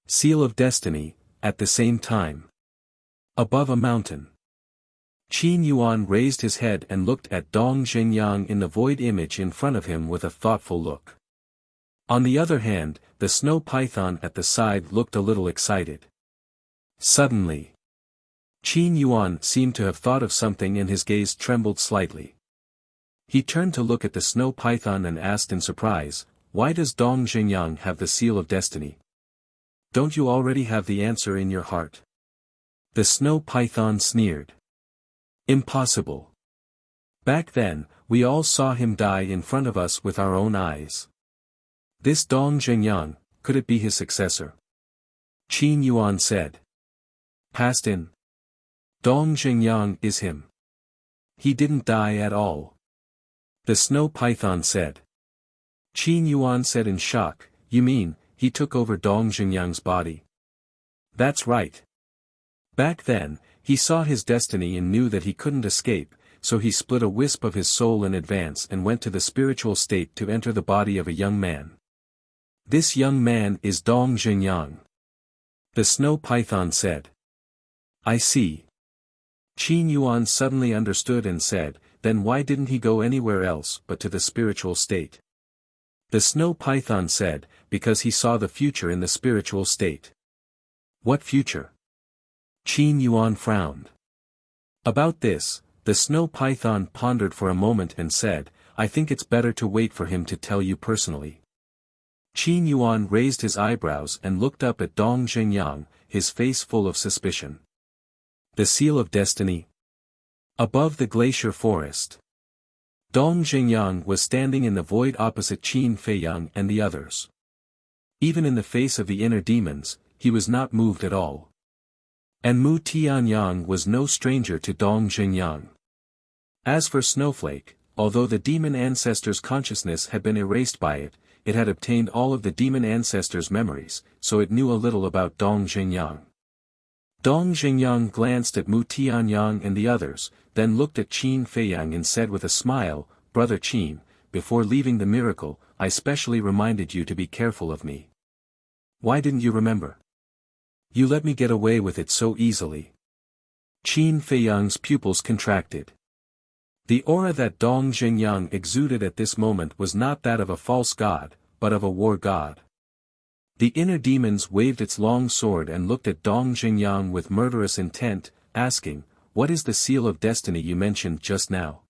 Seal of destiny, at the same time. Above a mountain. Qin Yuan raised his head and looked at Dong Jingyang in the void image in front of him with a thoughtful look. On the other hand, the snow python at the side looked a little excited. Suddenly, Qin Yuan seemed to have thought of something and his gaze trembled slightly. He turned to look at the snow python and asked in surprise, "Why does Dong Jingyang have the seal of destiny? Don't you already have the answer in your heart?" The snow python sneered. "Impossible. Back then, we all saw him die in front of us with our own eyes. This Dong Jingyang, could it be his successor?" Qin Yuan said. "Passed in. Dong Jingyang is him. He didn't die at all." The snow python said. Qin Yuan said in shock, "You mean, he took over Dong Jingyang's body?" "That's right. Back then, he saw his destiny and knew that he couldn't escape, so he split a wisp of his soul in advance and went to the spiritual state to enter the body of a young man. This young man is Dong Jingyang." The snow python said. "I see." Qin Yuan suddenly understood and said, "Then why didn't he go anywhere else but to the spiritual state?" The snow python said, "Because he saw the future in the spiritual state." "What future?" Qin Yuan frowned. About this, the snow python pondered for a moment and said, "I think it's better to wait for him to tell you personally." Qin Yuan raised his eyebrows and looked up at Dong Jingyang, his face full of suspicion. The seal of destiny. Above the glacier forest, Dong Jingyang was standing in the void opposite Qin Feiyang and the others. Even in the face of the inner demons, he was not moved at all. And Mu Tianyang was no stranger to Dong Jingyang. As for Snowflake, although the demon ancestor's consciousness had been erased by it, it had obtained all of the demon ancestor's memories, so it knew a little about Dong Jingyang. Dong Jingyang glanced at Mu Tianyang and the others, then looked at Qin Feiyang and said with a smile, "Brother Qin, before leaving the miracle, I specially reminded you to be careful of me. Why didn't you remember? You let me get away with it so easily." Qin Feiyang's pupils contracted. The aura that Dong Jingyang exuded at this moment was not that of a false god, but of a war god. The inner demons waved its long sword and looked at Dong Jingyang with murderous intent, asking, "What is the seal of destiny you mentioned just now?"